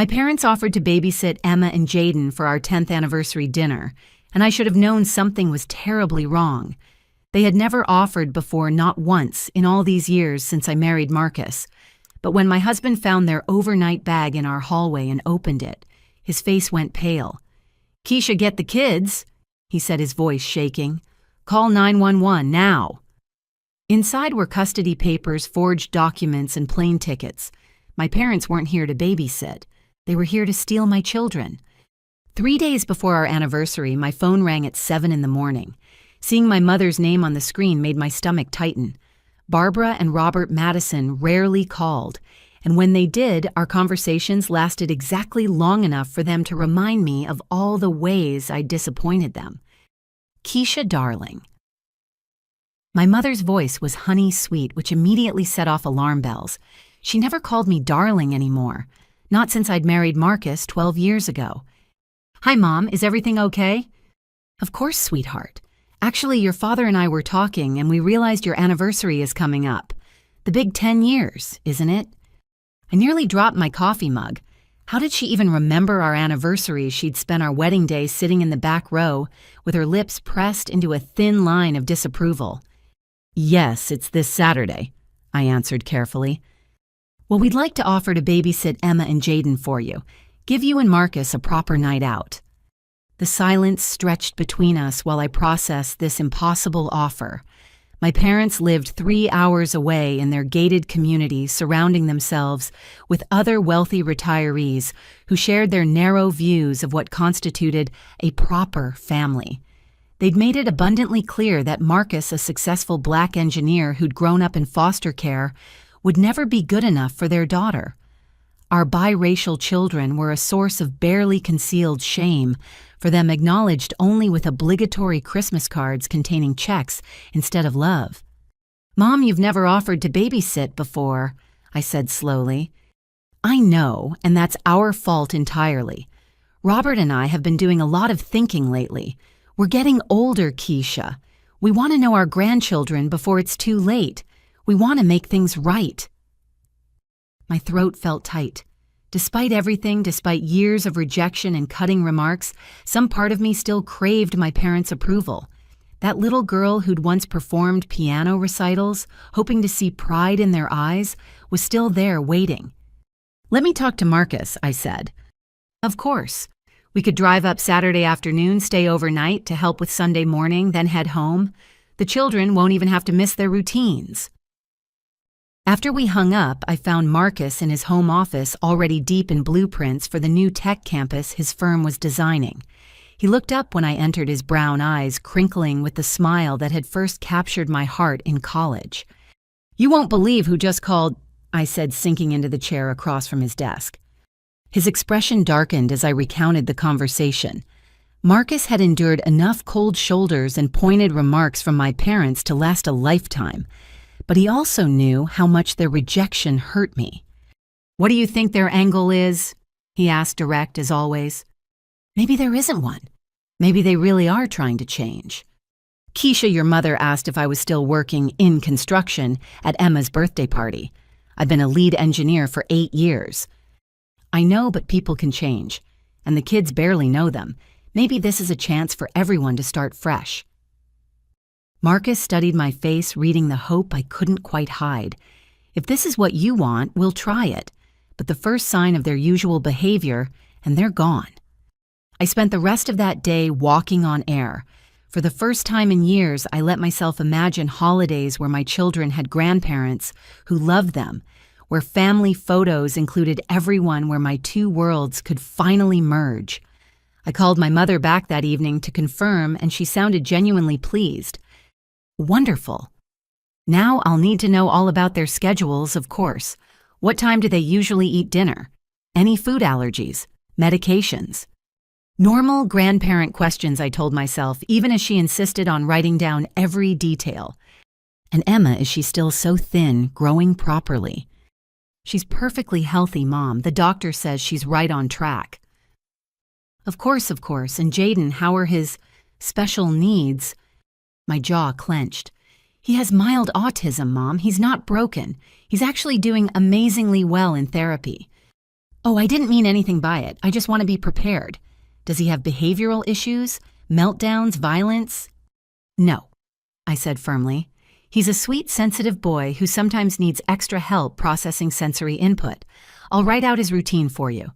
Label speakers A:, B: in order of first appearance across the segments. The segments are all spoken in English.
A: My parents offered to babysit Emma and Jaden for our 10th anniversary dinner, and I should have known something was terribly wrong. They had never offered before, not once, in all these years since I married Marcus. But when my husband found their overnight bag in our hallway and opened it, his face went pale. "Keisha, get the kids," he said, his voice shaking. "Call 911 now." Inside were custody papers, forged documents, and plane tickets. My parents weren't here to babysit. They were here to steal my children. 3 days before our anniversary, my phone rang at 7 in the morning. Seeing my mother's name on the screen made my stomach tighten. Barbara and Robert Madison rarely called, and when they did, our conversations lasted exactly long enough for them to remind me of all the ways I disappointed them. "Keisha, darling." My mother's voice was honey sweet, which immediately set off alarm bells. She never called me darling anymore, not since I'd married Marcus 12 years ago. "Hi, Mom, is everything okay?" "Of course, sweetheart. Actually, your father and I were talking, and we realized your anniversary is coming up. The big 10 years, isn't it?" I nearly dropped my coffee mug. How did she even remember our anniversary? She'd spent our wedding day sitting in the back row, with her lips pressed into a thin line of disapproval. "Yes, it's this Saturday," I answered carefully. "Well, we'd like to offer to babysit Emma and Jaden for you. Give you and Marcus a proper night out." The silence stretched between us while I processed this impossible offer. My parents lived 3 hours away in their gated community, surrounding themselves with other wealthy retirees who shared their narrow views of what constituted a proper family. They'd made it abundantly clear that Marcus, a successful black engineer who'd grown up in foster care, would never be good enough for their daughter. Our biracial children were a source of barely concealed shame, for them acknowledged only with obligatory Christmas cards containing checks instead of love. "Mom, you've never offered to babysit before," I said slowly. "I know, and that's our fault entirely. Robert and I have been doing a lot of thinking lately. We're getting older, Keisha. We want to know our grandchildren before it's too late. We want to make things right." My throat felt tight. Despite everything, despite years of rejection and cutting remarks, some part of me still craved my parents' approval. That little girl who'd once performed piano recitals, hoping to see pride in their eyes, was still there waiting. "Let me talk to Marcus," I said. "Of course. We could drive up Saturday afternoon, stay overnight to help with Sunday morning, then head home. The children won't even have to miss their routines." After we hung up, I found Marcus in his home office already deep in blueprints for the new tech campus his firm was designing. He looked up when I entered, his brown eyes crinkling with the smile that had first captured my heart in college. "You won't believe who just called," I said, sinking into the chair across from his desk. His expression darkened as I recounted the conversation. Marcus had endured enough cold shoulders and pointed remarks from my parents to last a lifetime. But he also knew how much their rejection hurt me. "What do you think their angle is?" he asked, direct as always. Maybe there isn't one. Maybe they really are trying to change. "Keisha, your mother asked if I was still working in construction at Emma's birthday party. I've been a lead engineer for 8 years. I know, but people can change, and the kids barely know them. Maybe this is a chance for everyone to start fresh." Marcus studied my face, reading the hope I couldn't quite hide. "If this is what you want, we'll try it. But the first sign of their usual behavior, and they're gone." I spent the rest of that day walking on air. For the first time in years, I let myself imagine holidays where my children had grandparents who loved them, where family photos included everyone, where my two worlds could finally merge. I called my mother back that evening to confirm, and she sounded genuinely pleased. "Wonderful. Now I'll need to know all about their schedules, of course. What time do they usually eat dinner? Any food allergies? Medications?" Normal grandparent questions, I told myself, even as she insisted on writing down every detail. "And Emma, is she still so thin, growing properly?" "She's perfectly healthy, Mom. The doctor says she's right on track." Of course. And Jaden, how are his special needs?" My jaw clenched. "He has mild autism, Mom. He's not broken. He's actually doing amazingly well in therapy." Oh, I didn't mean anything by it. I just want to be prepared. Does he have behavioral issues? Meltdowns? Violence? No, I said firmly. He's a sweet, sensitive boy who sometimes needs extra help processing sensory input. I'll write out his routine for you.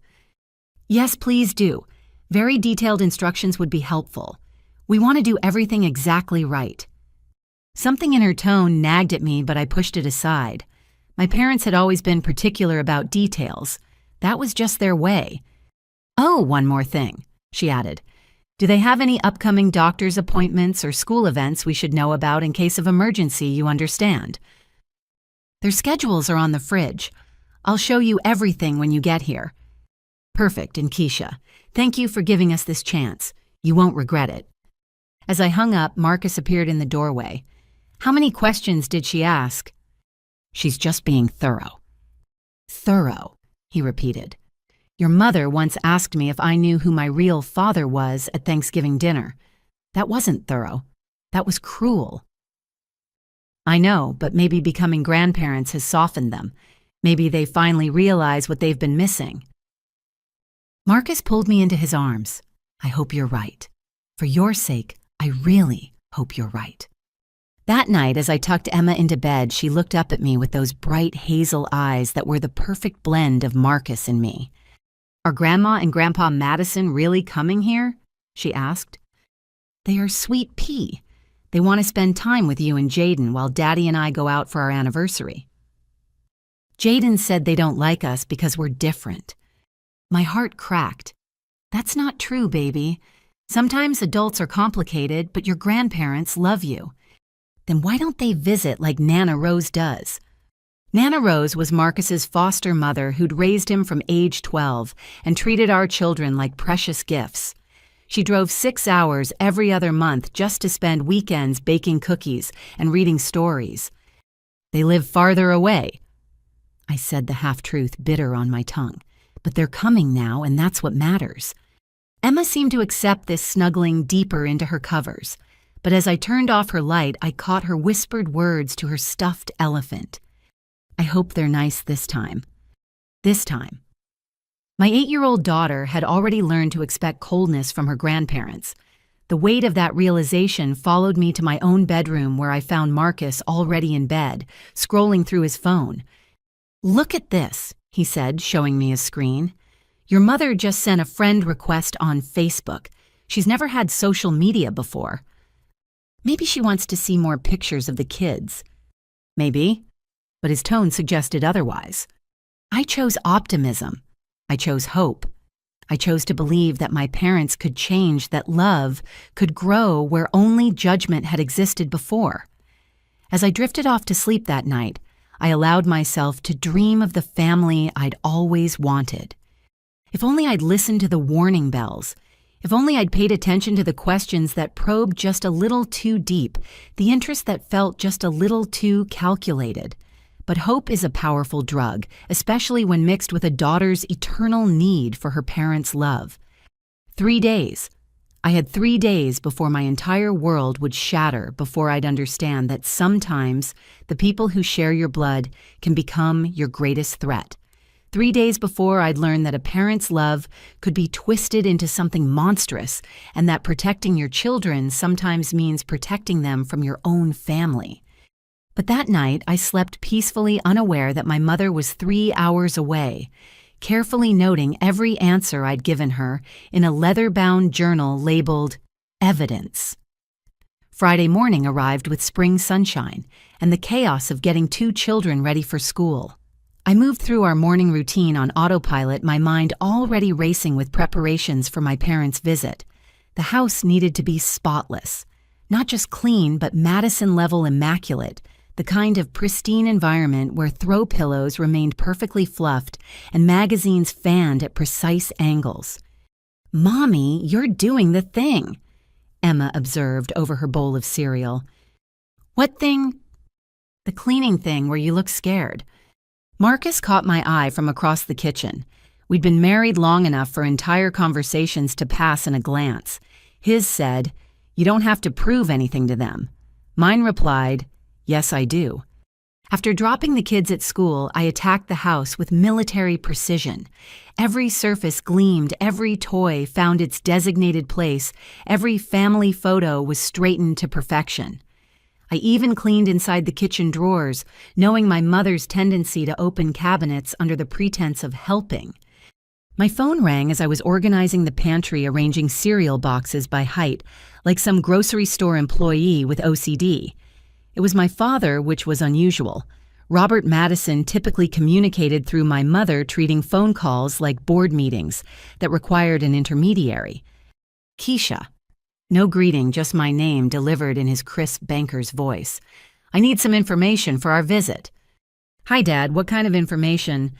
A: Yes, please do. Very detailed instructions would be helpful. We want to do everything exactly right. Something in her tone nagged at me, but I pushed it aside. My parents had always been particular about details. That was just their way. Oh, one more thing, she added. Do they have any upcoming doctor's appointments or school events we should know about in case of emergency, you understand? Their schedules are on the fridge. I'll show you everything when you get here. Perfect, and Keisha, thank you for giving us this chance. You won't regret it. As I hung up, Marcus appeared in the doorway. How many questions did she ask? She's just being thorough. Thorough, he repeated. Your mother once asked me if I knew who my real father was at Thanksgiving dinner. That wasn't thorough. That was cruel. I know, but maybe becoming grandparents has softened them. Maybe they finally realize what they've been missing. Marcus pulled me into his arms. I hope you're right. For your sake, I really hope you're right. That night, as I tucked Emma into bed, she looked up at me with those bright hazel eyes that were the perfect blend of Marcus and me. Are Grandma and Grandpa Madison really coming here? She asked. They are sweet pea. They want to spend time with you and Jaden while Daddy and I go out for our anniversary. Jaden said they don't like us because we're different. My heart cracked. That's not true, baby. Sometimes adults are complicated, but your grandparents love you. Then why don't they visit like Nana Rose does? Nana Rose was Marcus's foster mother who'd raised him from age 12 and treated our children like precious gifts. She drove 6 hours every other month just to spend weekends baking cookies and reading stories. They live farther away. I said the half-truth bitter on my tongue. But they're coming now, and that's what matters. Emma seemed to accept this snuggling deeper into her covers. But as I turned off her light, I caught her whispered words to her stuffed elephant. I hope they're nice this time. This time. My 8-year-old daughter had already learned to expect coldness from her grandparents. The weight of that realization followed me to my own bedroom where I found Marcus already in bed, scrolling through his phone. Look at this, he said, showing me his screen. Your mother just sent a friend request on Facebook. She's never had social media before. Maybe she wants to see more pictures of the kids. Maybe. But his tone suggested otherwise. I chose optimism. I chose hope. I chose to believe that my parents could change, that love could grow where only judgment had existed before. As I drifted off to sleep that night, I allowed myself to dream of the family I'd always wanted. If only I'd listened to the warning bells. If only I'd paid attention to the questions that probed just a little too deep, the interest that felt just a little too calculated. But hope is a powerful drug, especially when mixed with a daughter's eternal need for her parents' love. 3 days. I had 3 days before my entire world would shatter before I'd understand that sometimes the people who share your blood can become your greatest threat. 3 days before I'd learn that a parent's love could be twisted into something monstrous and that protecting your children sometimes means protecting them from your own family. But that night, I slept peacefully, unaware that my mother was 3 hours away, carefully noting every answer I'd given her in a leather-bound journal labeled Evidence. Friday morning arrived with spring sunshine and the chaos of getting 2 children ready for school. I moved through our morning routine on autopilot, my mind already racing with preparations for my parents' visit. The house needed to be spotless. Not just clean, but Madison-level immaculate, the kind of pristine environment where throw pillows remained perfectly fluffed and magazines fanned at precise angles. "Mommy, you're doing the thing," Emma observed over her bowl of cereal. "What thing?" "The cleaning thing where you look scared." Marcus caught my eye from across the kitchen. We'd been married long enough for entire conversations to pass in a glance. His said, "You don't have to prove anything to them." Mine replied, "Yes, I do." After dropping the kids at school, I attacked the house with military precision. Every surface gleamed, every toy found its designated place, every family photo was straightened to perfection. I even cleaned inside the kitchen drawers, knowing my mother's tendency to open cabinets under the pretense of helping. My phone rang as I was organizing the pantry, arranging cereal boxes by height, like some grocery store employee with OCD. It was my father, which was unusual. Robert Madison typically communicated through my mother, treating phone calls like board meetings that required an intermediary. Keisha. No greeting, just my name delivered in his crisp banker's voice. I need some information for our visit. Hi, Dad. What kind of information?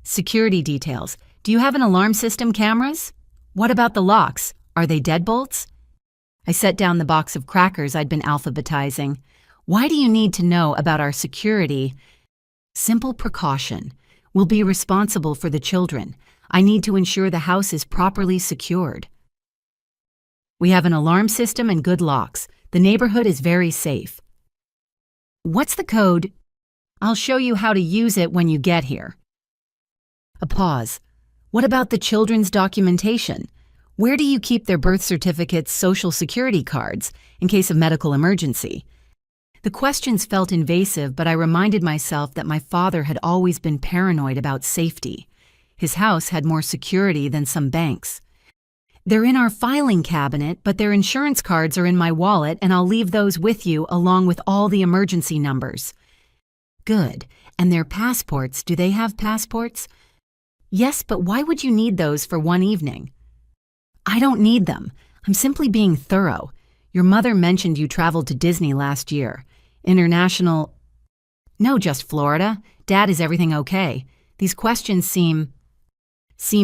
A: Security details. Do you have an alarm system, cameras? What about the locks? Are they deadbolts? I set down the box of crackers I'd been alphabetizing. Why do you need to know about our security? Simple precaution. We'll be responsible for the children. I need to ensure the house is properly secured. We have an alarm system and good locks. The neighborhood is very safe. What's the code? I'll show you how to use it when you get here. A pause. What about the children's documentation? Where do you keep their birth certificates, social security cards, in case of medical emergency? The questions felt invasive, but I reminded myself that my father had always been paranoid about safety. His house had more security than some banks. They're in our filing cabinet, but their insurance cards are in my wallet, and I'll leave those with you along with all the emergency numbers. Good. And their passports, do they have passports? Yes, but why would you need those for one evening? I don't need them. I'm simply being thorough. Your mother mentioned you traveled to Disney last year. International... No, just Florida. Dad, is everything okay? These questions seem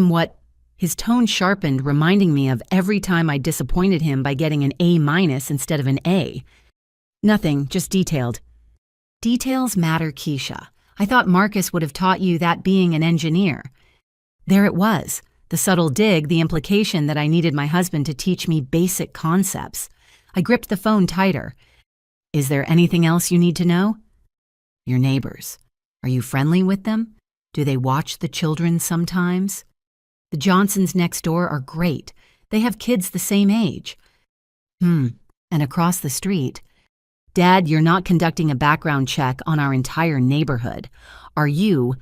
A: what? His tone sharpened, reminding me of every time I disappointed him by getting an A- instead of an A. Nothing, just detailed. Details matter, Keisha. I thought Marcus would have taught you that being an engineer. There it was, the subtle dig, the implication that I needed my husband to teach me basic concepts. I gripped the phone tighter. Is there anything else you need to know? Your neighbors. Are you friendly with them? Do they watch the children sometimes? The Johnsons next door are great. They have kids the same age. And across the street. Dad, you're not conducting a background check on our entire neighborhood. Are you?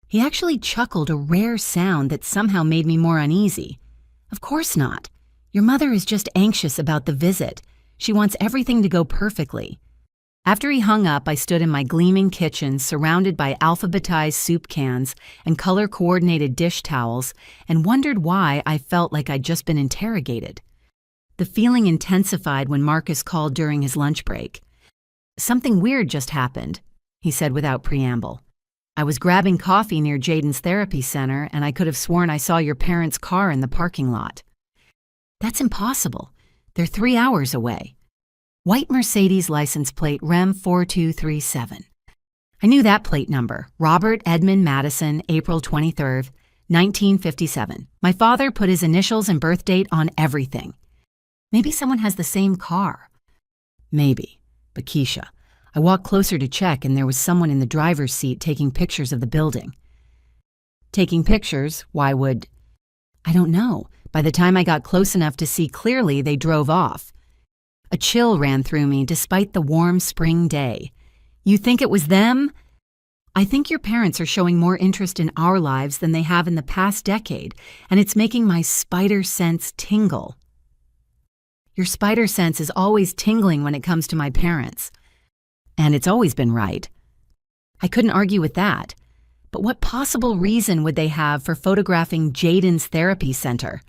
A: He actually chuckled, a rare sound that somehow made me more uneasy. Of course not. Your mother is just anxious about the visit. She wants everything to go perfectly. After he hung up, I stood in my gleaming kitchen, surrounded by alphabetized soup cans and color-coordinated dish towels, and wondered why I felt like I'd just been interrogated. The feeling intensified when Marcus called during his lunch break. Something weird just happened, he said without preamble. I was grabbing coffee near Jaden's therapy center, and I could have sworn I saw your parents' car in the parking lot. That's impossible. They're 3 hours away. White Mercedes license plate REM 4237. I knew that plate number. Robert Edmund Madison, April 23rd, 1957. My father put his initials and birth date on everything. Maybe someone has the same car. Maybe. But Keisha, I walked closer to check, and there was someone in the driver's seat taking pictures of the building. Taking pictures? Why would... I don't know. By the time I got close enough to see clearly, they drove off. A chill ran through me despite the warm spring day. You think it was them? I think your parents are showing more interest in our lives than they have in the past decade, and it's making my spider sense tingle. Your spider sense is always tingling when it comes to my parents. And it's always been right. I couldn't argue with that. But what possible reason would they have for photographing Jaden's therapy center?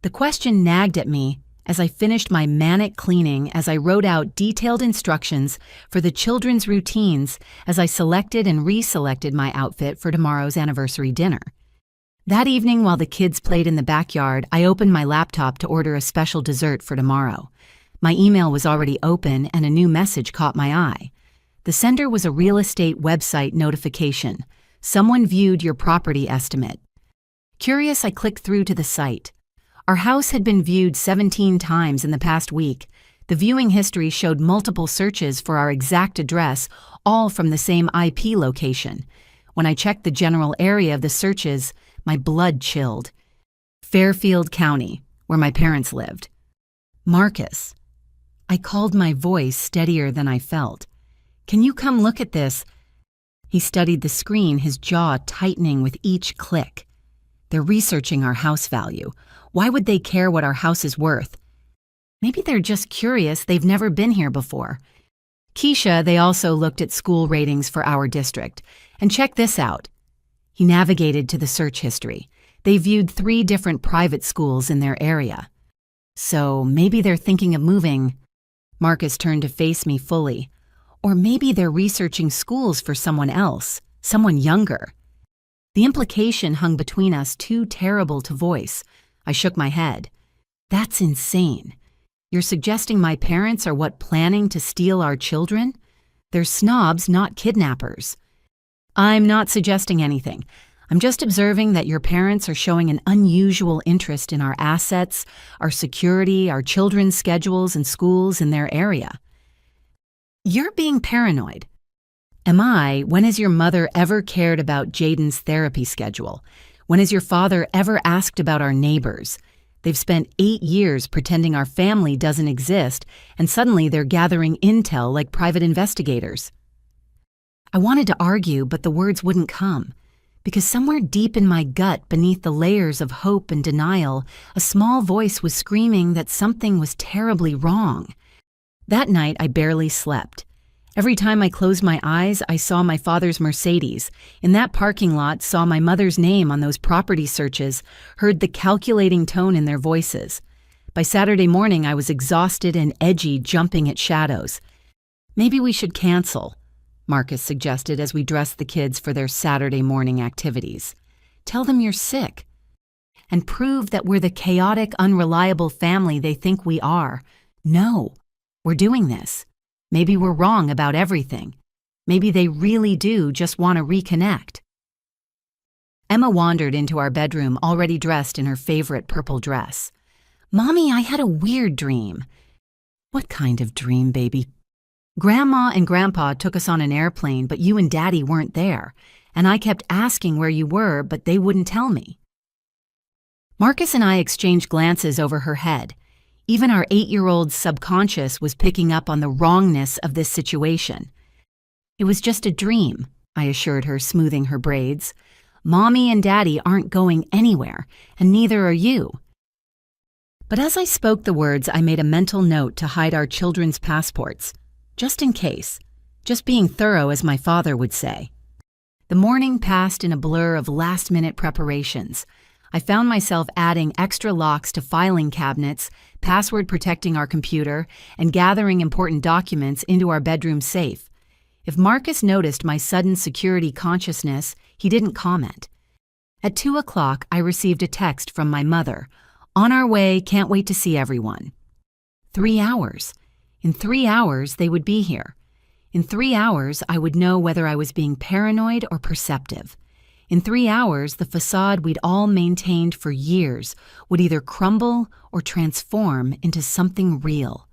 A: The question nagged at me as I finished my manic cleaning, as I wrote out detailed instructions for the children's routines as I selected and reselected my outfit for tomorrow's anniversary dinner. That evening, while the kids played in the backyard, I opened my laptop to order a special dessert for tomorrow. My email was already open, and a new message caught my eye. The sender was a real estate website notification. Someone viewed your property estimate. Curious, I clicked through to the site. Our house had been viewed 17 times in the past week. The viewing history showed multiple searches for our exact address, all from the same IP location. When I checked the general area of the searches, my blood chilled. Fairfield County, where my parents lived. Marcus. I called, my voice steadier than I felt. Can you come look at this? He studied the screen, his jaw tightening with each click. They're researching our house value. Why would they care what our house is worth? Maybe they're just curious, they've never been here before. Keisha, they also looked at school ratings for our district. And check this out. He navigated to the search history. They viewed 3 different private schools in their area. So maybe they're thinking of moving. Marcus turned to face me fully. Or maybe they're researching schools for someone else, someone younger. The implication hung between us too terrible to voice. I shook my head. That's insane. You're suggesting my parents are planning to steal our children? They're snobs, not kidnappers. I'm not suggesting anything. I'm just observing that your parents are showing an unusual interest in our assets, our security, our children's schedules and schools in their area. You're being paranoid. Am I? When has your mother ever cared about Jaden's therapy schedule? When has your father ever asked about our neighbors? They've spent 8 years pretending our family doesn't exist, and suddenly they're gathering intel like private investigators. I wanted to argue, but the words wouldn't come. Because somewhere deep in my gut, beneath the layers of hope and denial, a small voice was screaming that something was terribly wrong. That night, I barely slept. Every time I closed my eyes, I saw my father's Mercedes. In that parking lot, saw my mother's name on those property searches, heard the calculating tone in their voices. By Saturday morning, I was exhausted and edgy, jumping at shadows. Maybe we should cancel, Marcus suggested as we dressed the kids for their Saturday morning activities. Tell them you're sick. And prove that we're the chaotic, unreliable family they think we are. No, we're doing this. Maybe we're wrong about everything. Maybe they really do just want to reconnect. Emma wandered into our bedroom, already dressed in her favorite purple dress. Mommy, I had a weird dream. What kind of dream, baby? Grandma and Grandpa took us on an airplane, but you and Daddy weren't there, and I kept asking where you were, but they wouldn't tell me. Marcus and I exchanged glances over her head. Even our 8-year-old's subconscious was picking up on the wrongness of this situation. It was just a dream, I assured her, smoothing her braids. Mommy and Daddy aren't going anywhere, and neither are you. But as I spoke the words, I made a mental note to hide our children's passports, just in case, just being thorough, as my father would say. The morning passed in a blur of last-minute preparations. I found myself adding extra locks to filing cabinets, password protecting our computer, and gathering important documents into our bedroom safe. If Marcus noticed my sudden security consciousness, he didn't comment. At 2 o'clock, I received a text from my mother. On our way, can't wait to see everyone. 3 hours. In 3 hours, they would be here. In 3 hours, I would know whether I was being paranoid or perceptive. In 3 hours, the facade we'd all maintained for years would either crumble or transform into something real.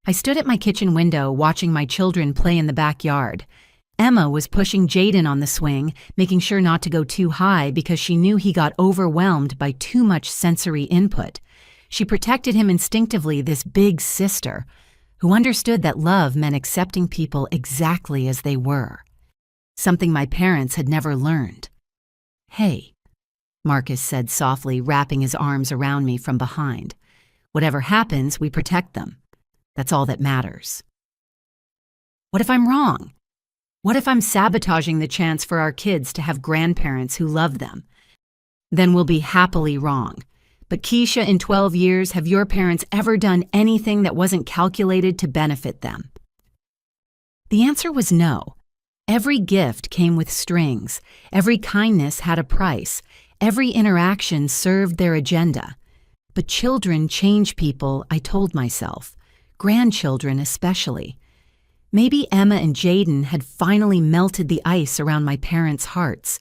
A: I stood at my kitchen window watching my children play in the backyard. Emma was pushing Jaden on the swing, making sure not to go too high because she knew he got overwhelmed by too much sensory input. She protected him instinctively, this big sister, who understood that love meant accepting people exactly as they were. Something my parents had never learned. Hey, Marcus said softly, wrapping his arms around me from behind. Whatever happens, we protect them. That's all that matters. What if I'm wrong? What if I'm sabotaging the chance for our kids to have grandparents who love them? Then we'll be happily wrong. But Keisha, in 12 years, have your parents ever done anything that wasn't calculated to benefit them? The answer was no. Every gift came with strings. Every kindness had a price. Every interaction served their agenda. But children change people, I told myself. Grandchildren especially. Maybe Emma and Jaden had finally melted the ice around my parents' hearts.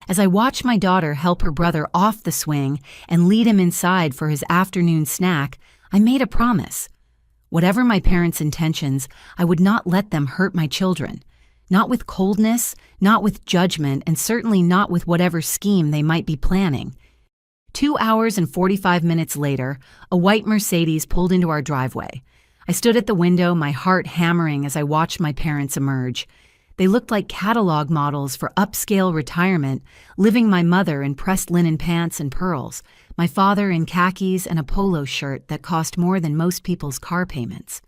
A: As I watched my daughter help her brother off the swing and lead him inside for his afternoon snack, I made a promise. Whatever my parents' intentions, I would not let them hurt my children. Not with coldness, not with judgment, and certainly not with whatever scheme they might be planning. 2 hours and 45 minutes later, a white Mercedes pulled into our driveway. I stood at the window, my heart hammering as I watched my parents emerge. They looked like catalog models for upscale retirement, living my mother in pressed linen pants and pearls, my father in khakis and a polo shirt that cost more than most people's car payments.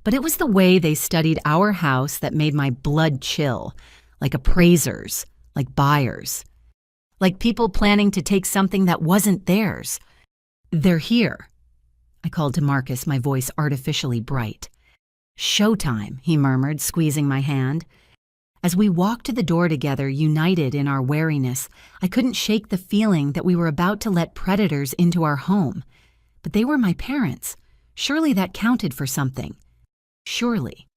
A: But it was the way they studied our house that made my blood chill, like appraisers, like buyers, like people planning to take something that wasn't theirs. "They're here," I called to Marcus, my voice artificially bright. "Showtime," he murmured, squeezing my hand. As we walked to the door together, united in our wariness, I couldn't shake the feeling that we were about to let predators into our home. But they were my parents. Surely that counted for something. Surely.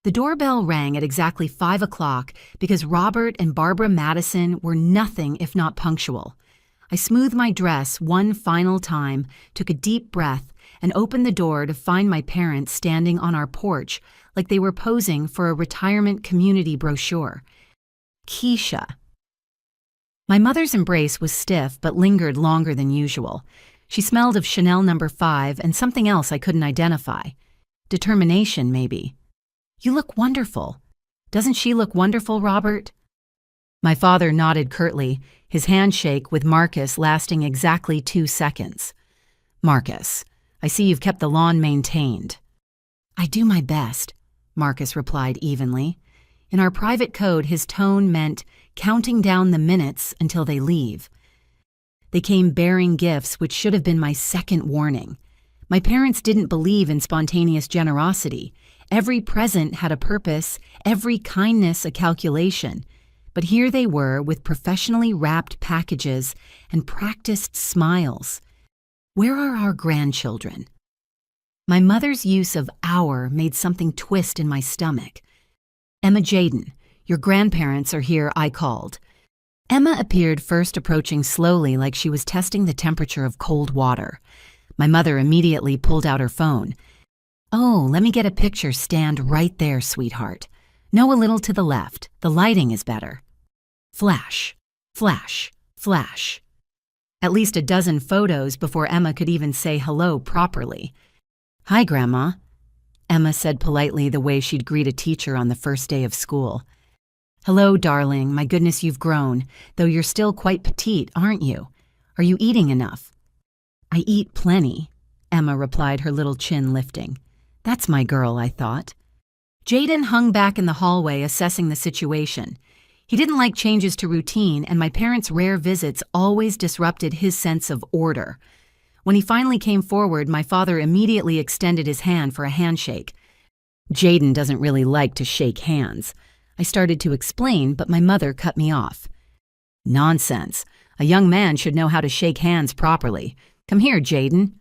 A: The doorbell rang at exactly 5 o'clock because Robert and Barbara Madison were nothing if not punctual. I smoothed my dress one final time, took a deep breath, and opened the door to find my parents standing on our porch like they were posing for a retirement community brochure. Keisha. My mother's embrace was stiff but lingered longer than usual. She smelled of Chanel No. 5 and something else I couldn't identify. Determination, maybe. "You look wonderful. Doesn't she look wonderful, Robert?" My father nodded curtly, his handshake with Marcus lasting exactly 2 seconds. "Marcus, I see you've kept the lawn maintained." "I do my best," Marcus replied evenly. In our private code, his tone meant counting down the minutes until they leave. They came bearing gifts which should have been my second warning. My parents didn't believe in spontaneous generosity. Every present had a purpose, every kindness a calculation. But here they were with professionally wrapped packages and practiced smiles. Where are our grandchildren? My mother's use of "our" made something twist in my stomach. "Emma Jaden, your grandparents are here," I called. Emma appeared first, approaching slowly like she was testing the temperature of cold water. My mother immediately pulled out her phone. "Oh, let me get a picture. Stand right there, sweetheart. No, a little to the left. The lighting is better." Flash, flash, flash. At least a dozen photos before Emma could even say hello properly. "Hi, Grandma," Emma said politely, the way she'd greet a teacher on the first day of school. "Hello, darling. My goodness, you've grown, though you're still quite petite, aren't you? Are you eating enough?" "I eat plenty," Emma replied, her little chin lifting. That's my girl, I thought. Jaden hung back in the hallway assessing the situation. He didn't like changes to routine, and my parents' rare visits always disrupted his sense of order. When he finally came forward, my father immediately extended his hand for a handshake. Jaden doesn't really like to shake hands. I started to explain, but my mother cut me off. Nonsense. A young man should know how to shake hands properly. Come here, Jaden.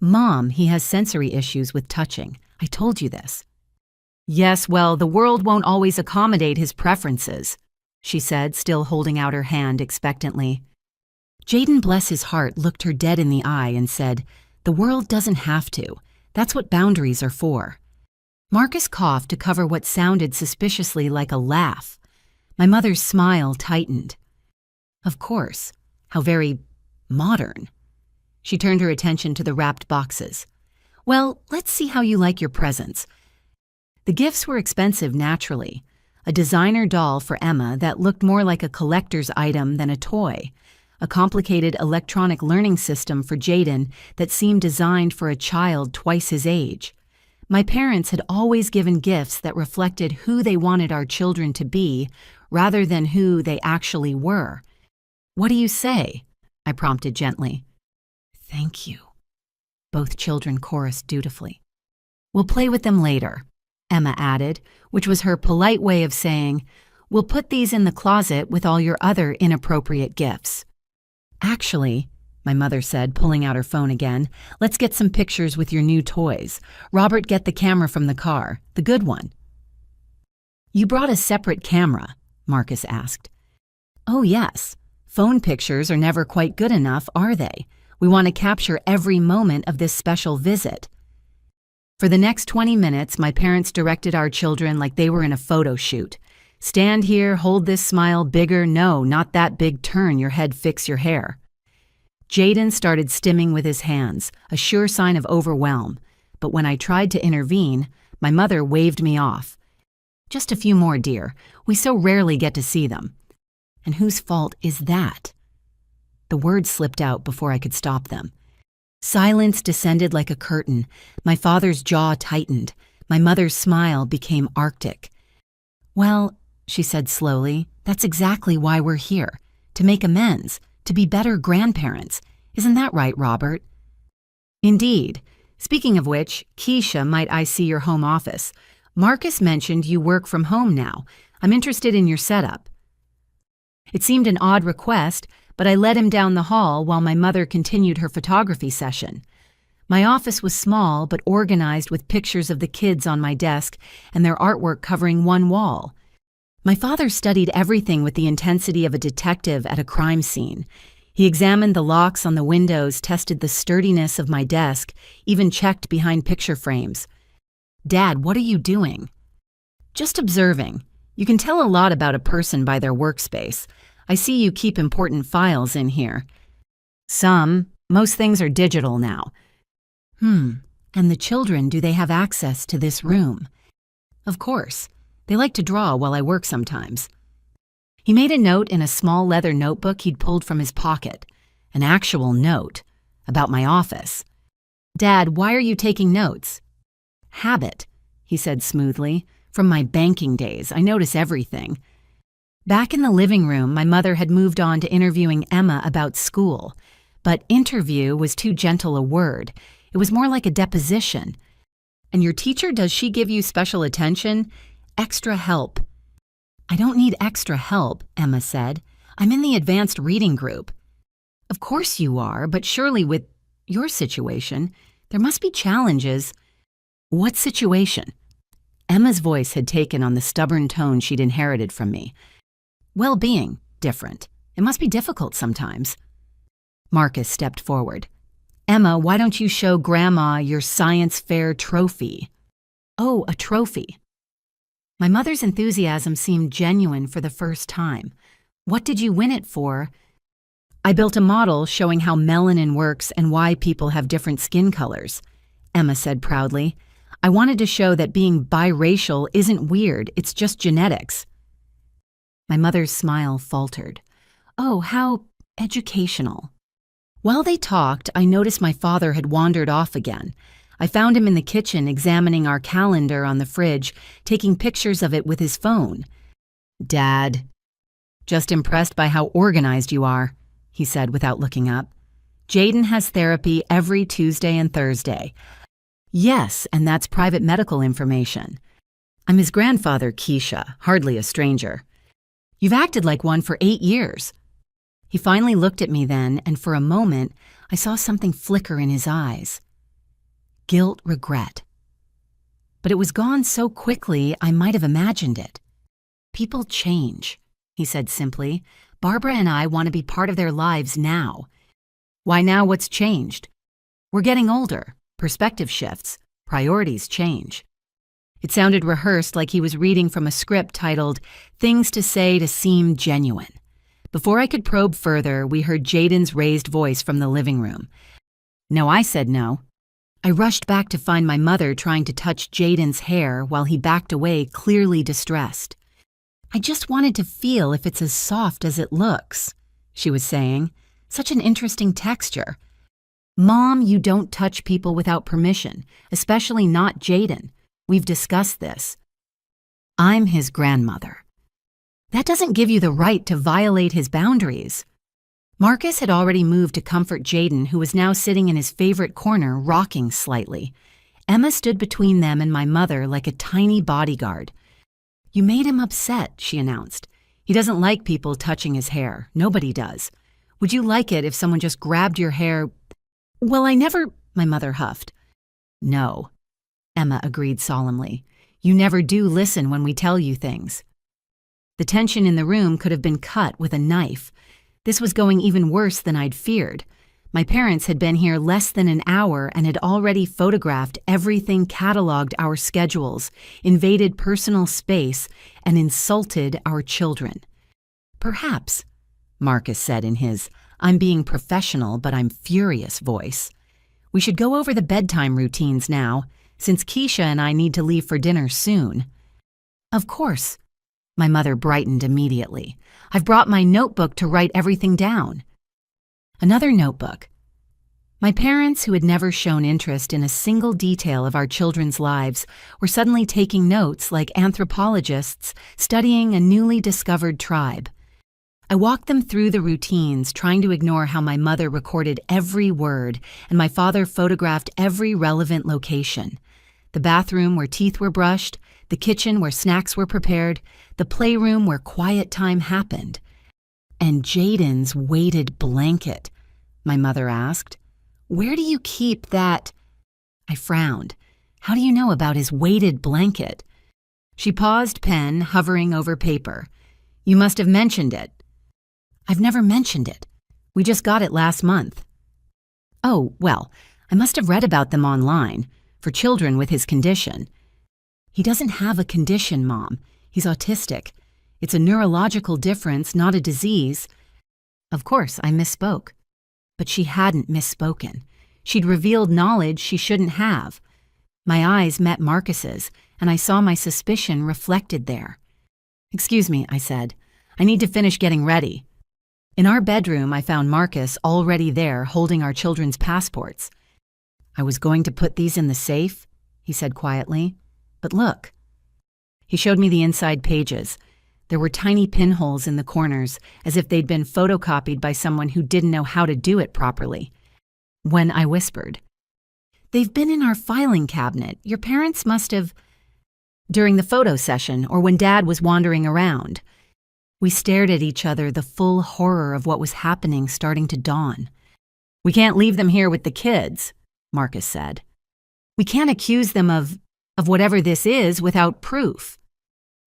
A: Mom, he has sensory issues with touching. I told you this. Yes, well, the world won't always accommodate his preferences, she said, still holding out her hand expectantly. Jaden, bless his heart, looked her dead in the eye and said, "The world doesn't have to. That's what boundaries are for." Marcus coughed to cover what sounded suspiciously like a laugh. My mother's smile tightened. Of course. How very modern. She turned her attention to the wrapped boxes. Well, let's see how you like your presents. The gifts were expensive, naturally. A designer doll for Emma that looked more like a collector's item than a toy. A complicated electronic learning system for Jaden that seemed designed for a child twice his age. My parents had always given gifts that reflected who they wanted our children to be rather than who they actually were. What do you say? I prompted gently. Thank you. Both children chorused dutifully. We'll play with them later, Emma added, which was her polite way of saying, we'll put these in the closet with all your other inappropriate gifts. Actually, my mother said, pulling out her phone again, let's get some pictures with your new toys. Robert, get the camera from the car, the good one. You brought a separate camera, Marcus asked. Oh, yes. Phone pictures are never quite good enough, are they? We want to capture every moment of this special visit. For the next 20 minutes, my parents directed our children like they were in a photo shoot. Stand here, hold this smile bigger, no, not that big, turn your head, fix your hair. Jaden started stimming with his hands, a sure sign of overwhelm, but when I tried to intervene, my mother waved me off. Just a few more, dear. We so rarely get to see them. And whose fault is that? The words slipped out before I could stop them. Silence descended like a curtain. My father's jaw tightened. My mother's smile became arctic. Well, she said slowly, that's exactly why we're here. To make amends, to be better grandparents. Isn't that right, Robert? Indeed. Speaking of which, Keisha, might I see your home office? Marcus mentioned you work from home now. I'm interested in your setup. It seemed an odd request, but I led him down the hall while my mother continued her photography session. My office was small but organized with pictures of the kids on my desk and their artwork covering one wall. My father studied everything with the intensity of a detective at a crime scene. He examined the locks on the windows, tested the sturdiness of my desk, even checked behind picture frames. Dad, what are you doing? Just observing. You can tell a lot about a person by their workspace. I see you keep important files in here. Most things are digital now. And the children, do they have access to this room? Of course. They like to draw while I work sometimes. He made a note in a small leather notebook he'd pulled from his pocket. An actual note. About my office. Dad, why are you taking notes? Habit, he said smoothly. From my banking days, I notice everything. Back in the living room, my mother had moved on to interviewing Emma about school. But interview was too gentle a word. It was more like a deposition. And your teacher, does she give you special attention? Extra help. I don't need extra help, Emma said. I'm in the advanced reading group. Of course you are, but surely with your situation, there must be challenges. What situation? Emma's voice had taken on the stubborn tone she'd inherited from me. Well-being, different. It must be difficult sometimes. Marcus stepped forward. Emma, why don't you show Grandma your science fair trophy? Oh, a trophy. My mother's enthusiasm seemed genuine for the first time. What did you win it for? I built a model showing how melanin works and why people have different skin colors, Emma said proudly. I wanted to show that being biracial isn't weird, it's just genetics. My mother's smile faltered. Oh, how educational. While they talked, I noticed my father had wandered off again. I found him in the kitchen examining our calendar on the fridge, taking pictures of it with his phone. Dad, just impressed by how organized you are, he said without looking up. Jaden has therapy every Tuesday and Thursday. Yes, and that's private medical information. I'm his grandfather, Keisha, hardly a stranger. You've acted like one for 8 years. He finally looked at me then, and for a moment, I saw something flicker in his eyes. Guilt, regret. But it was gone so quickly, I might have imagined it. People change, he said simply. Barbara and I want to be part of their lives now. Why now, what's changed? We're getting older, perspective shifts, priorities change. It sounded rehearsed, like he was reading from a script titled Things to Say to Seem Genuine. Before I could probe further, we heard Jaden's raised voice from the living room. No, I said no. I rushed back to find my mother trying to touch Jaden's hair while he backed away, clearly distressed. I just wanted to feel if it's as soft as it looks, she was saying. Such an interesting texture. Mom, you don't touch people without permission, especially not Jaden. We've discussed this. I'm his grandmother. That doesn't give you the right to violate his boundaries. Marcus had already moved to comfort Jaden, who was now sitting in his favorite corner, rocking slightly. Emma stood between them and my mother like a tiny bodyguard. You made him upset, she announced. He doesn't like people touching his hair. Nobody does. Would you like it if someone just grabbed your hair? Well, I never, my mother huffed. No, Emma agreed solemnly. You never do listen when we tell you things. The tension in the room could have been cut with a knife. This was going even worse than I'd feared. My parents had been here less than an hour and had already photographed everything, cataloged our schedules, invaded personal space, and insulted our children. "Perhaps," Marcus said in his "I'm being professional but I'm furious" voice, "we should go over the bedtime routines now, since Keisha and I need to leave for dinner soon." "Of course." My mother brightened immediately. "I've brought my notebook to write everything down." Another notebook. My parents, who had never shown interest in a single detail of our children's lives, were suddenly taking notes like anthropologists studying a newly discovered tribe. I walked them through the routines, trying to ignore how my mother recorded every word and my father photographed every relevant location. The bathroom where teeth were brushed, the kitchen where snacks were prepared, the playroom where quiet time happened. "And Jaden's weighted blanket," my mother asked. "Where do you keep that?" I frowned. "How do you know about his weighted blanket?" She paused, pen hovering over paper. "You must have mentioned it." "I've never mentioned it. We just got it last month." "Oh, well, I must have read about them online, for children with his condition." "He doesn't have a condition, Mom. He's autistic. It's a neurological difference, not a disease." Of course, I misspoke. But she hadn't misspoken. She'd revealed knowledge she shouldn't have. My eyes met Marcus's, and I saw my suspicion reflected there. "Excuse me," I said. "I need to finish getting ready." In our bedroom, I found Marcus already there, holding our children's passports. "I was going to put these in the safe," he said quietly. "But look." He showed me the inside pages. There were tiny pinholes in the corners, as if they'd been photocopied by someone who didn't know how to do it properly. When I whispered, "They've been in our filing cabinet. Your parents must have—" "During the photo session, or when Dad was wandering around." We stared at each other, the full horror of what was happening starting to dawn. "We can't leave them here with the kids," Marcus said. "We can't accuse them of whatever this is without proof.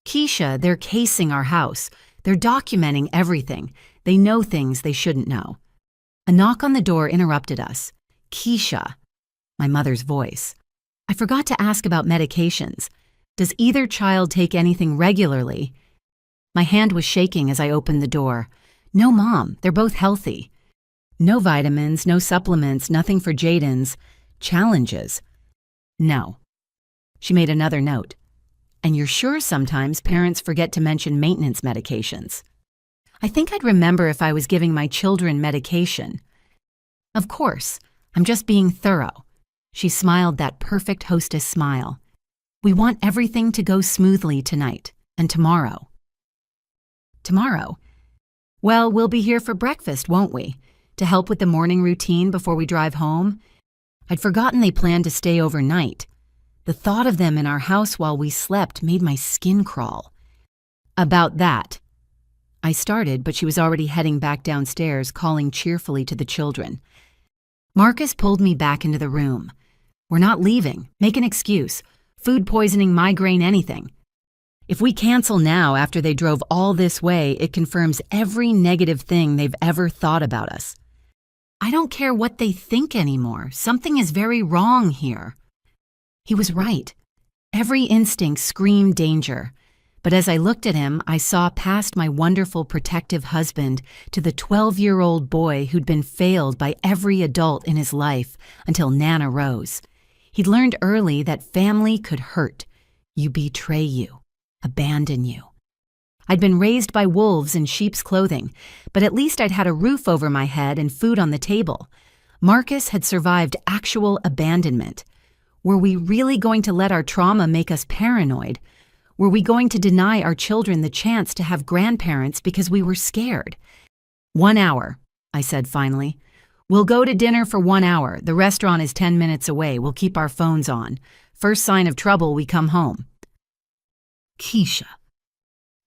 A: Keisha, they're casing our house. They're documenting everything. They know things they shouldn't know." A knock on the door interrupted us. "Keisha," my mother's voice. "I forgot to ask about medications. Does either child take anything regularly?" My hand was shaking as I opened the door. "No, Mom, they're both healthy." "No vitamins, no supplements, nothing for Jaden's challenges." "No." She made another note. "And you're sure sometimes parents forget to mention maintenance medications?" I think I'd remember if I was giving my children medication. "Of course, I'm just being thorough." She smiled that perfect hostess smile. "We want everything to go smoothly tonight and tomorrow." "Tomorrow? Well, we'll be here for breakfast, won't we? To help with the morning routine before we drive home?" I'd forgotten they planned to stay overnight. The thought of them in our house while we slept made my skin crawl. "About that." I started, but she was already heading back downstairs, calling cheerfully to the children. Marcus pulled me back into the room. "We're not leaving. Make an excuse. Food poisoning, migraine, anything. If we cancel now after they drove all this way, it confirms every negative thing they've ever thought about us." "I don't care what they think anymore. Something is very wrong here." He was right. Every instinct screamed danger. But as I looked at him, I saw past my wonderful protective husband to the 12-year-old boy who'd been failed by every adult in his life until Nana rose. He'd learned early that family could hurt. You betray you, abandon you. I'd been raised by wolves in sheep's clothing, but at least I'd had a roof over my head and food on the table. Marcus had survived actual abandonment. Were we really going to let our trauma make us paranoid? Were we going to deny our children the chance to have grandparents because we were scared? 1 hour, I said finally. "We'll go to dinner for 1 hour. The restaurant is 10 minutes away. We'll keep our phones on. First sign of trouble, we come home." Keisha.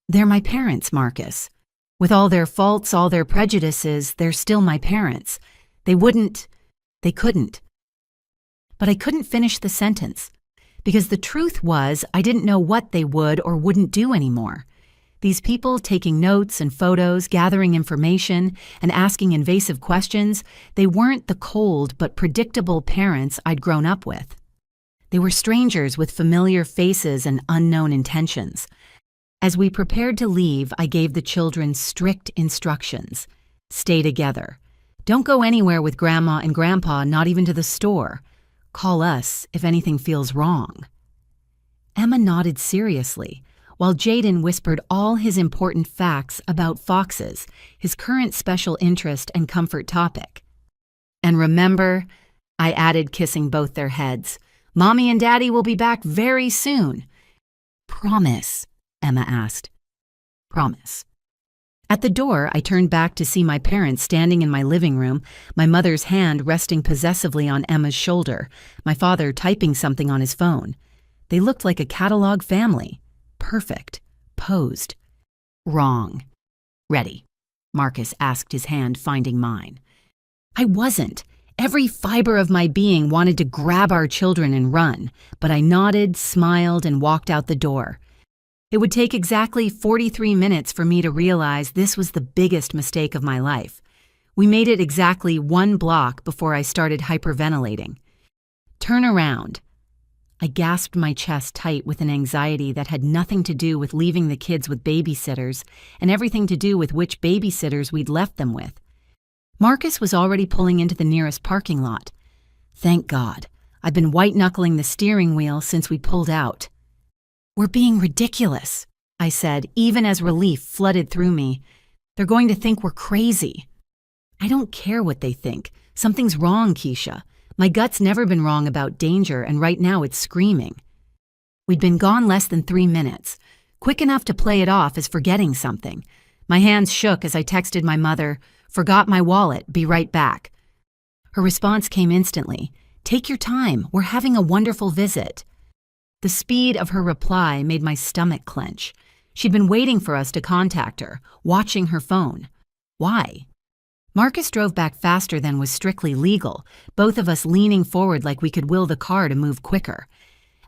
A: They're my parents, Marcus. With all their faults, all their prejudices, they're still my parents. They couldn't. But I couldn't finish the sentence, because the truth was I didn't know what they would or wouldn't do anymore. These people taking notes and photos, gathering information, and asking invasive questions, they weren't the cold but predictable parents I'd grown up with. They were strangers with familiar faces and unknown intentions. As we prepared to leave, I gave the children strict instructions. Stay together. Don't go anywhere with Grandma and Grandpa, not even to the store. Call us if anything feels wrong. Emma nodded seriously, while Jaden whispered all his important facts about foxes, his current special interest and comfort topic. And remember, I added, kissing both their heads, Mommy and Daddy will be back very soon. Promise, Emma asked. Promise. At the door, I turned back to see my parents standing in my living room, my mother's hand resting possessively on Emma's shoulder, my father typing something on his phone. They looked like a catalog family. Perfect. Posed. Wrong. Ready? Marcus asked, his hand finding mine. I wasn't. Every fiber of my being wanted to grab our children and run, but I nodded, smiled, and walked out the door. It would take exactly 43 minutes for me to realize this was the biggest mistake of my life. We made it exactly 1 block before I started hyperventilating. Turn around. I gasped my chest tight with an anxiety that had nothing to do with leaving the kids with babysitters and everything to do with which babysitters we'd left them with. Marcus was already pulling into the nearest parking lot. Thank God. I'd been white-knuckling the steering wheel since we pulled out. We're being ridiculous, I said, even as relief flooded through me. They're going to think we're crazy. I don't care what they think. Something's wrong, Keisha. My gut's never been wrong about danger, and right now it's screaming. We'd been gone less than 3 minutes, quick enough to play it off as forgetting something. My hands shook as I texted my mother, "Forgot my wallet, be right back." Her response came instantly, "Take your time, we're having a wonderful visit." The speed of her reply made my stomach clench. She'd been waiting for us to contact her, watching her phone. Why? Marcus drove back faster than was strictly legal, both of us leaning forward like we could will the car to move quicker.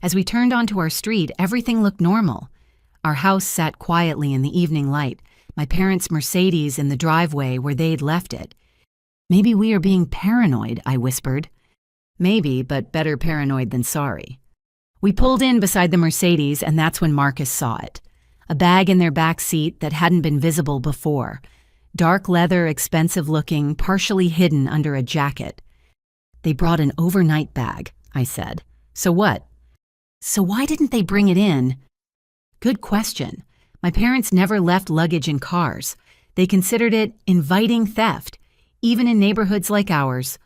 A: As we turned onto our street, everything looked normal. Our house sat quietly in the evening light, my parents' Mercedes in the driveway where they'd left it. Maybe we are being paranoid, I whispered. Maybe, but better paranoid than sorry. We pulled in beside the Mercedes, and that's when Marcus saw it. A bag in their back seat that hadn't been visible before. Dark leather, expensive looking, partially hidden under a jacket. They brought an overnight bag, I said. So what? So why didn't they bring it in? Good question. My parents never left luggage in cars. They considered it inviting theft, even in neighborhoods like ours.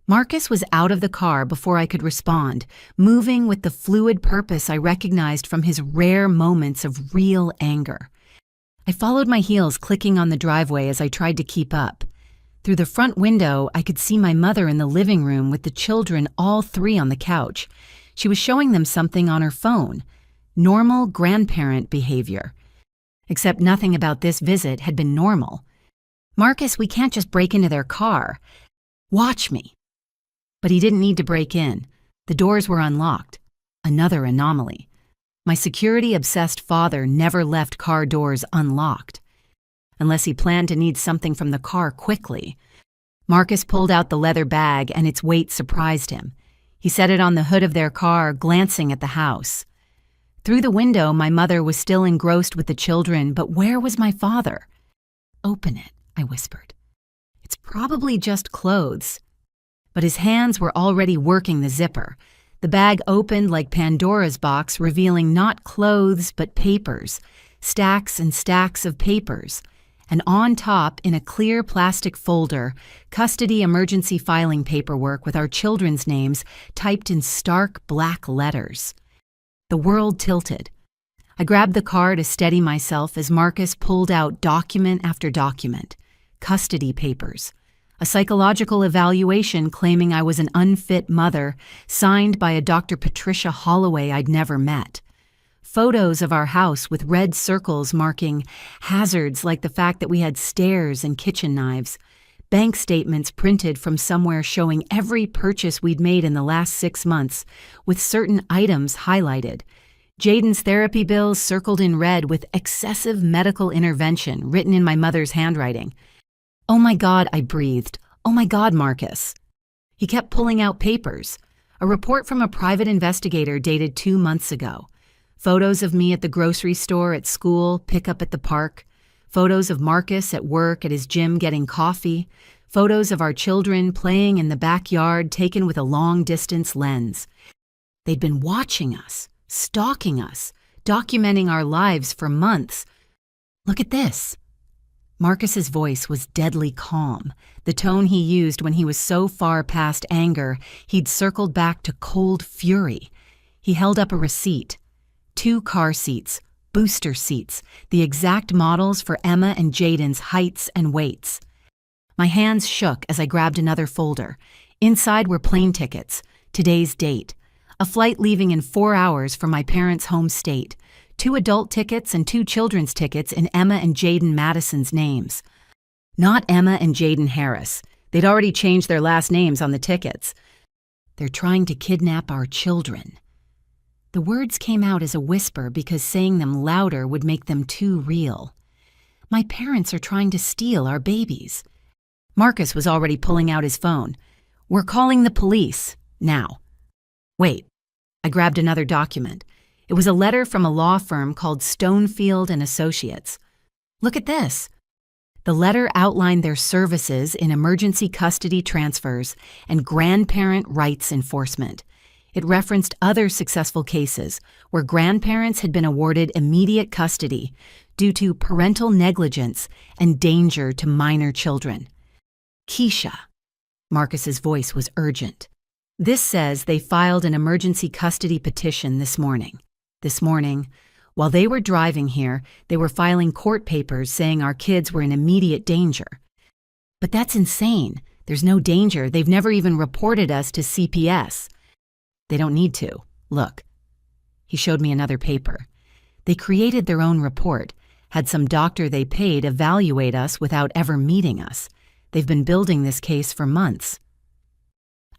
A: Marcus was out of the car before I could respond, moving with the fluid purpose I recognized from his rare moments of real anger. I followed my heels clicking on the driveway as I tried to keep up. Through the front window, I could see my mother in the living room with the children, all 3 on the couch. She was showing them something on her phone. Normal grandparent behavior. Except nothing about this visit had been normal. Marcus, we can't just break into their car. Watch me. But he didn't need to break in. The doors were unlocked. Another anomaly. My security-obsessed father never left car doors unlocked. Unless he planned to need something from the car quickly. Marcus pulled out the leather bag, and its weight surprised him. He set it on the hood of their car, glancing at the house. Through the window, my mother was still engrossed with the children, but where was my father? Open it, I whispered. It's probably just clothes. But his hands were already working the zipper. The bag opened like Pandora's box, revealing not clothes but papers, stacks and stacks of papers. And on top, in a clear plastic folder, custody emergency filing paperwork with our children's names typed in stark black letters. The world tilted. I grabbed the car to steady myself as Marcus pulled out document after document. Custody papers. A psychological evaluation claiming I was an unfit mother, signed by a Dr. Patricia Holloway I'd never met. Photos of our house with red circles marking hazards like the fact that we had stairs and kitchen knives. Bank statements printed from somewhere showing every purchase we'd made in the last 6 months, with certain items highlighted. Jaden's therapy bills circled in red with excessive medical intervention written in my mother's handwriting. "Oh my God," I breathed. "Oh my God, Marcus." He kept pulling out papers. A report from a private investigator dated 2 months ago. Photos of me at the grocery store, at school, pickup at the park. Photos of Marcus at work, at his gym getting coffee. Photos of our children playing in the backyard taken with a long-distance lens. They'd been watching us, stalking us, documenting our lives for months. "Look at this." Marcus's voice was deadly calm, the tone he used when he was so far past anger he'd circled back to cold fury. He held up a receipt. 2 car seats, booster seats, the exact models for Emma and Jaden's heights and weights. My hands shook as I grabbed another folder. Inside were plane tickets, today's date, a flight leaving in 4 hours from my parents' home state, 2 adult tickets and 2 children's tickets in Emma and Jaden Madison's names. Not Emma and Jaden Harris. They'd already changed their last names on the tickets. "They're trying to kidnap our children." The words came out as a whisper because saying them louder would make them too real. "My parents are trying to steal our babies." Marcus was already pulling out his phone. "We're calling the police, now." "Wait." I grabbed another document. It was a letter from a law firm called Stonefield and Associates. "Look at this." The letter outlined their services in emergency custody transfers and grandparent rights enforcement. It referenced other successful cases where grandparents had been awarded immediate custody due to parental negligence and danger to minor children. "Keisha." Marcus's voice was urgent. "This says they filed an emergency custody petition this morning. This morning, while they were driving here, they were filing court papers saying our kids were in immediate danger." "But that's insane. There's no danger. They've never even reported us to CPS." "They don't need to. Look." He showed me another paper. They created their own report, had some doctor they paid evaluate us without ever meeting us. They've been building this case for months.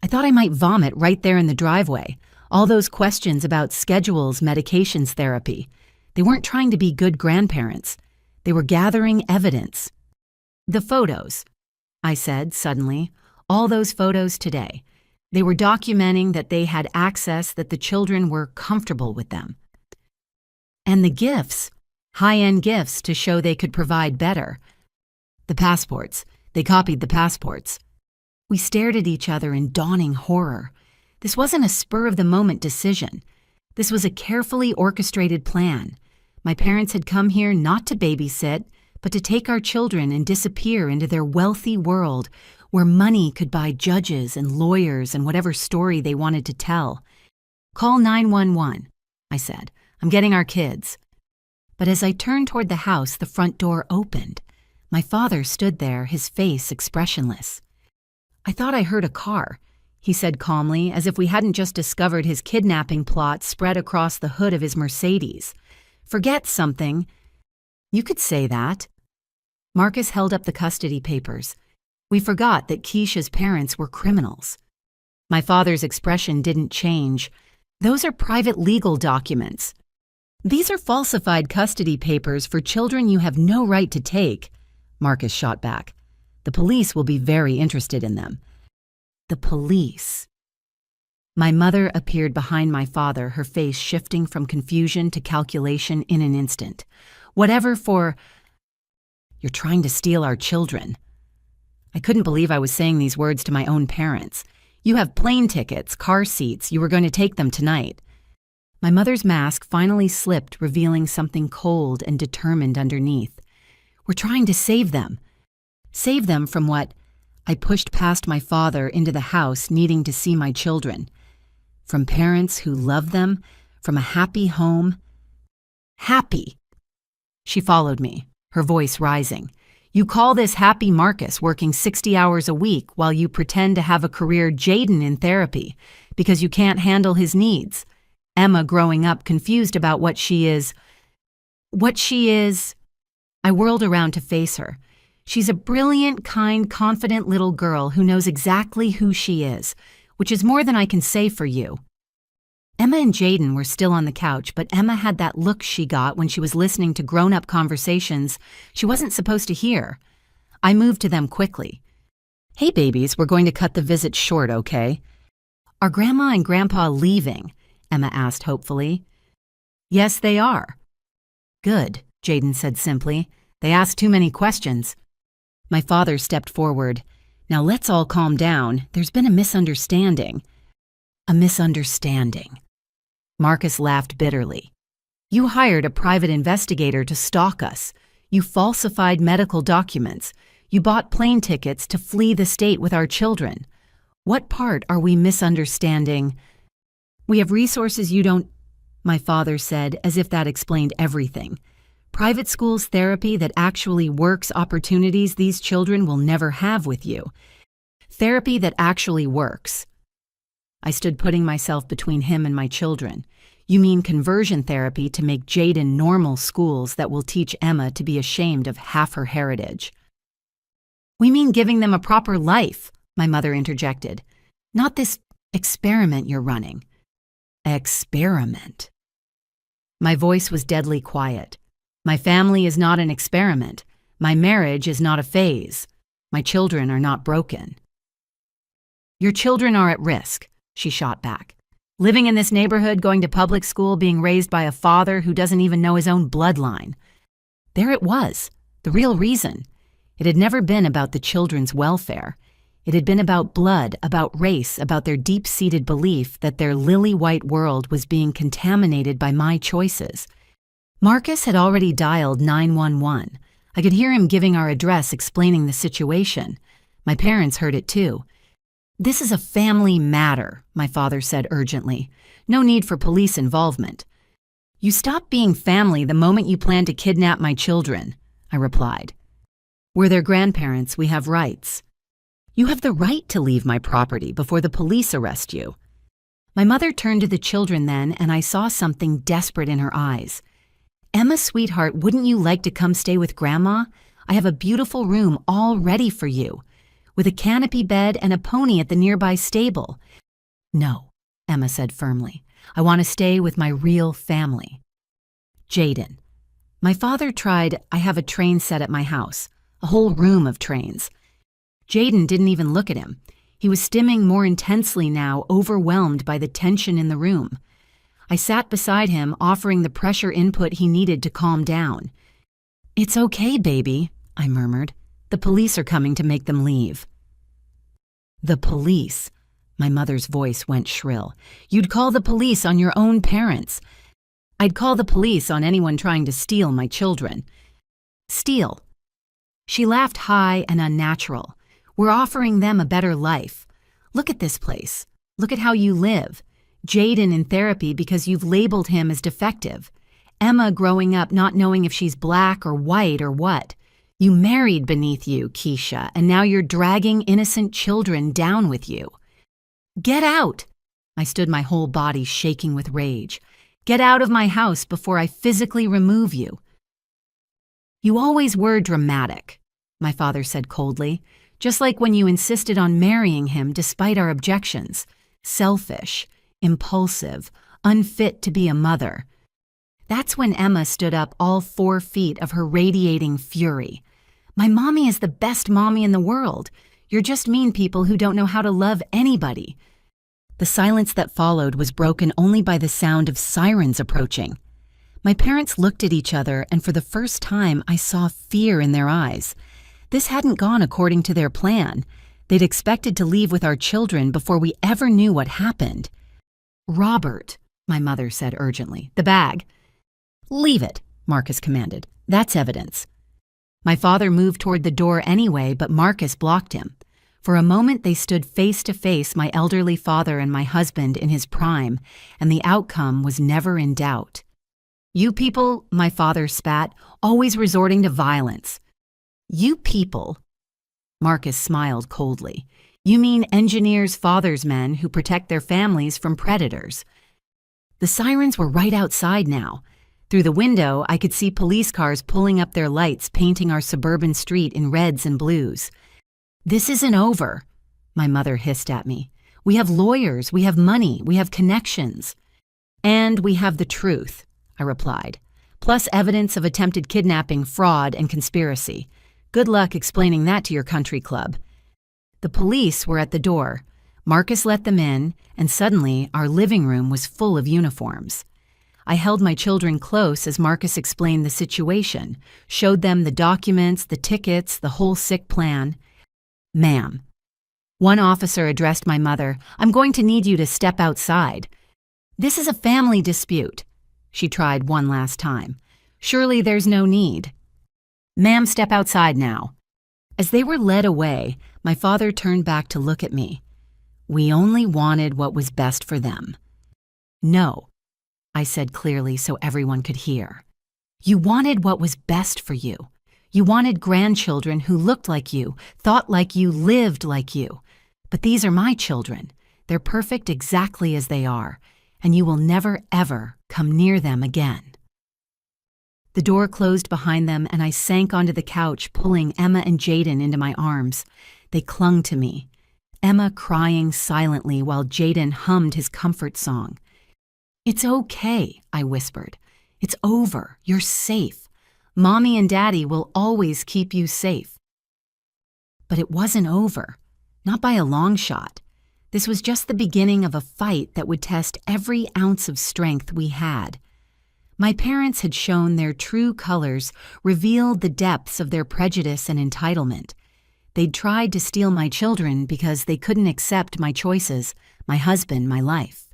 A: I thought I might vomit right there in the driveway. All those questions about schedules, medications, therapy. They weren't trying to be good grandparents. They were gathering evidence. "The photos," I said suddenly. "All those photos today. They were documenting that they had access, that the children were comfortable with them. And the gifts, high-end gifts to show they could provide better. The passports. They copied the passports." We stared at each other in dawning horror. This wasn't a spur-of-the-moment decision. This was a carefully orchestrated plan. My parents had come here not to babysit, but to take our children and disappear into their wealthy world where money could buy judges and lawyers and whatever story they wanted to tell. "Call 911, I said. "I'm getting our kids." But as I turned toward the house, the front door opened. My father stood there, his face expressionless. "I thought I heard a car," he said calmly, as if we hadn't just discovered his kidnapping plot spread across the hood of his Mercedes. "Forget something." "You could say that." Marcus held up the custody papers. We forgot that Keisha's parents were criminals. My father's expression didn't change. "Those are private legal documents. These are falsified custody papers for children you have no right to take," Marcus shot back. "The police will be very interested in them." The police. My mother appeared behind my father, her face shifting from confusion to calculation in an instant. "Whatever for—" "You're trying to steal our children." I couldn't believe I was saying these words to my own parents. "You have plane tickets, car seats. You were going to take them tonight." My mother's mask finally slipped, revealing something cold and determined underneath. "We're trying to save them." Save them from what? I pushed past my father into the house, needing to see my children. From parents who love them, from a happy home. Happy. She followed me, her voice rising. "You call this happy Marcus working 60 hours a week while you pretend to have a career Jaden in therapy because you can't handle his needs. Emma growing up confused about what she is. What she is." I whirled around to face her. "She's a brilliant, kind, confident little girl who knows exactly who she is, which is more than I can say for you." Emma and Jaden were still on the couch, but Emma had that look she got when she was listening to grown-up conversations she wasn't supposed to hear. I moved to them quickly. "Hey, babies, we're going to cut the visit short, okay?" "Are Grandma and Grandpa leaving?" Emma asked hopefully. "Yes, they are." "Good," Jaden said simply. "They asked too many questions." My father stepped forward. "Now let's all calm down. There's been a misunderstanding." "A misunderstanding." Marcus laughed bitterly. "You hired a private investigator to stalk us. You falsified medical documents. You bought plane tickets to flee the state with our children. What part are we misunderstanding?" "We have resources you don't," my father said, as if that explained everything. "Private schools therapy that actually works, opportunities these children will never have with you. Therapy that actually works." I stood putting myself between him and my children. "You mean conversion therapy to make Jaden normal schools that will teach Emma to be ashamed of half her heritage?" "We mean giving them a proper life," my mother interjected. "Not this experiment you're running." "Experiment." My voice was deadly quiet. "My family is not an experiment. My marriage is not a phase. My children are not broken." "Your children are at risk," she shot back. "Living in this neighborhood, going to public school, being raised by a father who doesn't even know his own bloodline." There it was, the real reason. It had never been about the children's welfare. It had been about blood, about race, about their deep-seated belief that their lily-white world was being contaminated by my choices. Marcus had already dialed 911. I could hear him giving our address, explaining the situation. My parents heard it too. "This is a family matter," my father said urgently. "No need for police involvement." "You stop being family the moment you plan to kidnap my children," I replied. "We're their grandparents. We have rights." "You have the right to leave my property before the police arrest you." My mother turned to the children then, and I saw something desperate in her eyes. "Emma, sweetheart, wouldn't you like to come stay with Grandma? I have a beautiful room all ready for you, with a canopy bed and a pony at the nearby stable." "No," Emma said firmly. "I want to stay with my real family." "Jaden." My father tried. "I have a train set at my house, a whole room of trains." Jaden didn't even look at him. He was stimming more intensely now, overwhelmed by the tension in the room. I sat beside him, offering the pressure input he needed to calm down. "It's okay, baby," I murmured. "The police are coming to make them leave." "The police?" My mother's voice went shrill. "You'd call the police on your own parents." "I'd call the police on anyone trying to steal my children." "Steal?" She laughed high and unnatural. "We're offering them a better life. Look at this place. Look at how you live. Jaden in therapy because you've labeled him as defective. Emma growing up not knowing if she's black or white or what. You married beneath you, Keisha, and now you're dragging innocent children down with you. Get out!" I stood, my whole body shaking with rage. "Get out of my house before I physically remove you." "You always were dramatic," my father said coldly, "just like when you insisted on marrying him despite our objections. Selfish, impulsive, unfit to be a mother." That's when Emma stood up, all 4 feet of her radiating fury. "My mommy is the best mommy in the world. You're just mean people who don't know how to love anybody." The silence that followed was broken only by the sound of sirens approaching. My parents looked at each other, and for the first time I saw fear in their eyes. This hadn't gone according to their plan. They'd expected to leave with our children before we ever knew what happened. "Robert," my mother said urgently, "the bag." "Leave it," Marcus commanded. "That's evidence." My father moved toward the door anyway, but Marcus blocked him. For a moment they stood face to face, my elderly father and my husband in his prime, and the outcome was never in doubt. "You people," my father spat, "always resorting to violence." "You people?" Marcus smiled coldly. "You mean engineers' fathers' men who protect their families from predators." The sirens were right outside now. Through the window, I could see police cars pulling up their lights, painting our suburban street in reds and blues. "This isn't over," my mother hissed at me. "We have lawyers, we have money, we have connections." And we have the truth, I replied, plus evidence of attempted kidnapping, fraud, and conspiracy. Good luck explaining that to your country club. The police were at the door. Marcus let them in, and suddenly our living room was full of uniforms. I held my children close as Marcus explained the situation, showed them the documents, the tickets, the whole sick plan. "Ma'am." One officer addressed my mother, "I'm going to need you to step outside. This is a family dispute." She tried one last time. "Surely there's no need." "Ma'am, step outside now." As they were led away, my father turned back to look at me. "We only wanted what was best for them." "No," I said clearly so everyone could hear. "You wanted what was best for you. You wanted grandchildren who looked like you, thought like you, lived like you. But these are my children. They're perfect exactly as they are, and you will never, ever come near them again." The door closed behind them, and I sank onto the couch, pulling Emma and Jaden into my arms. They clung to me, Emma crying silently while Jaden hummed his comfort song. "It's okay," I whispered. "It's over. You're safe. Mommy and Daddy will always keep you safe." But it wasn't over. Not by a long shot. This was just the beginning of a fight that would test every ounce of strength we had. My parents had shown their true colors, revealed the depths of their prejudice and entitlement. They'd tried to steal my children because they couldn't accept my choices, my husband, my life.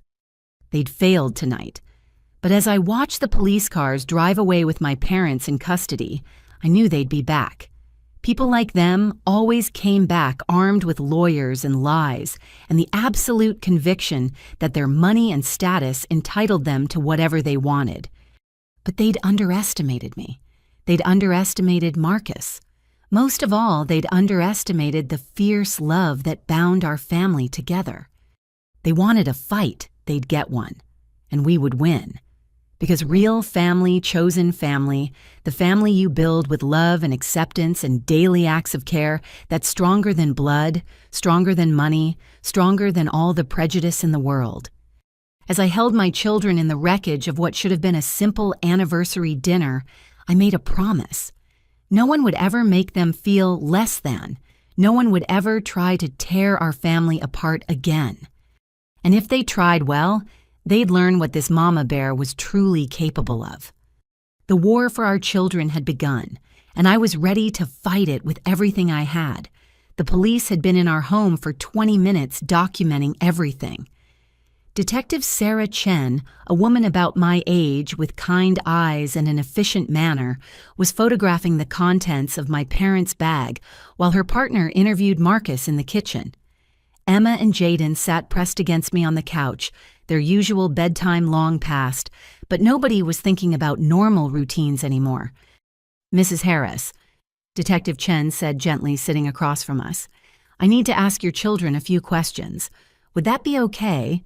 A: They'd failed tonight. But as I watched the police cars drive away with my parents in custody, I knew they'd be back. People like them always came back armed with lawyers and lies and the absolute conviction that their money and status entitled them to whatever they wanted. But they'd underestimated me. They'd underestimated Marcus. Most of all, they'd underestimated the fierce love that bound our family together. They wanted a fight, they'd get one, and we would win. Because real family, chosen family, the family you build with love and acceptance and daily acts of care, that's stronger than blood, stronger than money, stronger than all the prejudice in the world. As I held my children in the wreckage of what should have been a simple anniversary dinner, I made a promise. No one would ever make them feel less than. No one would ever try to tear our family apart again. And if they tried, well, they'd learn what this mama bear was truly capable of. The war for our children had begun, and I was ready to fight it with everything I had. The police had been in our home for 20 minutes documenting everything. Detective Sarah Chen, a woman about my age with kind eyes and an efficient manner, was photographing the contents of my parents' bag while her partner interviewed Marcus in the kitchen. Emma and Jaden sat pressed against me on the couch, their usual bedtime long past, but nobody was thinking about normal routines anymore. "Mrs. Harris," Detective Chen said gently, sitting across from us, "I need to ask your children a few questions. Would that be okay?"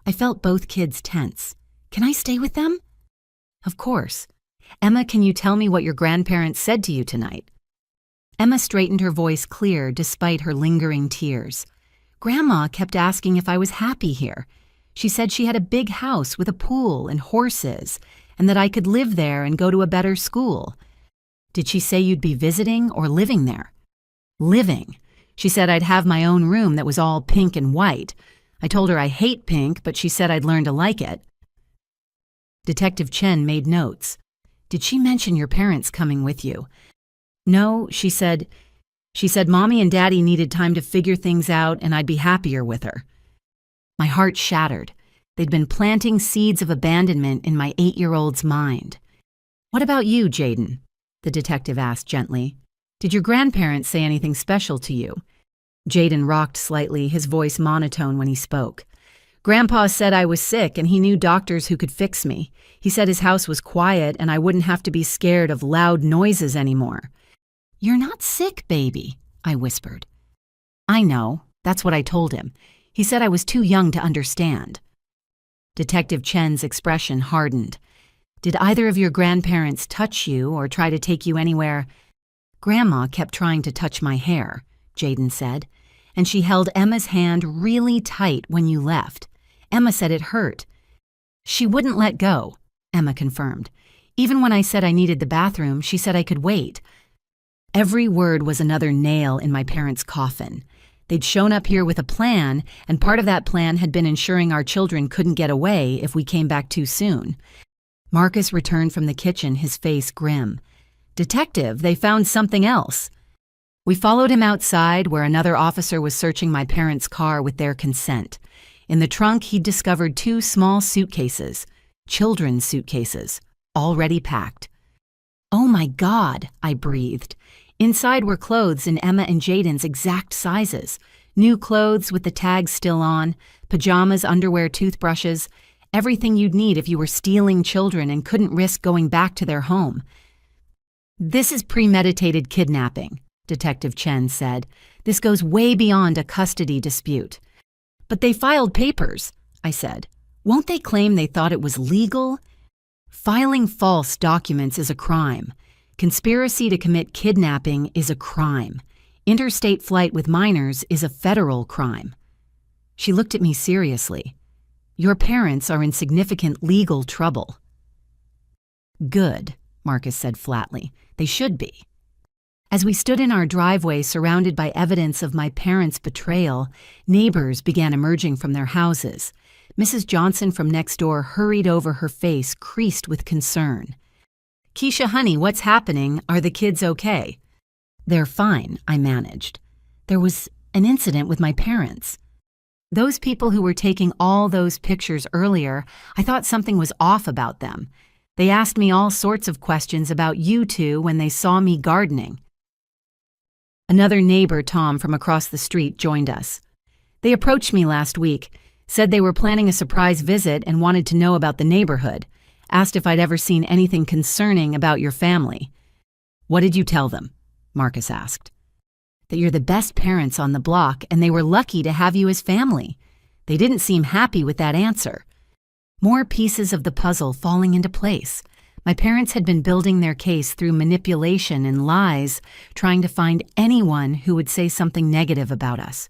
A: I felt both kids tense. "Can I stay with them?" "Of course. Emma, can you tell me what your grandparents said to you tonight?" Emma straightened, her voice clear despite her lingering tears. "Grandma kept asking if I was happy here. She said she had a big house with a pool and horses, and that I could live there and go to a better school." "Did she say you'd be visiting or living there?" "Living. She said I'd have my own room that was all pink and white. I told her I hate pink, but she said I'd learn to like it." Detective Chen made notes. "Did she mention your parents coming with you?" "No, she said Mommy and Daddy needed time to figure things out and I'd be happier with her." My heart shattered. They'd been planting seeds of abandonment in my 8-year-old's mind. "What about you, Jaden?" the detective asked gently. "Did your grandparents say anything special to you?" Jaden rocked slightly, his voice monotone when he spoke. "Grandpa said I was sick and he knew doctors who could fix me. He said his house was quiet and I wouldn't have to be scared of loud noises anymore." "You're not sick, baby," I whispered. "I know. That's what I told him. He said I was too young to understand." Detective Chen's expression hardened. "Did either of your grandparents touch you or try to take you anywhere?" "Grandma kept trying to touch my hair," Jaden said, "and she held Emma's hand really tight when you left. Emma said it hurt. She wouldn't let go, Emma confirmed. Even when I said I needed the bathroom, she said I could wait. Every word was another nail in my parents' coffin. They'd shown up here with a plan, and part of that plan had been ensuring our children couldn't get away if we came back too soon. Marcus returned from the kitchen, his face grim. "Detective, they found something else." We followed him outside, where another officer was searching my parents' car with their consent. In the trunk, he'd discovered 2 small suitcases, children's suitcases, already packed. "Oh my God," I breathed. Inside were clothes in Emma and Jaden's exact sizes. New clothes with the tags still on, pajamas, underwear, toothbrushes, everything you'd need if you were stealing children and couldn't risk going back to their home. "This is premeditated kidnapping," Detective Chen said. "This goes way beyond a custody dispute." "But they filed papers," I said. "Won't they claim they thought it was legal?" "Filing false documents is a crime. Conspiracy to commit kidnapping is a crime. Interstate flight with minors is a federal crime." She looked at me seriously. "Your parents are in significant legal trouble." "Good," Marcus said flatly. "They should be." As we stood in our driveway surrounded by evidence of my parents' betrayal, neighbors began emerging from their houses. Mrs. Johnson from next door hurried over, her face creased with concern. "Keisha, honey, what's happening? Are the kids okay?" "They're fine," I managed. "There was an incident with my parents. Those people who were taking all those pictures earlier, I thought something was off about them. They asked me all sorts of questions about you two when they saw me gardening." Another neighbor, Tom, from across the street, joined us. "They approached me last week, said they were planning a surprise visit and wanted to know about the neighborhood. Asked if I'd ever seen anything concerning about your family." "What did you tell them?" Marcus asked. "That you're the best parents on the block and they were lucky to have you as family." They didn't seem happy with that answer. More pieces of the puzzle falling into place. My parents had been building their case through manipulation and lies, trying to find anyone who would say something negative about us.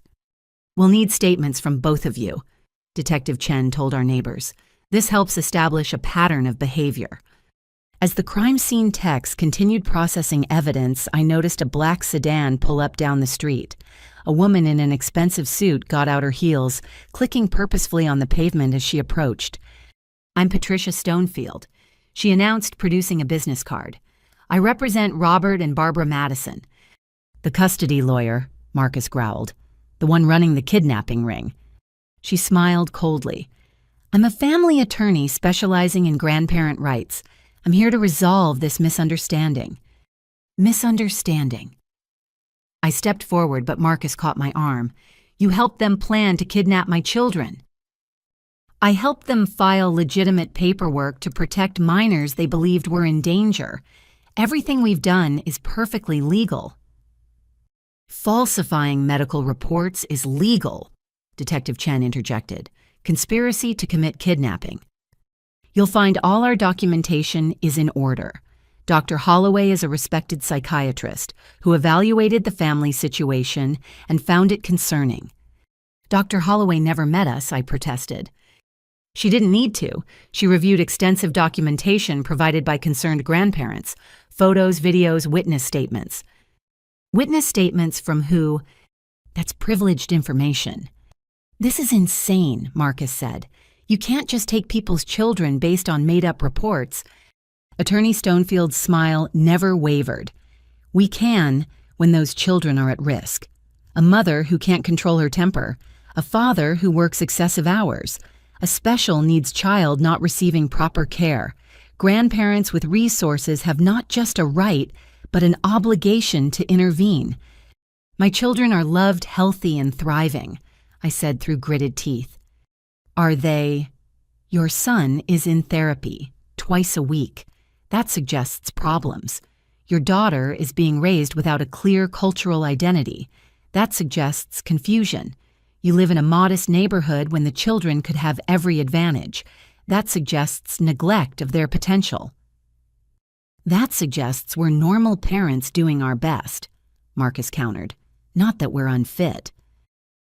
A: "We'll need statements from both of you," Detective Chen told our neighbors. "This helps establish a pattern of behavior." As the crime scene techs continued processing evidence, I noticed a black sedan pull up down the street. A woman in an expensive suit got out her heels, clicking purposefully on the pavement as she approached. "I'm Patricia Stonefield," she announced, producing a business card. "I represent Robert and Barbara Madison." "The custody lawyer," Marcus growled. "The one running the kidnapping ring." She smiled coldly. "I'm a family attorney specializing in grandparent rights. I'm here to resolve this misunderstanding." Misunderstanding. I stepped forward, but Marcus caught my arm. "You helped them plan to kidnap my children." "I helped them file legitimate paperwork to protect minors they believed were in danger. Everything we've done is perfectly legal." "Falsifying medical reports is legal," Detective Chen interjected. "Conspiracy to commit kidnapping. You'll find all our documentation is in order. Dr. Holloway is a respected psychiatrist who evaluated the family situation and found it concerning." "Dr. Holloway never met us," I protested. "She didn't need to. She reviewed extensive documentation provided by concerned grandparents, photos, videos, witness statements." "Witness statements from who?" "That's privileged information." "This is insane," Marcus said. "You can't just take people's children based on made-up reports." Attorney Stonefield's smile never wavered. "We can when those children are at risk. A mother who can't control her temper, a father who works excessive hours, a special needs child not receiving proper care. Grandparents with resources have not just a right, but an obligation to intervene. My children are loved, healthy, and thriving," I said through gritted teeth. "Are they?" "Your son is in therapy, twice a week. That suggests problems. Your daughter is being raised without a clear cultural identity. That suggests confusion. You live in a modest neighborhood when the children could have every advantage. That suggests neglect of their potential." "That suggests we're normal parents doing our best," Marcus countered. "Not that we're unfit."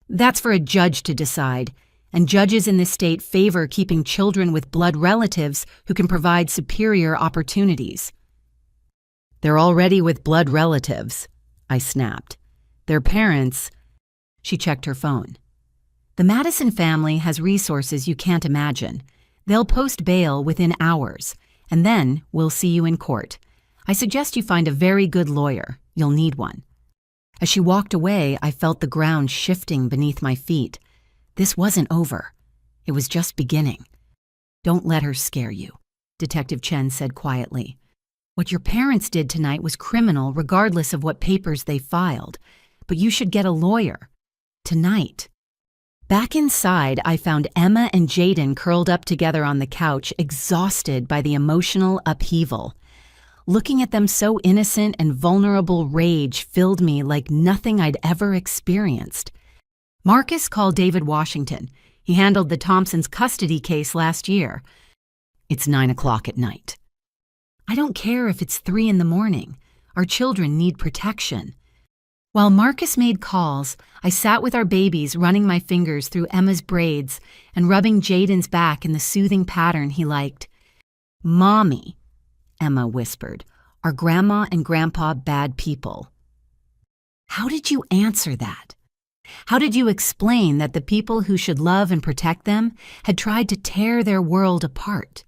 A: "That's for a judge to decide. and judges in this state favor keeping children with blood relatives who can provide superior opportunities. They're already with blood relatives, I snapped. Their parents. She checked her phone. The Madison family has resources you can't imagine. They'll post bail within hours, and then we'll see you in court. I suggest you find a very good lawyer. You'll need one. As she walked away, I felt the ground shifting beneath my feet. This wasn't over. It was just beginning. Don't let her scare you, Detective Chen said quietly. What your parents did tonight was criminal regardless of what papers they filed, but you should get a lawyer. Tonight. Back inside, I found Emma and Jaden curled up together on the couch, exhausted by the emotional upheaval. Looking at them so innocent and vulnerable, rage filled me like nothing I'd ever experienced. Marcus called David Washington. He handled the Thompsons' custody case last year. It's 9 o'clock at night. I don't care if it's 3 in the morning. Our children need protection. While Marcus made calls, I sat with our babies, running my fingers through Emma's braids and rubbing Jaden's back in the soothing pattern he liked. "Mommy," Emma whispered, "are Grandma and Grandpa bad people?" How did you answer that? How did you explain that the people who should love and protect them had tried to tear their world apart?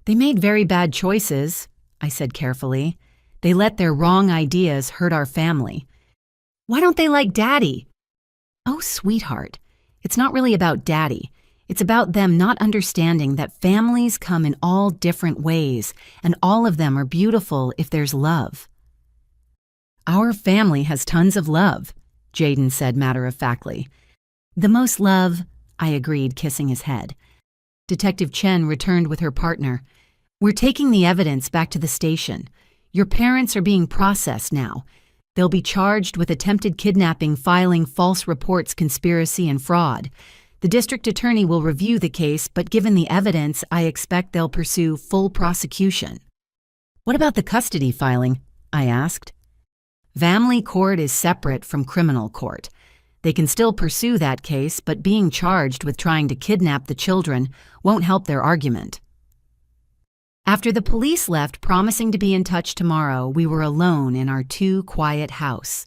A: They made very bad choices, I said carefully. They let their wrong ideas hurt our family. Why don't they like Daddy? Oh, sweetheart, it's not really about Daddy. It's about them not understanding that families come in all different ways, and all of them are beautiful if there's love. Our family has tons of love, Jaden said matter-of-factly. The most love, I agreed, kissing his head. Detective Chen returned with her partner. We're taking the evidence back to the station. Your parents are being processed now. They'll be charged with attempted kidnapping, filing false reports, conspiracy, and fraud. The district attorney will review the case, but given the evidence, I expect they'll pursue full prosecution. What about the custody filing? I asked. Family court is separate from criminal court. They can still pursue that case, but being charged with trying to kidnap the children won't help their argument. After the police left, promising to be in touch tomorrow, we were alone in our quiet house.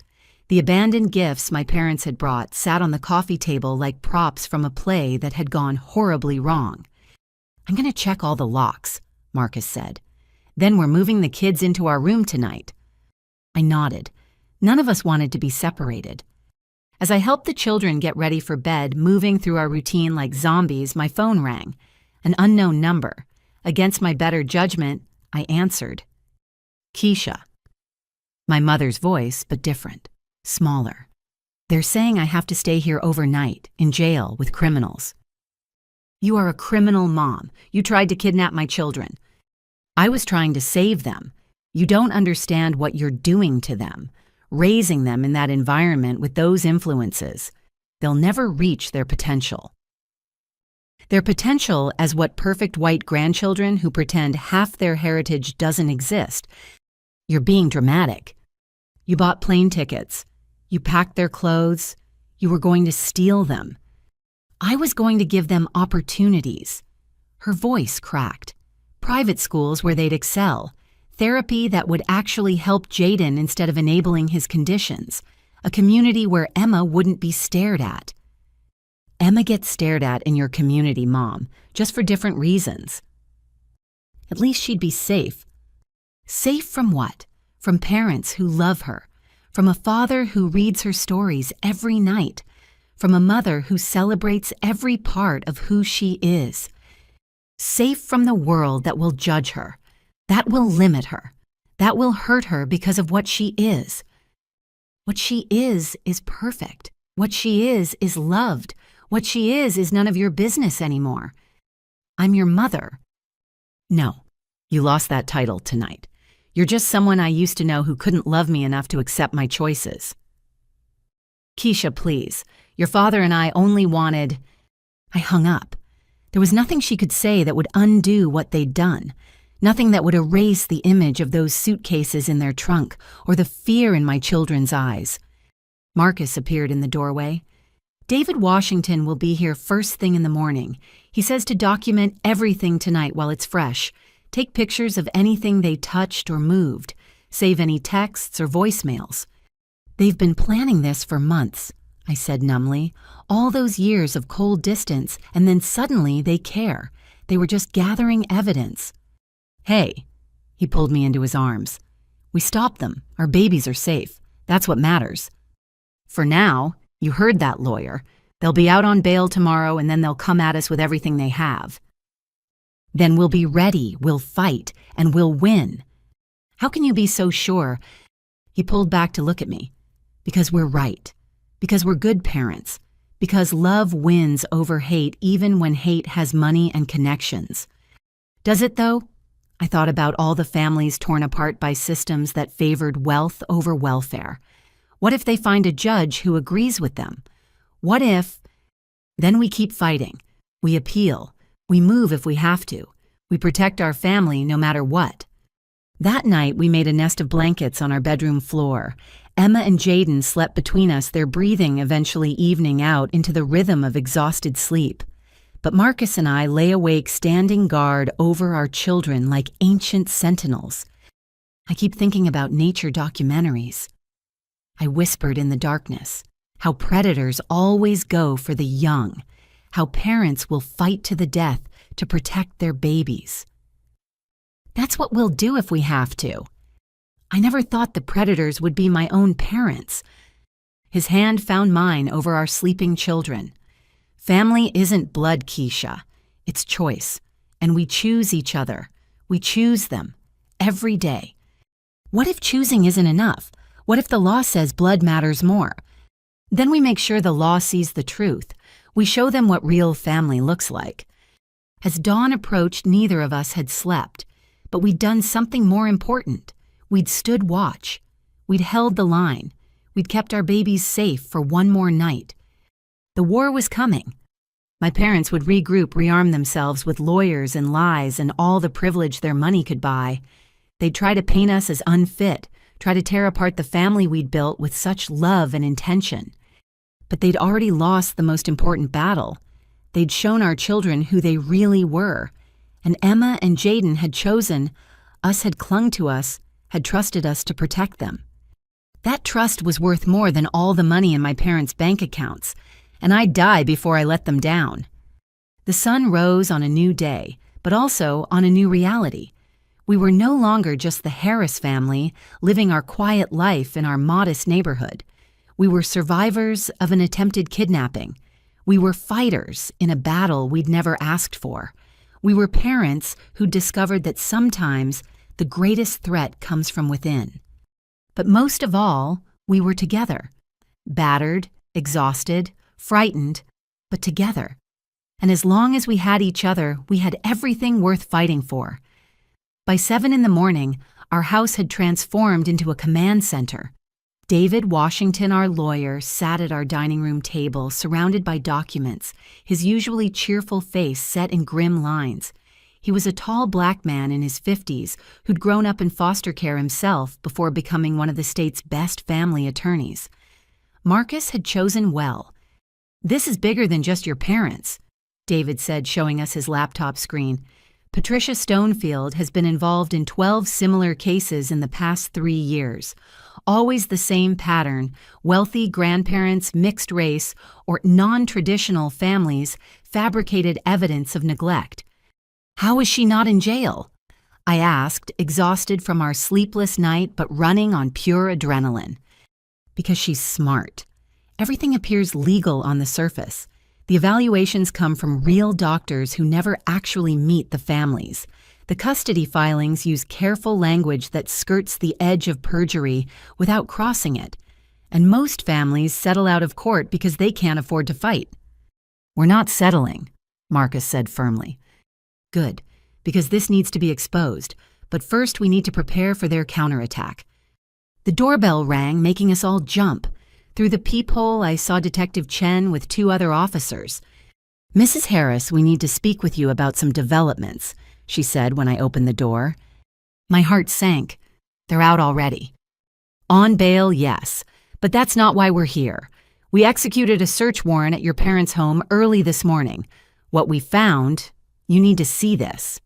A: The abandoned gifts my parents had brought sat on the coffee table like props from a play that had gone horribly wrong. I'm going to check all the locks, Marcus said. Then we're moving the kids into our room tonight. I nodded. None of us wanted to be separated. As I helped the children get ready for bed, moving through our routine like zombies, my phone rang. An unknown number. Against my better judgment, I answered. Keisha. My mother's voice, but different. Smaller. They're saying I have to stay here overnight, in jail, with criminals. You are a criminal mom. You tried to kidnap my children. I was trying to save them. You don't understand what you're doing to them, raising them in that environment with those influences. They'll never reach their potential. Their potential as what perfect white grandchildren who pretend half their heritage doesn't exist. You're being dramatic. You bought plane tickets. You packed their clothes. You were going to steal them. I was going to give them opportunities. Her voice cracked. Private schools where they'd excel. Therapy that would actually help Jaden instead of enabling his conditions. A community where Emma wouldn't be stared at. Emma gets stared at in your community, Mom, just for different reasons. At least she'd be safe. Safe from what? From parents who love her. From a father who reads her stories every night. From a mother who celebrates every part of who she is. Safe from the world that will judge her, that will limit her, that will hurt her because of what she is. What she is perfect. What she is loved. What she is none of your business anymore. I'm your mother. No, you lost that title tonight. You're just someone I used to know who couldn't love me enough to accept my choices. Keisha, please. Your father and I only wanted... I hung up. There was nothing she could say that would undo what they'd done. Nothing that would erase the image of those suitcases in their trunk or the fear in my children's eyes. Marcus appeared in the doorway. David Washington will be here first thing in the morning. He says to document everything tonight while it's fresh. Take pictures of anything they touched or moved. Save any texts or voicemails. They've been planning this for months, I said numbly. All those years of cold distance, and then suddenly they care. They were just gathering evidence. Hey, he pulled me into his arms. We stopped them. Our babies are safe. That's what matters. For now, you heard that lawyer. They'll be out on bail tomorrow, and then they'll come at us with everything they have. Then we'll be ready, we'll fight, and we'll win. How can you be so sure? He pulled back to look at me. Because we're right. Because we're good parents. Because love wins over hate even when hate has money and connections. Does it, though? I thought about all the families torn apart by systems that favored wealth over welfare. What if they find a judge who agrees with them? What if... Then we keep fighting. We appeal. We move if we have to. We protect our family no matter what. That night, we made a nest of blankets on our bedroom floor. Emma and Jaden slept between us, their breathing eventually evening out into the rhythm of exhausted sleep. But Marcus and I lay awake standing guard over our children like ancient sentinels. I keep thinking about nature documentaries. I whispered in the darkness, how predators always go for the young, how parents will fight to the death to protect their babies. That's what we'll do if we have to. I never thought the predators would be my own parents. His hand found mine over our sleeping children. Family isn't blood, Keisha. It's choice. And we choose each other. We choose them. Every day. What if choosing isn't enough? What if the law says blood matters more? Then we make sure the law sees the truth. We show them what real family looks like. As dawn approached, neither of us had slept. But we'd done something more important. We'd stood watch. We'd held the line. We'd kept our babies safe for one more night. The war was coming. My parents would regroup, rearm themselves with lawyers and lies and all the privilege their money could buy. They'd try to paint us as unfit, try to tear apart the family we'd built with such love and intention. But they'd already lost the most important battle. They'd shown our children who they really were. And Emma and Jaden had chosen, us had clung to us, had trusted us to protect them. That trust was worth more than all the money in my parents' bank accounts, and I'd die before I let them down. The sun rose on a new day, but also on a new reality. We were no longer just the Harris family living our quiet life in our modest neighborhood. We were survivors of an attempted kidnapping. We were fighters in a battle we'd never asked for. We were parents who discovered that sometimes the greatest threat comes from within. But most of all, we were together. Battered, exhausted, frightened, but together. And as long as we had each other, we had everything worth fighting for. By 7 a.m, our house had transformed into a command center. David Washington, our lawyer, sat at our dining room table, surrounded by documents, his usually cheerful face set in grim lines. He was a tall black man in his 50s who'd grown up in foster care himself before becoming one of the state's best family attorneys. Marcus had chosen well. "This is bigger than just your parents," David said, showing us his laptop screen. "Patricia Stonefield has been involved in 12 similar cases in the past 3 years. Always the same pattern: wealthy grandparents, mixed race, or non-traditional families fabricated evidence of neglect. How is she not in jail?" I asked, exhausted from our sleepless night but running on pure adrenaline. "Because she's smart. Everything appears legal on the surface. The evaluations come from real doctors who never actually meet the families. The custody filings use careful language that skirts the edge of perjury without crossing it. And most families settle out of court because they can't afford to fight." "We're not settling," Marcus said firmly. "Good, because this needs to be exposed. But first we need to prepare for their counterattack." The doorbell rang, making us all jump. Through the peephole, I saw Detective Chen with 2 other officers. "Mrs. Harris, we need to speak with you about some developments," she said when I opened the door. My heart sank. They're out already. "On bail, yes, but that's not why we're here. We executed a search warrant at your parents' home early this morning. What we found, you need to see this."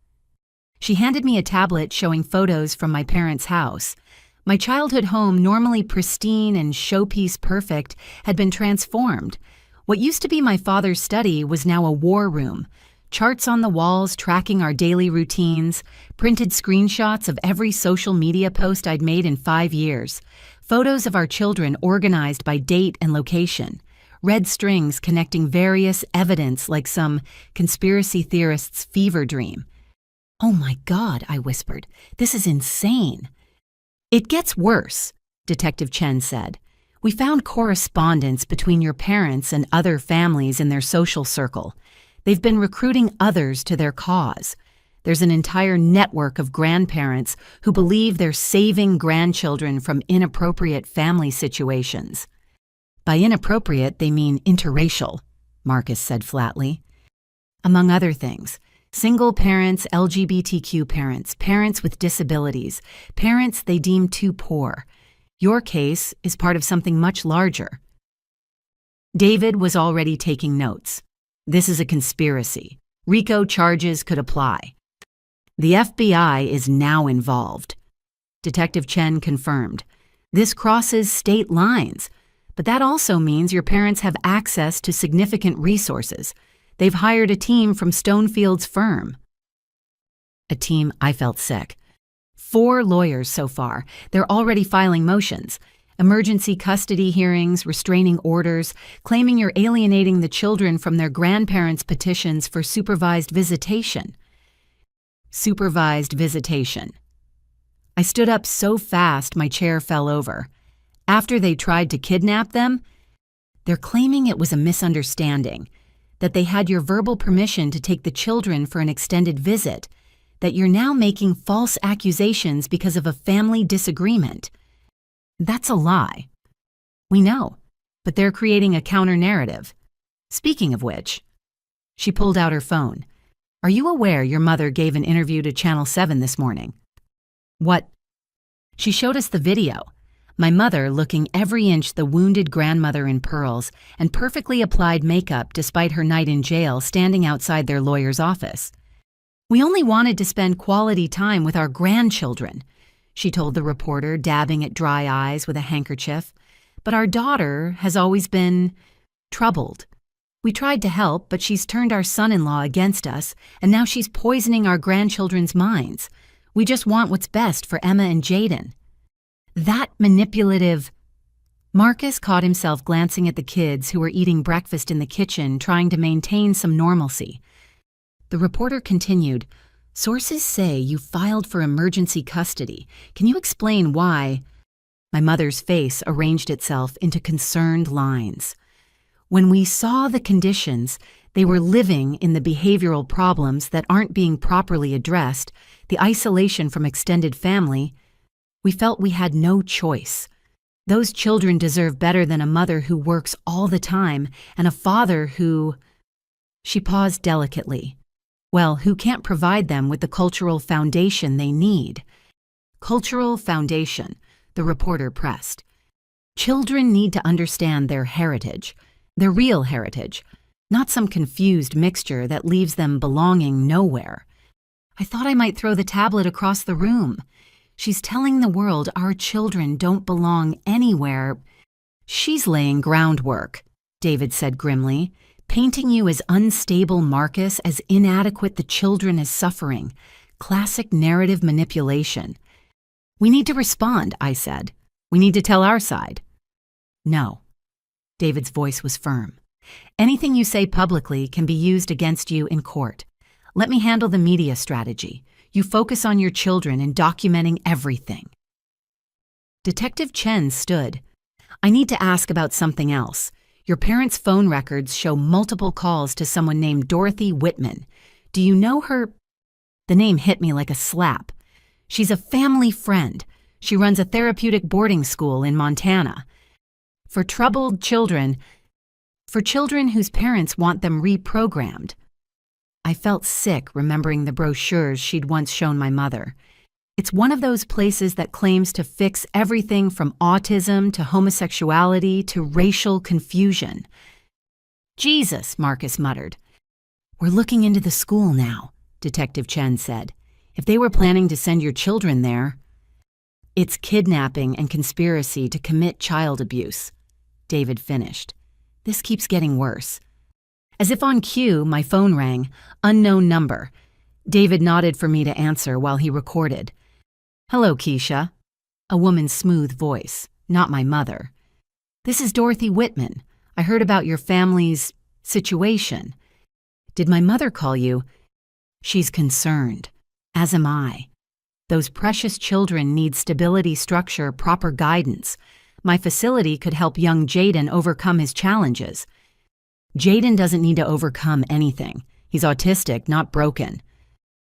A: She handed me a tablet showing photos from my parents' house. My childhood home, normally pristine and showpiece perfect, had been transformed. What used to be my father's study was now a war room. Charts on the walls tracking our daily routines, printed screenshots of every social media post I'd made in 5 years, photos of our children organized by date and location, red strings connecting various evidence like some conspiracy theorist's fever dream. "Oh my God," I whispered, "this is insane." "It gets worse," Detective Chen said. "We found correspondence between your parents and other families in their social circle. They've been recruiting others to their cause. There's an entire network of grandparents who believe they're saving grandchildren from inappropriate family situations." "By inappropriate, they mean interracial," Marcus said flatly. "Among other things, single parents, LGBTQ parents, parents with disabilities, parents they deem too poor. Your case is part of something much larger." David was already taking notes. "This is a conspiracy. RICO charges could apply. The FBI is now involved." Detective Chen confirmed. "This crosses state lines, but that also means your parents have access to significant resources. They've hired a team from Stonefield's firm." A team. I felt sick. 4 lawyers so far. They're already filing motions. Emergency custody hearings, restraining orders, claiming you're alienating the children from their grandparents' petitions for supervised visitation. Supervised visitation. I stood up so fast my chair fell over. After they tried to kidnap them, they're claiming it was a misunderstanding, that they had your verbal permission to take the children for an extended visit, that you're now making false accusations because of a family disagreement. That's a lie. We know, but they're creating a counter-narrative. Speaking of which, she pulled out her phone. "Are you aware your mother gave an interview to Channel 7 this morning?" "What?" She showed us the video. My mother looking every inch the wounded grandmother in pearls and perfectly applied makeup despite her night in jail standing outside their lawyer's office. "We only wanted to spend quality time with our grandchildren," she told the reporter, dabbing at dry eyes with a handkerchief. "But our daughter has always been troubled. We tried to help, but she's turned our son-in-law against us, and now she's poisoning our grandchildren's minds. We just want what's best for Emma and Jaden." That manipulative. Marcus caught himself glancing at the kids who were eating breakfast in the kitchen, trying to maintain some normalcy. The reporter continued, "Sources say you filed for emergency custody. Can you explain why?" My mother's face arranged itself into concerned lines. "When we saw the conditions, they were living in the behavioral problems that aren't being properly addressed, the isolation from extended family, we felt we had no choice. Those children deserve better than a mother who works all the time and a father who..." She paused delicately. "Well, who can't provide them with the cultural foundation they need." "Cultural foundation," the reporter pressed. "Children need to understand their heritage, their real heritage, not some confused mixture that leaves them belonging nowhere." I thought I might throw the tablet across the room. She's telling the world our children don't belong anywhere. "She's laying groundwork," David said grimly, "painting you as unstable Marcus, as inadequate the children as suffering. Classic narrative manipulation." "We need to respond," I said. "We need to tell our side." "No." David's voice was firm. "Anything you say publicly can be used against you in court. Let me handle the media strategy. You focus on your children and documenting everything." Detective Chen stood. "I need to ask about something else. Your parents' phone records show multiple calls to someone named Dorothy Whitman. Do you know her?" The name hit me like a slap. "She's a family friend. She runs a therapeutic boarding school in Montana. For troubled children, for children whose parents want them reprogrammed." I felt sick remembering the brochures she'd once shown my mother. It's one of those places that claims to fix everything from autism to homosexuality to racial confusion. Jesus, Marcus muttered. We're looking into the school now, Detective Chen said. If they were planning to send your children there, it's kidnapping and conspiracy to commit child abuse, David finished. This keeps getting worse. As if on cue, my phone rang. Unknown number. David nodded for me to answer while he recorded. Hello, Keisha. A woman's smooth voice, not my mother. This is Dorothy Whitman. I heard about your family's situation. Did my mother call you? She's concerned, as am I. Those precious children need stability, structure, proper guidance. My facility could help young Jaden overcome his challenges. Jaden doesn't need to overcome anything. He's autistic, not broken.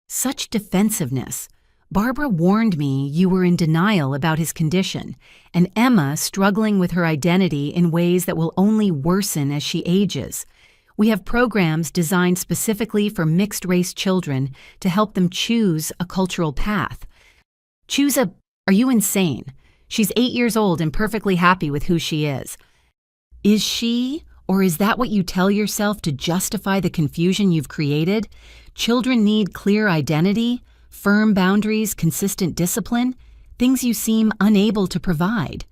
A: Such defensiveness. Barbara warned me you were in denial about his condition, and Emma struggling with her identity in ways that will only worsen as she ages. We have programs designed specifically for mixed-race children to help them choose a cultural path. Are you insane? She's 8 years old and perfectly happy with who she is. Is she, or is that what you tell yourself to justify the confusion you've created? Children need clear identity, firm boundaries, consistent discipline, things you seem unable to provide.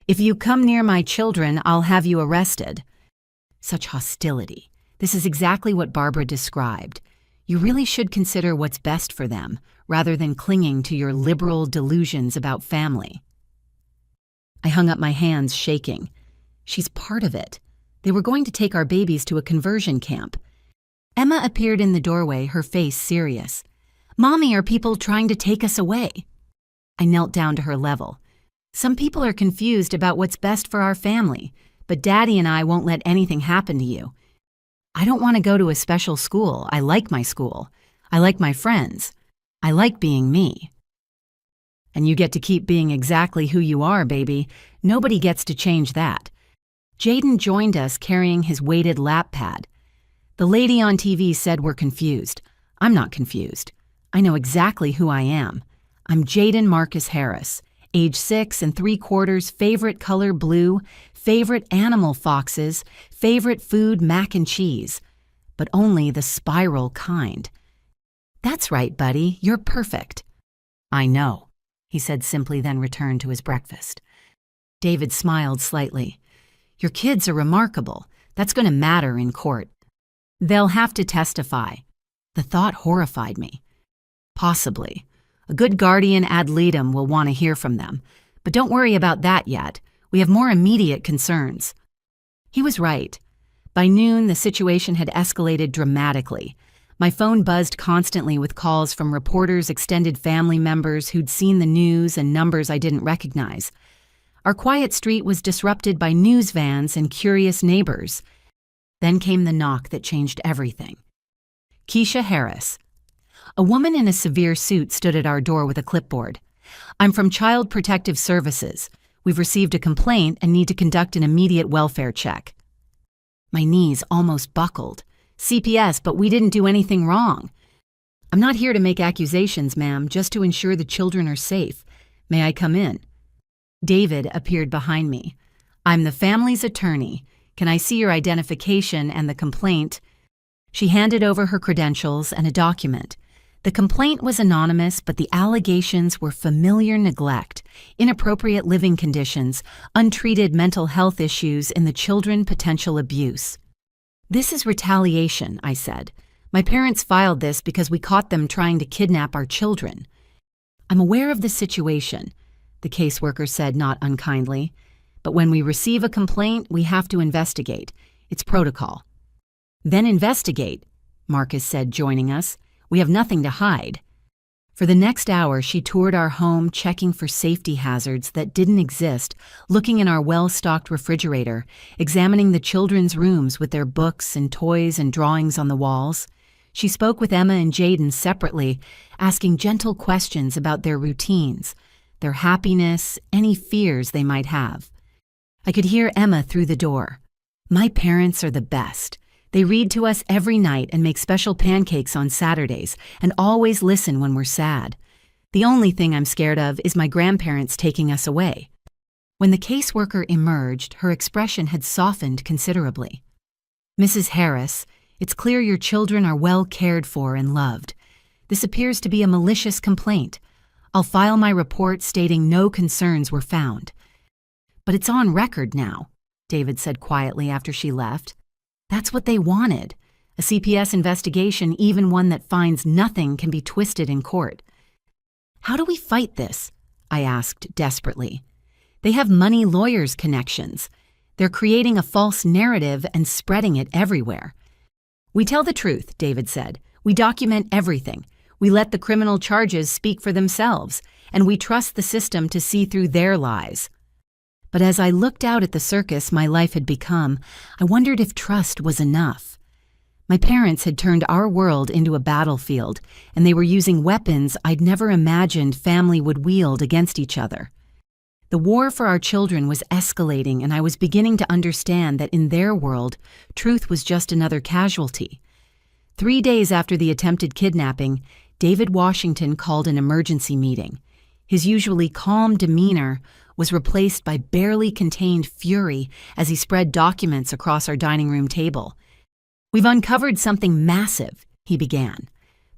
A: If you come near my children, I'll have you arrested. Such hostility. This is exactly what Barbara described. You really should consider what's best for them, rather than clinging to your liberal delusions about family. I hung up my hands, shaking. She's part of it. They were going to take our babies to a conversion camp. Emma appeared in the doorway, her face serious. Mommy, are people trying to take us away? I knelt down to her level. Some people are confused about what's best for our family, but Daddy and I won't let anything happen to you. I don't want to go to a special school. I like my school. I like my friends. I like being me. And you get to keep being exactly who you are, baby. Nobody gets to change that. Jaden joined us carrying his weighted lap pad. The lady on TV said we're confused. I'm not confused. I know exactly who I am. I'm Jaden Marcus Harris, age 6 3/4, favorite color blue, favorite animal foxes, favorite food mac and cheese, but only the spiral kind. That's right, buddy, you're perfect. I know, he said simply, then returned to his breakfast. David smiled slightly. Your kids are remarkable. That's going to matter in court. They'll have to testify. The thought horrified me. Possibly. A good guardian ad litem will want to hear from them. But don't worry about that yet. We have more immediate concerns. He was right. By noon, the situation had escalated dramatically. My phone buzzed constantly with calls from reporters, extended family members who'd seen the news, and numbers I didn't recognize. Our quiet street was disrupted by news vans and curious neighbors. Then came the knock that changed everything. Keisha Harris. A woman in a severe suit stood at our door with a clipboard. I'm from Child Protective Services. We've received a complaint and need to conduct an immediate welfare check. My knees almost buckled. CPS, but we didn't do anything wrong. I'm not here to make accusations, ma'am, just to ensure the children are safe. May I come in? David appeared behind me. I'm the family's attorney. Can I see your identification and the complaint? She handed over her credentials and a document. The complaint was anonymous, but the allegations were familiar neglect, inappropriate living conditions, untreated mental health issues in the children, potential abuse. This is retaliation, I said. My parents filed this because we caught them trying to kidnap our children. I'm aware of the situation, the caseworker said not unkindly. But when we receive a complaint, we have to investigate. It's protocol. Then investigate, Marcus said, joining us. We have nothing to hide. For the next hour, she toured our home, checking for safety hazards that didn't exist, looking in our well-stocked refrigerator, examining the children's rooms with their books and toys and drawings on the walls. She spoke with Emma and Jaden separately, asking gentle questions about their routines, their happiness, any fears they might have. I could hear Emma through the door. My parents are the best. They read to us every night and make special pancakes on Saturdays and always listen when we're sad. The only thing I'm scared of is my grandparents taking us away." When the caseworker emerged, her expression had softened considerably. "Mrs. Harris, it's clear your children are well cared for and loved. This appears to be a malicious complaint. I'll file my report stating no concerns were found." "But it's on record now," David said quietly after she left. "That's what they wanted. A CPS investigation, even one that finds nothing, can be twisted in court." "How do we fight this?" I asked desperately. "They have money lawyers' connections. They're creating a false narrative and spreading it everywhere." "We tell the truth," David said. "We document everything. We let the criminal charges speak for themselves, and we trust the system to see through their lies." But as I looked out at the circus my life had become, I wondered if trust was enough. My parents had turned our world into a battlefield, and they were using weapons I'd never imagined family would wield against each other. The war for our children was escalating, and I was beginning to understand that in their world, truth was just another casualty. 3 days after the attempted kidnapping, David Washington called an emergency meeting. His usually calm demeanor was replaced by barely contained fury as he spread documents across our dining room table. "We've uncovered something massive," he began.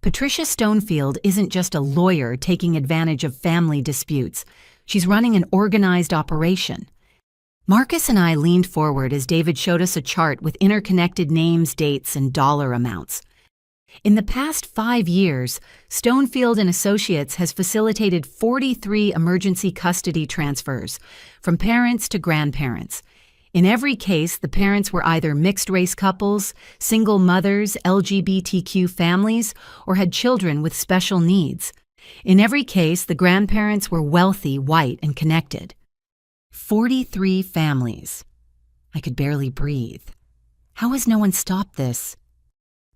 A: "Patricia Stonefield isn't just a lawyer taking advantage of family disputes. She's running an organized operation." Marcus and I leaned forward as David showed us a chart with interconnected names, dates, and dollar amounts. In the past 5 years, Stonefield and Associates has facilitated 43 emergency custody transfers from parents to grandparents. In every case, the parents were either mixed-race couples, single mothers, LGBTQ families, or had children with special needs. In every case, the grandparents were wealthy, white, and connected. 43 families. I could barely breathe. How has no one stopped this?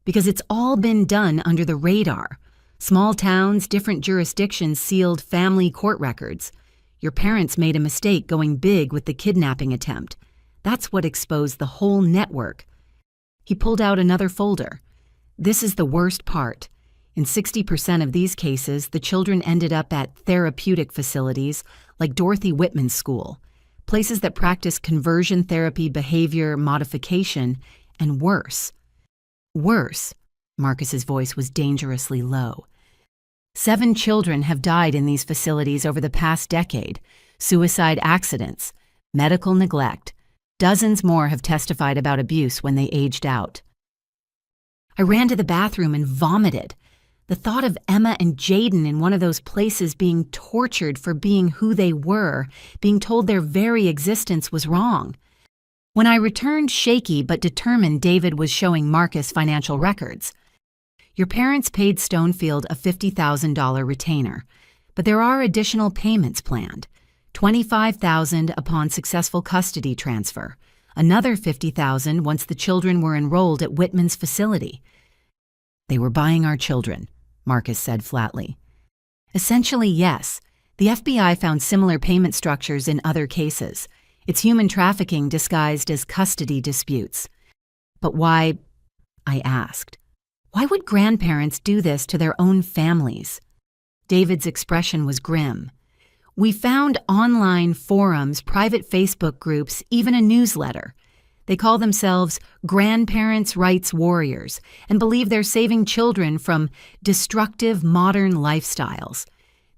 A: Because it's all been done under the radar. Small towns, different jurisdictions sealed family court records. Your parents made a mistake going big with the kidnapping attempt. That's what exposed the whole network. He pulled out another folder. This is the worst part. In 60% of these cases, the children ended up at therapeutic facilities like Dorothy Whitman's school, places that practice conversion therapy, behavior modification, and worse. Worse, Marcus's voice was dangerously low. 7 children have died in these facilities over the past decade. Suicide accidents, medical neglect. Dozens more have testified about abuse when they aged out. I ran to the bathroom and vomited. The thought of Emma and Jaden in one of those places being tortured for being who they were, being told their very existence was wrong. When I returned shaky but determined, David was showing Marcus financial records. "Your parents paid Stonefield a $50,000 retainer, but there are additional payments planned. $25,000 upon successful custody transfer, another $50,000 once the children were enrolled at Whitman's facility." "They were buying our children," Marcus said flatly. "Essentially, yes. The FBI found similar payment structures in other cases. It's human trafficking disguised as custody disputes." "But why?" I asked. "Why would grandparents do this to their own families?" David's expression was grim. "We found online forums, private Facebook groups, even a newsletter. They call themselves Grandparents' Rights Warriors and believe they're saving children from destructive modern lifestyles.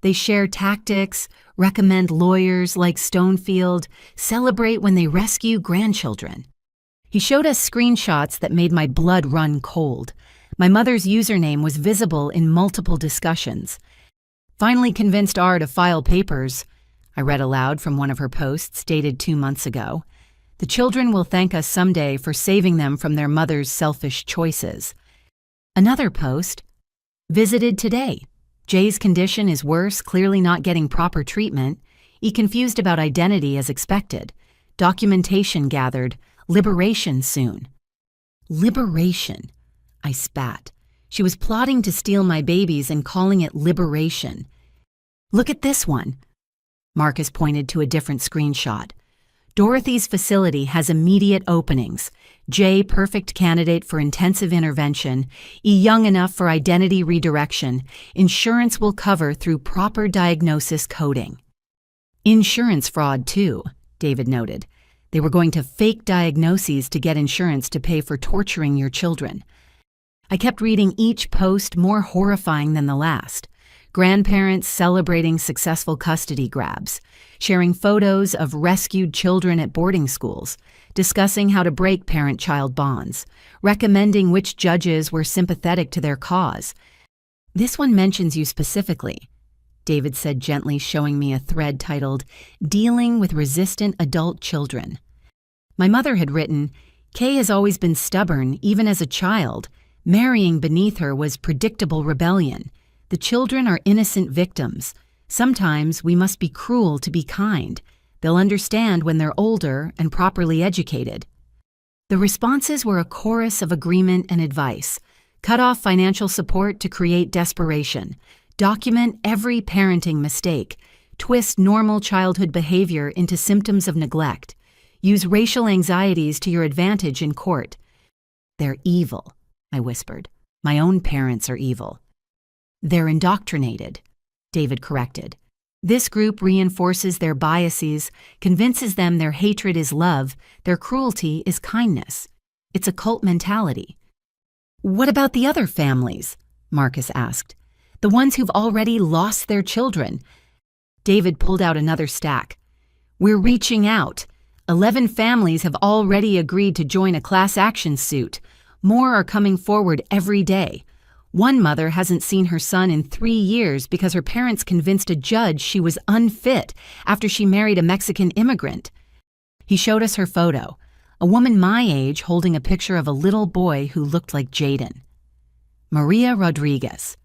A: They share tactics, recommend lawyers like Stonefield, celebrate when they rescue grandchildren." He showed us screenshots that made my blood run cold. My mother's username was visible in multiple discussions. "Finally convinced R to file papers," I read aloud from one of her posts dated 2 months ago. "The children will thank us someday for saving them from their mother's selfish choices." Another post, "Visited today. Jay's condition is worse, clearly not getting proper treatment. He confused about identity as expected. Documentation gathered. Liberation soon." Liberation. I spat. She was plotting to steal my babies and calling it liberation. "Look at this one." Marcus pointed to a different screenshot. Dorothy's facility has immediate openings. J, perfect candidate for intensive intervention. E, young enough for identity redirection. Insurance will cover through proper diagnosis coding. Insurance fraud, too, David noted. They were going to fake diagnoses to get insurance to pay for torturing your children. I kept reading each post more horrifying than the last. Grandparents celebrating successful custody grabs, sharing photos of rescued children at boarding schools, discussing how to break parent-child bonds, recommending which judges were sympathetic to their cause. This one mentions you specifically, David said gently, showing me a thread titled, Dealing with Resistant Adult Children. My mother had written, Kay has always been stubborn, even as a child. Marrying beneath her was predictable rebellion. The children are innocent victims. Sometimes we must be cruel to be kind. They'll understand when they're older and properly educated. The responses were a chorus of agreement and advice. Cut off financial support to create desperation. Document every parenting mistake. Twist normal childhood behavior into symptoms of neglect. Use racial anxieties to your advantage in court. They're evil, I whispered. My own parents are evil. They're indoctrinated, David corrected. This group reinforces their biases, convinces them their hatred is love, their cruelty is kindness. It's a cult mentality. What about the other families? Marcus asked. The ones who've already lost their children. David pulled out another stack. We're reaching out. 11 families have already agreed to join a class action suit. More are coming forward every day. One mother hasn't seen her son in 3 years because her parents convinced a judge she was unfit after she married a Mexican immigrant. He showed us her photo, a woman my age holding a picture of a little boy who looked like Jaden. Maria Rodriguez.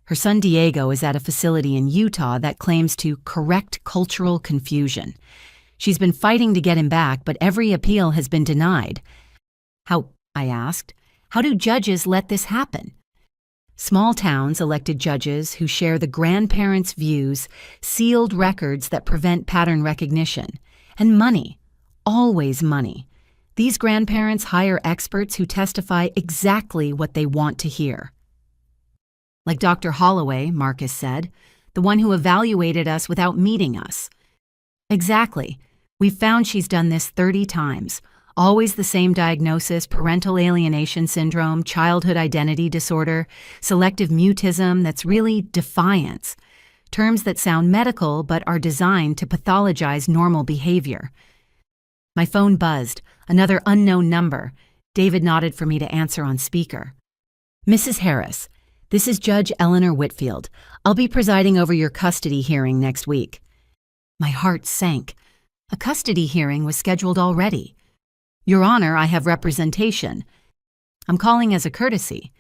A: Her son Diego is at a facility in Utah that claims to correct cultural confusion. She's been fighting to get him back, but every appeal has been denied. I asked, how do judges let this happen? Small towns elected judges who share the grandparents' views, sealed records that prevent pattern recognition, and money, always money. These grandparents hire experts who testify exactly what they want to hear. Like Dr. Holloway, Marcus said, the one who evaluated us without meeting us. Exactly. We've found she's done this 30 times. Always the same diagnosis: parental alienation syndrome, childhood identity disorder, selective mutism that's really defiance. Terms that sound medical but are designed to pathologize normal behavior. My phone buzzed. Another unknown number. David nodded for me to answer on speaker. Mrs. Harris, this is Judge Eleanor Whitfield. I'll be presiding over your custody hearing next week. My heart sank. A custody hearing was scheduled already. Your Honor, I have representation. I'm calling as a courtesy.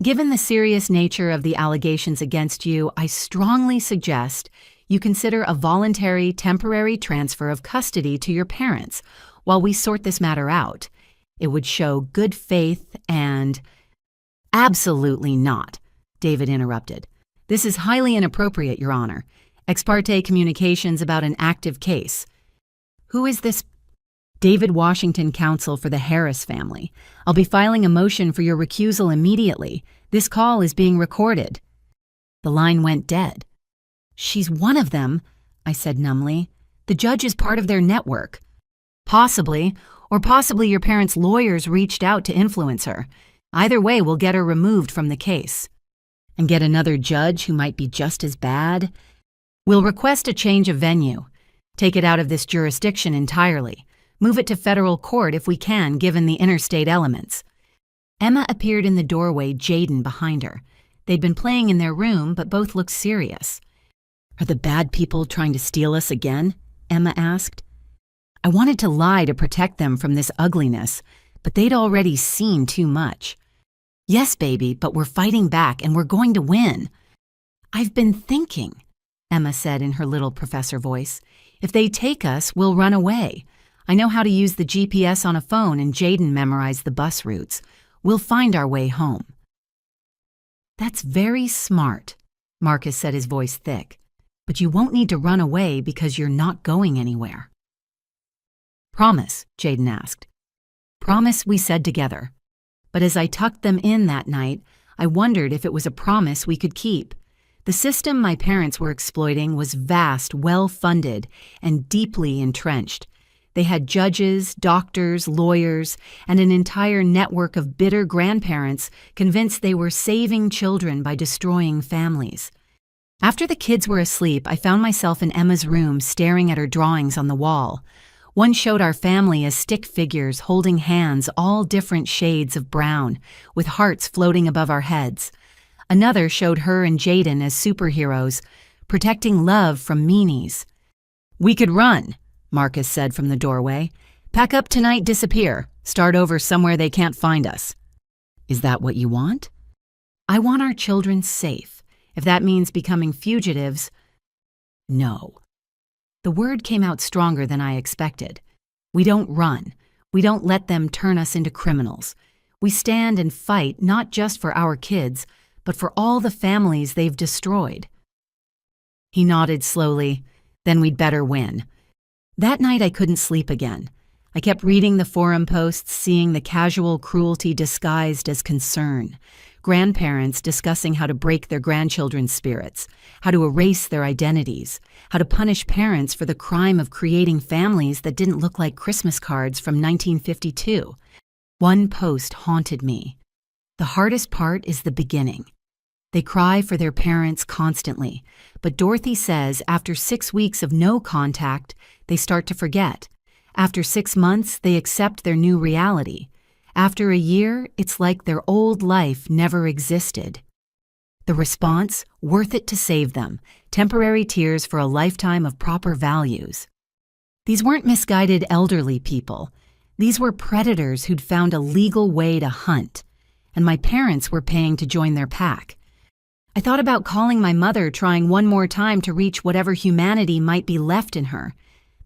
A: Given the serious nature of the allegations against you, I strongly suggest you consider a voluntary temporary transfer of custody to your parents while we sort this matter out. It would show good faith and— Absolutely not, David interrupted. This is highly inappropriate, Your Honor. Ex parte communications about an active case. Who is this? David Washington, counsel for the Harris family. I'll be filing a motion for your recusal immediately. This call is being recorded. The line went dead. She's one of them, I said numbly. The judge is part of their network. Possibly, or possibly your parents' lawyers reached out to influence her. Either way, we'll get her removed from the case. And get another judge who might be just as bad? We'll request a change of venue. Take it out of this jurisdiction entirely. Move it to federal court if we can, given the interstate elements. Emma appeared in the doorway, Jaden behind her. They'd been playing in their room, but both looked serious. Are the bad people trying to steal us again? Emma asked. I wanted to lie to protect them from this ugliness, but they'd already seen too much. Yes, baby, but we're fighting back and we're going to win. I've been thinking, Emma said in her little professor voice. If they take us, we'll run away. I know how to use the GPS on a phone and Jaden memorized the bus routes. We'll find our way home. That's very smart, Marcus said, his voice thick. But you won't need to run away because you're not going anywhere. Promise, Jaden asked. Promise, we said together. But as I tucked them in that night, I wondered if it was a promise we could keep. The system my parents were exploiting was vast, well-funded, and deeply entrenched. They had judges, doctors, lawyers, and an entire network of bitter grandparents convinced they were saving children by destroying families. After the kids were asleep, I found myself in Emma's room staring at her drawings on the wall. One showed our family as stick figures holding hands, all different shades of brown, with hearts floating above our heads. Another showed her and Jaden as superheroes, protecting love from meanies. "We could run," Marcus said from the doorway. "Pack up tonight, disappear. Start over somewhere they can't find us." "Is that what you want?" "I want our children safe. If that means becoming fugitives, no." The word came out stronger than I expected. We don't run. We don't let them turn us into criminals. We stand and fight not just for our kids, but for all the families they've destroyed. He nodded slowly. "Then we'd better win." That night I couldn't sleep again. I kept reading the forum posts, seeing the casual cruelty disguised as concern. Grandparents discussing how to break their grandchildren's spirits, how to erase their identities, how to punish parents for the crime of creating families that didn't look like Christmas cards from 1952. One post haunted me. "The hardest part is the beginning. They cry for their parents constantly, but Dorothy says after 6 weeks of no contact, they start to forget. After 6 months, they accept their new reality. After a year, it's like their old life never existed." The response, "Worth it to save them. Temporary tears for a lifetime of proper values." These weren't misguided elderly people. These were predators who'd found a legal way to hunt, and my parents were paying to join their pack. I thought about calling my mother, trying one more time to reach whatever humanity might be left in her.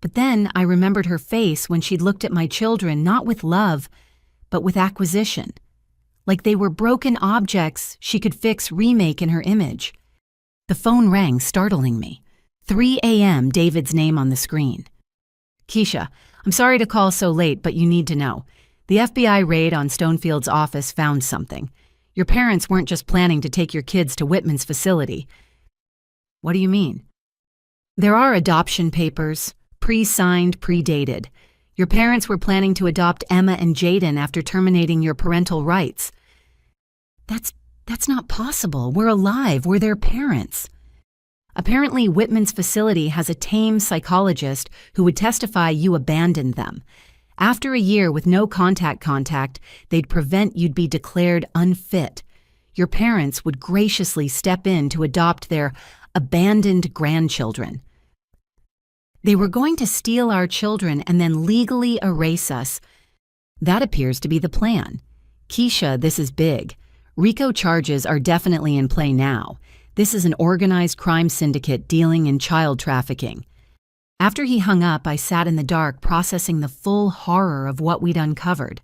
A: But then I remembered her face when she'd looked at my children not with love, but with acquisition. Like they were broken objects she could fix, remake in her image. The phone rang, startling me. 3 a.m., David's name on the screen. "Keisha, I'm sorry to call so late, but you need to know. The FBI raid on Stonefield's office found something. Your parents weren't just planning to take your kids to Whitman's facility." "What do you mean?" "There are adoption papers, pre-signed, pre-dated. Your parents were planning to adopt Emma and Jaden after terminating your parental rights." That's not possible. We're alive. We're their parents." "Apparently, Whitman's facility has a tame psychologist who would testify you abandoned them. After a year with no contact, they'd prevent you'd be declared unfit. Your parents would graciously step in to adopt their abandoned grandchildren. They were going to steal our children and then legally erase us. That appears to be the plan. Keisha, this is big. RICO charges are definitely in play now. This is an organized crime syndicate dealing in child trafficking." After he hung up, I sat in the dark processing the full horror of what we'd uncovered.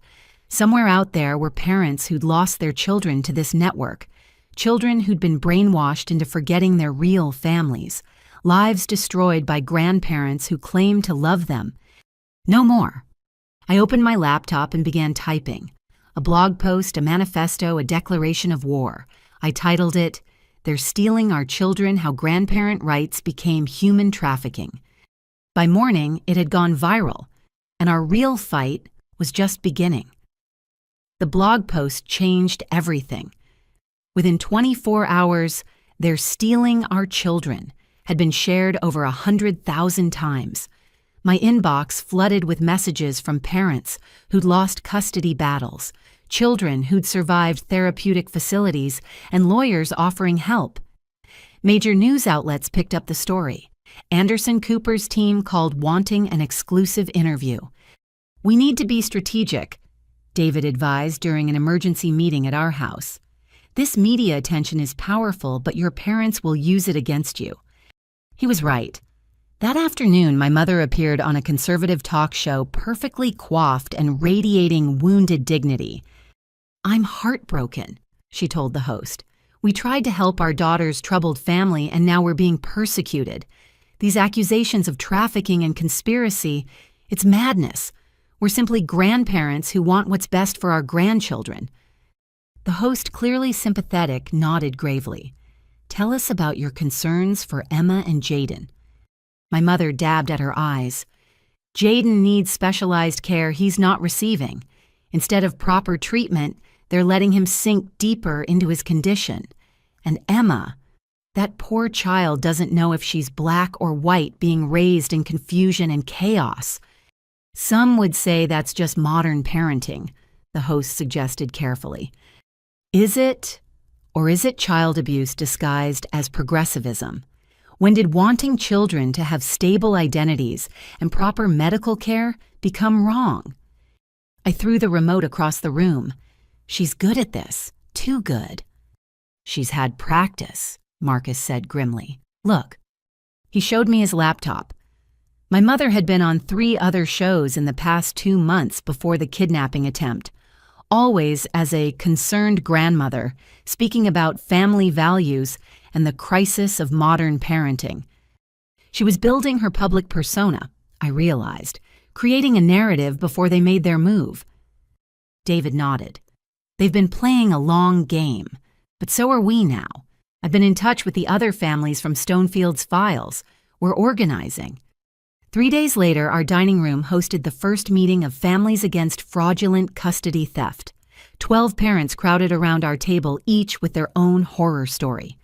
A: Somewhere out there were parents who'd lost their children to this network, children who'd been brainwashed into forgetting their real families, lives destroyed by grandparents who claimed to love them. No more. I opened my laptop and began typing. A blog post, a manifesto, a declaration of war. I titled it, "They're Stealing Our Children: How Grandparent Rights Became Human Trafficking." By morning, it had gone viral, and our real fight was just beginning. The blog post changed everything. Within 24 hours, "They're Stealing Our Children" had been shared over 100,000 times. My inbox flooded with messages from parents who'd lost custody battles, children who'd survived therapeutic facilities, and lawyers offering help. Major news outlets picked up the story. Anderson Cooper's team called wanting an exclusive interview. "We need to be strategic," David advised during an emergency meeting at our house. "This media attention is powerful, but your parents will use it against you." He was right. That afternoon, my mother appeared on a conservative talk show, perfectly coiffed and radiating wounded dignity. "I'm heartbroken," she told the host. "We tried to help our daughter's troubled family, and now we're being persecuted. These accusations of trafficking and conspiracy, It's madness. We're simply grandparents who want what's best for our grandchildren." The host, clearly sympathetic, nodded gravely. "Tell us about your concerns for Emma and Jaden." My mother dabbed at her eyes. "Jaden needs specialized care he's not receiving. Instead of proper treatment, they're letting him sink deeper into his condition. And Emma, that poor child doesn't know if she's black or white, being raised in confusion and chaos." "Some would say that's just modern parenting," the host suggested carefully. "Is it, or is it child abuse disguised as progressivism? When did wanting children to have stable identities and proper medical care become wrong?" I threw the remote across the room. "She's good at this, too good." "She's had practice," Marcus said grimly. "Look." He showed me his laptop. My mother had been on 3 other shows in the past 2 months before the kidnapping attempt, always as a concerned grandmother, speaking about family values and the crisis of modern parenting. She was building her public persona, I realized, creating a narrative before they made their move. David nodded. "They've been playing a long game, but so are we now. I've been in touch with the other families from Stonefield's files. We're organizing." 3 days later, our dining room hosted the first meeting of Families Against Fraudulent Custody Theft. 12 parents crowded around our table, each with their own horror story.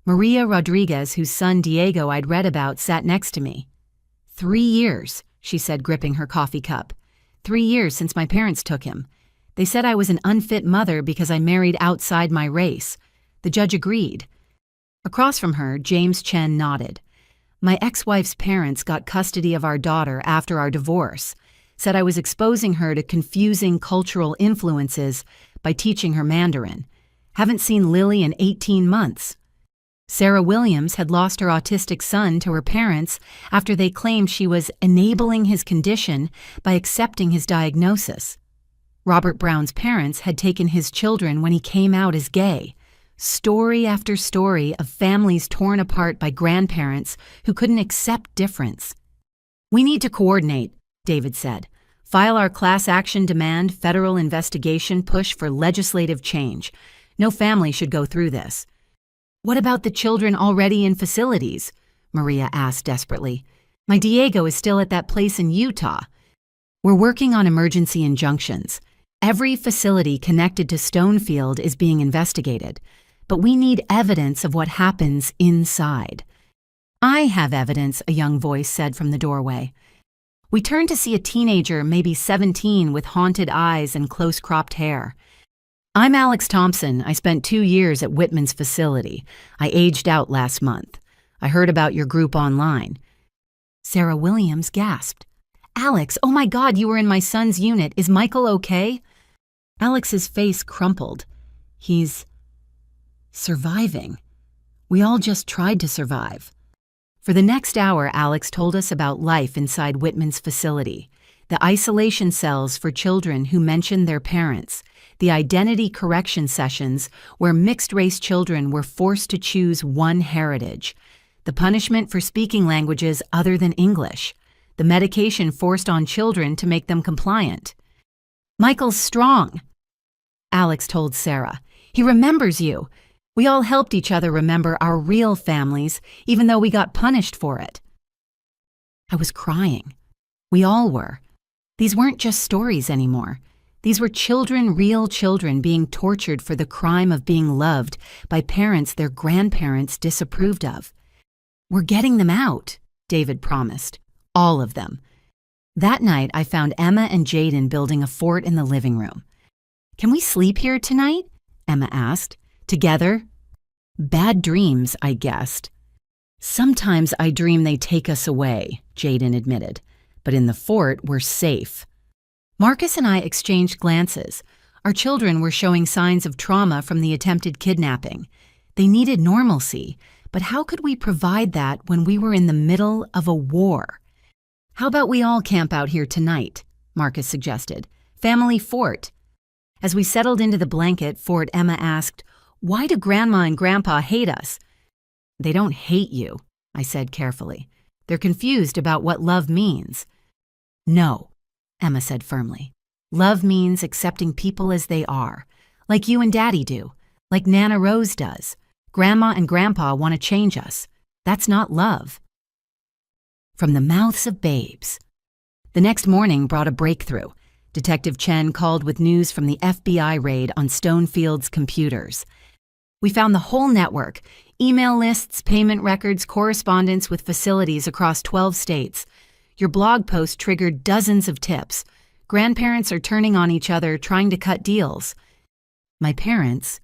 A: Maria Rodriguez, whose son Diego I'd read about, sat next to me. 3 years, she said, gripping her coffee cup. 3 years since my parents took him. They said I was an unfit mother because I married outside my race. The judge agreed. Across from her, James Chen nodded. My ex-wife's parents got custody of our daughter after our divorce, said I was exposing her to confusing cultural influences by teaching her Mandarin. Haven't seen Lily in 18 months. Sarah Williams had lost her autistic son to her parents after they claimed she was enabling his condition by accepting his diagnosis. Robert Brown's parents had taken his children when he came out as gay. Story after story of families torn apart by grandparents who couldn't accept difference. "We need to coordinate," David said. "File our class action demand, federal investigation, push for legislative change. No family should go through this." "What about the children already in facilities?" Maria asked desperately. "My Diego is still at that place in Utah." "We're working on emergency injunctions. Every facility connected to Stonefield is being investigated, but we need evidence of what happens inside." "I have evidence," a young voice said from the doorway. We turned to see a teenager, maybe 17, with haunted eyes and close-cropped hair. "I'm Alex Thompson. I spent 2 years at Whitman's facility. I aged out last month. I heard about your group online." Sarah Williams gasped. "Alex, oh my God, you were in my son's unit. Is Michael okay?" Alex's face crumpled. "He's surviving. We all just tried to survive." For the next hour, Alex told us about life inside Whitman's facility, the isolation cells for children who mentioned their parents, the identity correction sessions where mixed-race children were forced to choose one heritage, the punishment for speaking languages other than English, the medication forced on children to make them compliant. "Michael's strong," Alex told Sarah. "He remembers you. We all helped each other remember our real families, even though we got punished for it." I was crying. We all were. These weren't just stories anymore. These were children, real children, being tortured for the crime of being loved by parents their grandparents disapproved of. "We're getting them out," David promised. All of them. That night, I found Emma and Jaden building a fort in the living room. "Can we sleep here tonight?" Emma asked. "Together?" "Bad dreams," I guessed. "Sometimes I dream they take us away," Jaden admitted. "But in the fort, we're safe." Marcus and I exchanged glances. Our children were showing signs of trauma from the attempted kidnapping. They needed normalcy, but how could we provide that when we were in the middle of a war? "How about we all camp out here tonight?" Marcus suggested. "Family fort." As we settled into the blanket fort, Emma asked, "Why do Grandma and Grandpa hate us?" "They don't hate you," I said carefully. "They're confused about what love means." No, Emma said firmly. Love means accepting people as they are, like you and Daddy do, like Nana Rose does. Grandma and Grandpa want to change us. That's not love. From the mouths of babes. The next morning brought a breakthrough. Detective Chen called with news from the FBI raid on Stonefield's computers. We found the whole network, email lists, payment records, correspondence with facilities across 12 states. Your blog post triggered dozens of tips. Grandparents are turning on each other, trying to cut deals. My parents,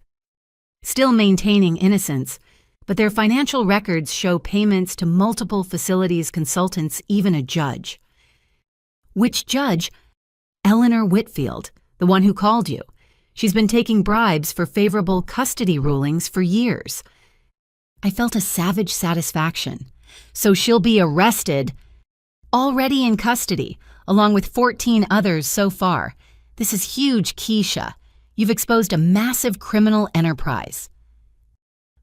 A: still maintaining innocence, but their financial records show payments to multiple facilities, consultants, even a judge. Which judge? Eleanor Whitfield, the one who called you. She's been taking bribes for favorable custody rulings for years. I felt a savage satisfaction. So she'll be arrested, already in custody, along with 14 others so far. This is huge, Keisha. You've exposed a massive criminal enterprise.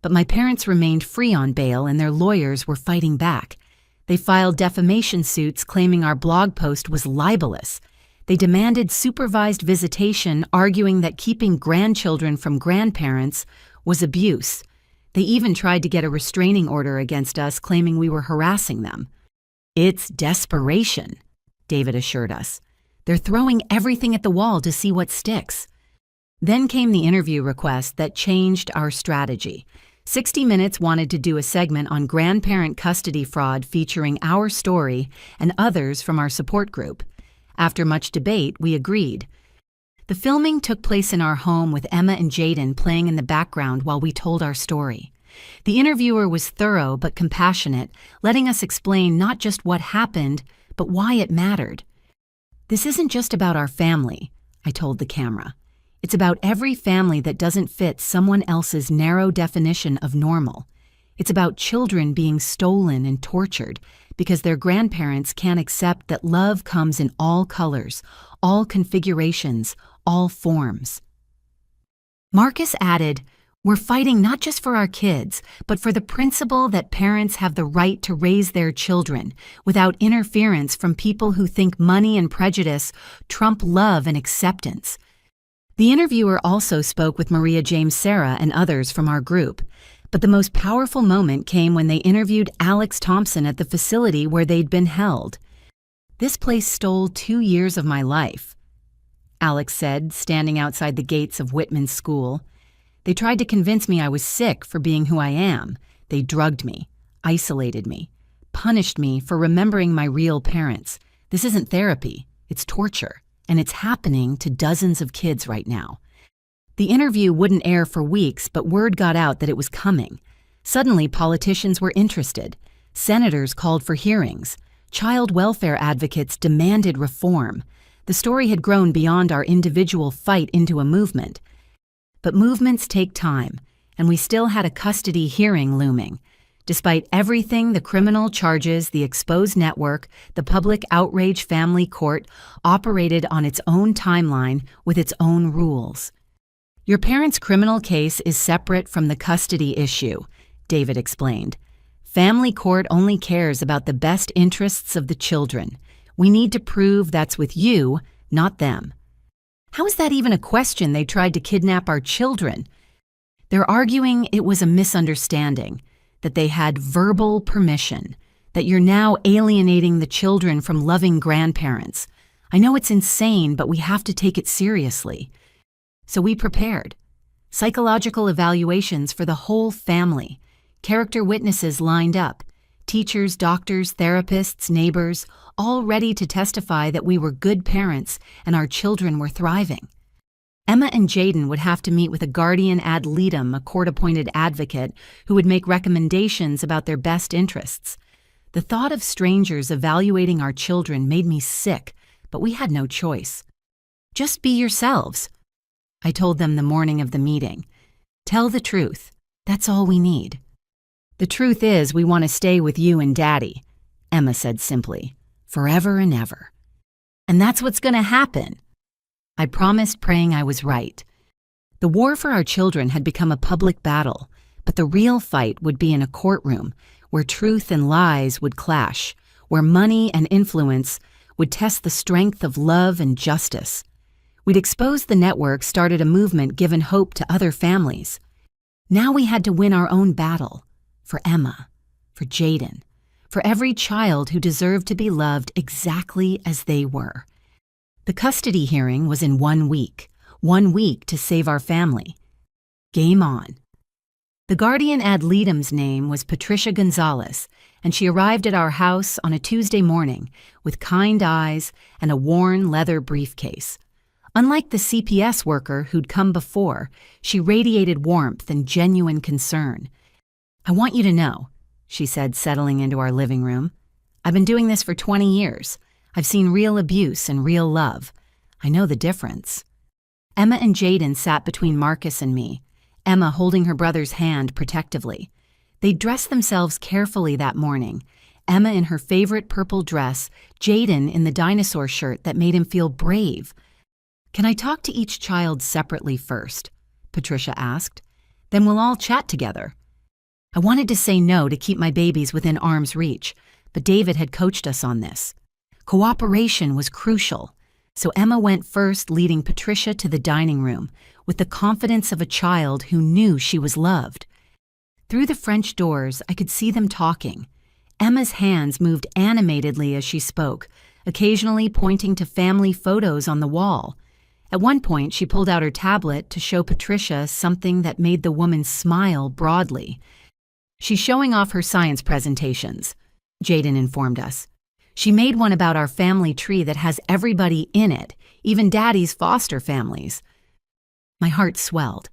A: But my parents remained free on bail and their lawyers were fighting back. They filed defamation suits claiming our blog post was libelous. They demanded supervised visitation, arguing that keeping grandchildren from grandparents was abuse. They even tried to get a restraining order against us, claiming we were harassing them. It's desperation, David assured us. They're throwing everything at the wall to see what sticks. Then came the interview request that changed our strategy. 60 Minutes wanted to do a segment on grandparent custody fraud featuring our story and others from our support group. After much debate, we agreed. The filming took place in our home with Emma and Jaden playing in the background while we told our story. The interviewer was thorough but compassionate, letting us explain not just what happened, but why it mattered. This isn't just about our family, I told the camera. It's about every family that doesn't fit someone else's narrow definition of normal. It's about children being stolen and tortured because their grandparents can't accept that love comes in all colors, all configurations, all forms. Marcus added, "We're fighting not just for our kids, but for the principle that parents have the right to raise their children without interference from people who think money and prejudice trump love and acceptance." The interviewer also spoke with Maria James Sarah and others from our group, but the most powerful moment came when they interviewed Alex Thompson at the facility where they'd been held. "This place stole 2 years of my life," Alex said, standing outside the gates of Whitman's school. "They tried to convince me I was sick for being who I am. They drugged me, isolated me, punished me for remembering my real parents. This isn't therapy, it's torture. And it's happening to dozens of kids right now." The interview wouldn't air for weeks, but word got out that it was coming. Suddenly, politicians were interested. Senators called for hearings. Child welfare advocates demanded reform. The story had grown beyond our individual fight into a movement. But movements take time, and we still had a custody hearing looming. Despite everything, the criminal charges, the exposed network, the public outrage family court operated on its own timeline with its own rules. "Your parents' criminal case is separate from the custody issue," David explained. "Family court only cares about the best interests of the children. We need to prove that's with you, not them." How is that even a question? They tried to kidnap our children. They're arguing it was a misunderstanding, that they had verbal permission, that you're now alienating the children from loving grandparents. I know it's insane, but we have to take it seriously. So we prepared. Psychological evaluations for the whole family. Character witnesses lined up. Teachers, doctors, therapists, neighbors, all ready to testify that we were good parents and our children were thriving. Emma and Jaden would have to meet with a guardian ad litem, a court-appointed advocate, who would make recommendations about their best interests. The thought of strangers evaluating our children made me sick, but we had no choice. "Just be yourselves," I told them the morning of the meeting. "Tell the truth. That's all we need." "The truth is we want to stay with you and Daddy," Emma said simply, "forever and ever. And that's what's going to happen." I promised, praying I was right. The war for our children had become a public battle, but the real fight would be in a courtroom where truth and lies would clash, where money and influence would test the strength of love and justice. We'd exposed the network, started a movement, given hope to other families. Now we had to win our own battle. For Emma, for Jaden, for every child who deserved to be loved exactly as they were. The custody hearing was in 1 week. 1 week to save our family. Game on. The guardian ad litem's name was Patricia Gonzalez, and she arrived at our house on a Tuesday morning with kind eyes and a worn leather briefcase. Unlike the CPS worker who'd come before, she radiated warmth and genuine concern. "I want you to know," she said, settling into our living room, "I've been doing this for 20 years. I've seen real abuse and real love. I know the difference." Emma and Jaden sat between Marcus and me, Emma holding her brother's hand protectively. They'd dressed themselves carefully that morning, Emma in her favorite purple dress, Jaden in the dinosaur shirt that made him feel brave. "Can I talk to each child separately first?" Patricia asked. "Then we'll all chat together." I wanted to say no to keep my babies within arm's reach, but David had coached us on this. Cooperation was crucial, so Emma went first, leading Patricia to the dining room with the confidence of a child who knew she was loved. Through the French doors, I could see them talking. Emma's hands moved animatedly as she spoke, occasionally pointing to family photos on the wall. At one point, she pulled out her tablet to show Patricia something that made the woman smile broadly. "She's showing off her science presentations," Jaden informed us. "She made one about our family tree that has everybody in it, even Daddy's foster families." My heart swelled.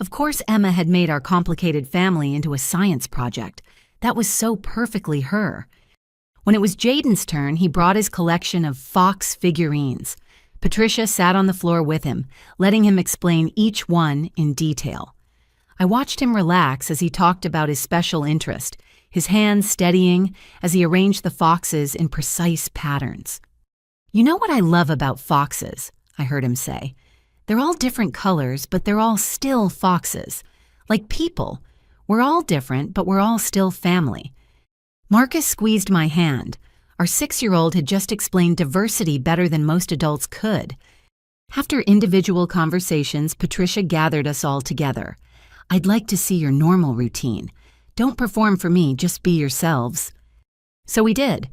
A: Of course Emma had made our complicated family into a science project. That was so perfectly her. When it was Jaden's turn, he brought his collection of fox figurines. Patricia sat on the floor with him, letting him explain each one in detail. I watched him relax as he talked about his special interest, his hands steadying as he arranged the foxes in precise patterns. "You know what I love about foxes?" I heard him say. "They're all different colors, but they're all still foxes. Like people, we're all different, but we're all still family." Marcus squeezed my hand. Our 6-year-old had just explained diversity better than most adults could. After individual conversations, Patricia gathered us all together. "I'd like to see your normal routine. Don't perform for me, just be yourselves." So we did.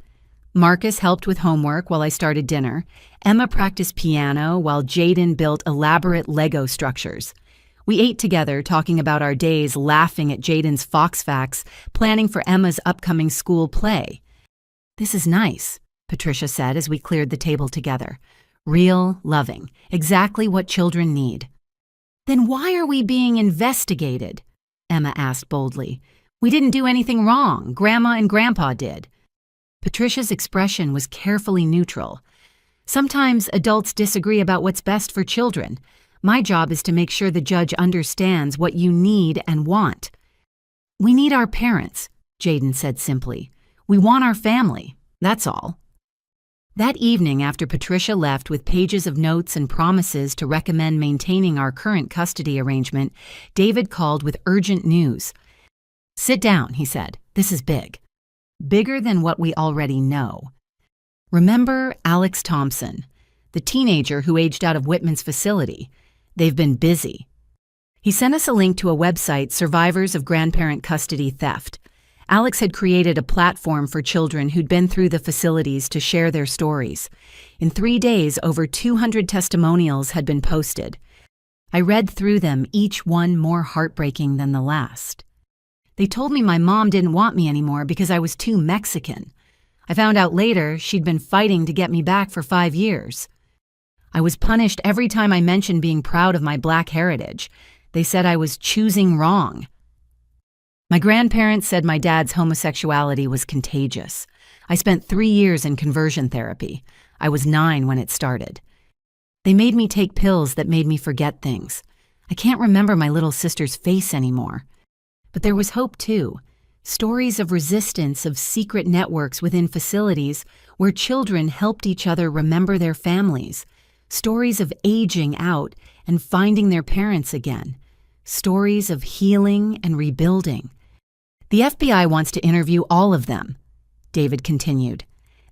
A: Marcus helped with homework while I started dinner. Emma practiced piano while Jaden built elaborate Lego structures. We ate together, talking about our days, laughing at Jaden's fox facts, planning for Emma's upcoming school play. "This is nice," Patricia said as we cleared the table together. "Real, loving, exactly what children need." "Then why are we being investigated?" Emma asked boldly. "We didn't do anything wrong. Grandma and Grandpa did." Patricia's expression was carefully neutral. "Sometimes adults disagree about what's best for children. My job is to make sure the judge understands what you need and want." "We need our parents," Jaden said simply. "We want our family, that's all." That evening, after Patricia left with pages of notes and promises to recommend maintaining our current custody arrangement, David called with urgent news. "Sit down," he said. "This is big. Bigger than what we already know." Remember Alex Thompson, the teenager who aged out of Whitman's facility? They've been busy. He sent us a link to a website, Survivors of Grandparent Custody Theft. Alex had created a platform for children who'd been through the facilities to share their stories. In 3 days, over 200 testimonials had been posted. I read through them, each one more heartbreaking than the last. They told me my mom didn't want me anymore because I was too Mexican. I found out later she'd been fighting to get me back for 5 years. I was punished every time I mentioned being proud of my Black heritage. They said I was choosing wrong. My grandparents said my dad's homosexuality was contagious. I spent 3 years in conversion therapy. I was 9 when it started. They made me take pills that made me forget things. I can't remember my little sister's face anymore. But there was hope too. Stories of resistance, of secret networks within facilities where children helped each other remember their families. Stories of aging out and finding their parents again. Stories of healing and rebuilding. The FBI wants to interview all of them, David continued.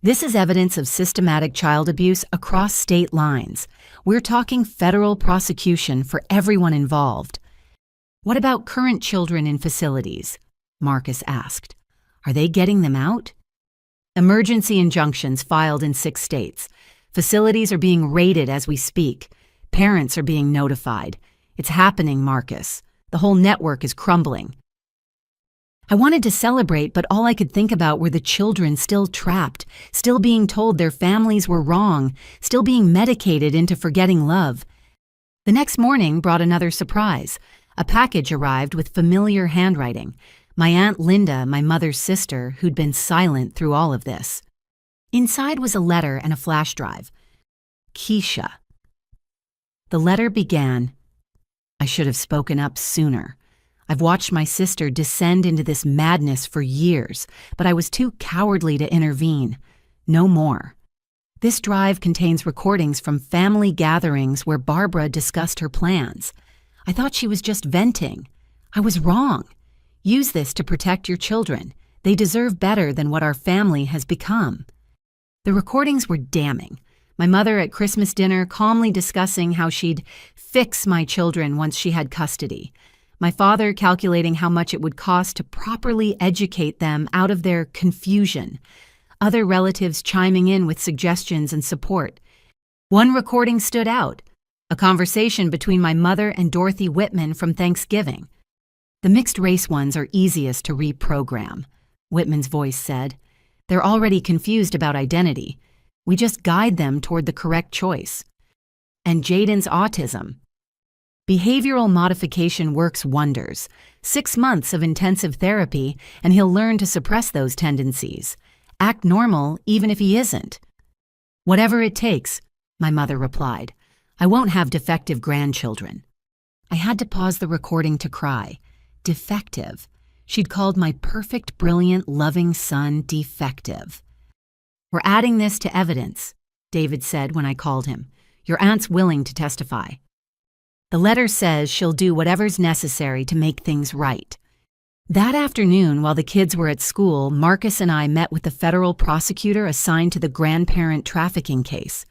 A: This is evidence of systematic child abuse across state lines. We're talking federal prosecution for everyone involved. What about current children in facilities? Marcus asked. Are they getting them out? Emergency injunctions filed in 6 states. Facilities are being raided as we speak. Parents are being notified. It's happening, Marcus. The whole network is crumbling. I wanted to celebrate, but all I could think about were the children still trapped, still being told their families were wrong, still being medicated into forgetting love. The next morning brought another surprise. A package arrived with familiar handwriting. My Aunt Linda, my mother's sister, who'd been silent through all of this. Inside was a letter and a flash drive. Keisha. The letter began, I should have spoken up sooner. I've watched my sister descend into this madness for years, but I was too cowardly to intervene. No more. This drive contains recordings from family gatherings where Barbara discussed her plans. I thought she was just venting. I was wrong. Use this to protect your children. They deserve better than what our family has become. The recordings were damning. My mother at Christmas dinner calmly discussing how she'd fix my children once she had custody. My father calculating how much it would cost to properly educate them out of their confusion. Other relatives chiming in with suggestions and support. One recording stood out, a conversation between my mother and Dorothy Whitman from Thanksgiving. The mixed-race ones are easiest to reprogram, Whitman's voice said. They're already confused about identity. We just guide them toward the correct choice. And Jaden's autism. Behavioral modification works wonders. 6 months of intensive therapy, and he'll learn to suppress those tendencies. Act normal even if he isn't. Whatever it takes, my mother replied. I won't have defective grandchildren. I had to pause the recording to cry. Defective. She'd called my perfect, brilliant, loving son defective. We're adding this to evidence, David said when I called him. Your aunt's willing to testify. The letter says she'll do whatever's necessary to make things right. That afternoon, while the kids were at school, Marcus and I met with the federal prosecutor assigned to the grandparent trafficking case.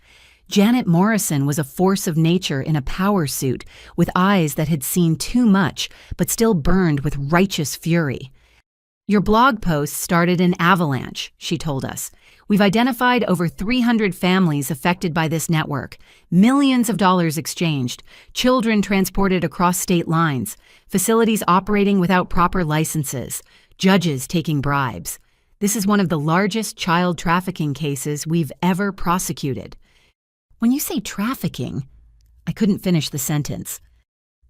A: Janet Morrison was a force of nature in a power suit with eyes that had seen too much but still burned with righteous fury. Your blog post started an avalanche, she told us. We've identified over 300 families affected by this network, millions of dollars exchanged, children transported across state lines, facilities operating without proper licenses, judges taking bribes. This is one of the largest child trafficking cases we've ever prosecuted. When you say trafficking, I couldn't finish the sentence.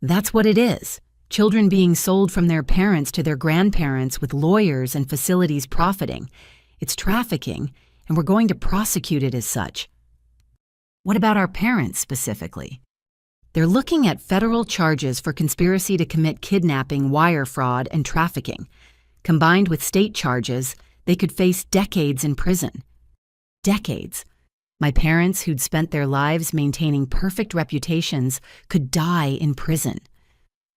A: That's what it is. Children being sold from their parents to their grandparents with lawyers and facilities profiting. It's trafficking, and we're going to prosecute it as such. What about our parents specifically? They're looking at federal charges for conspiracy to commit kidnapping, wire fraud, and trafficking. Combined with state charges, they could face decades in prison. Decades. My parents, who'd spent their lives maintaining perfect reputations, could die in prison.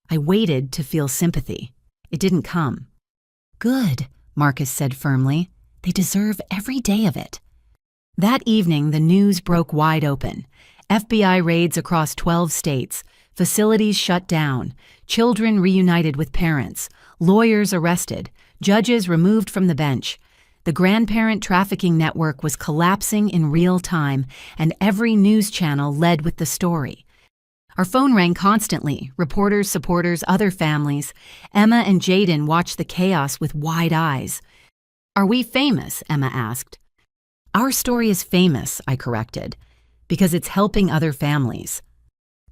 A: I waited to feel sympathy. It didn't come. Good, Marcus said firmly. They deserve every day of it. That evening, the news broke wide open. FBI raids across 12 states, facilities shut down, children reunited with parents, lawyers arrested, judges removed from the bench. The grandparent trafficking network was collapsing in real time, and every news channel led with the story. Our phone rang constantly, reporters, supporters, other families. Emma and Jaden watched the chaos with wide eyes. Are we famous? Emma asked. Our story is famous, I corrected, because it's helping other families.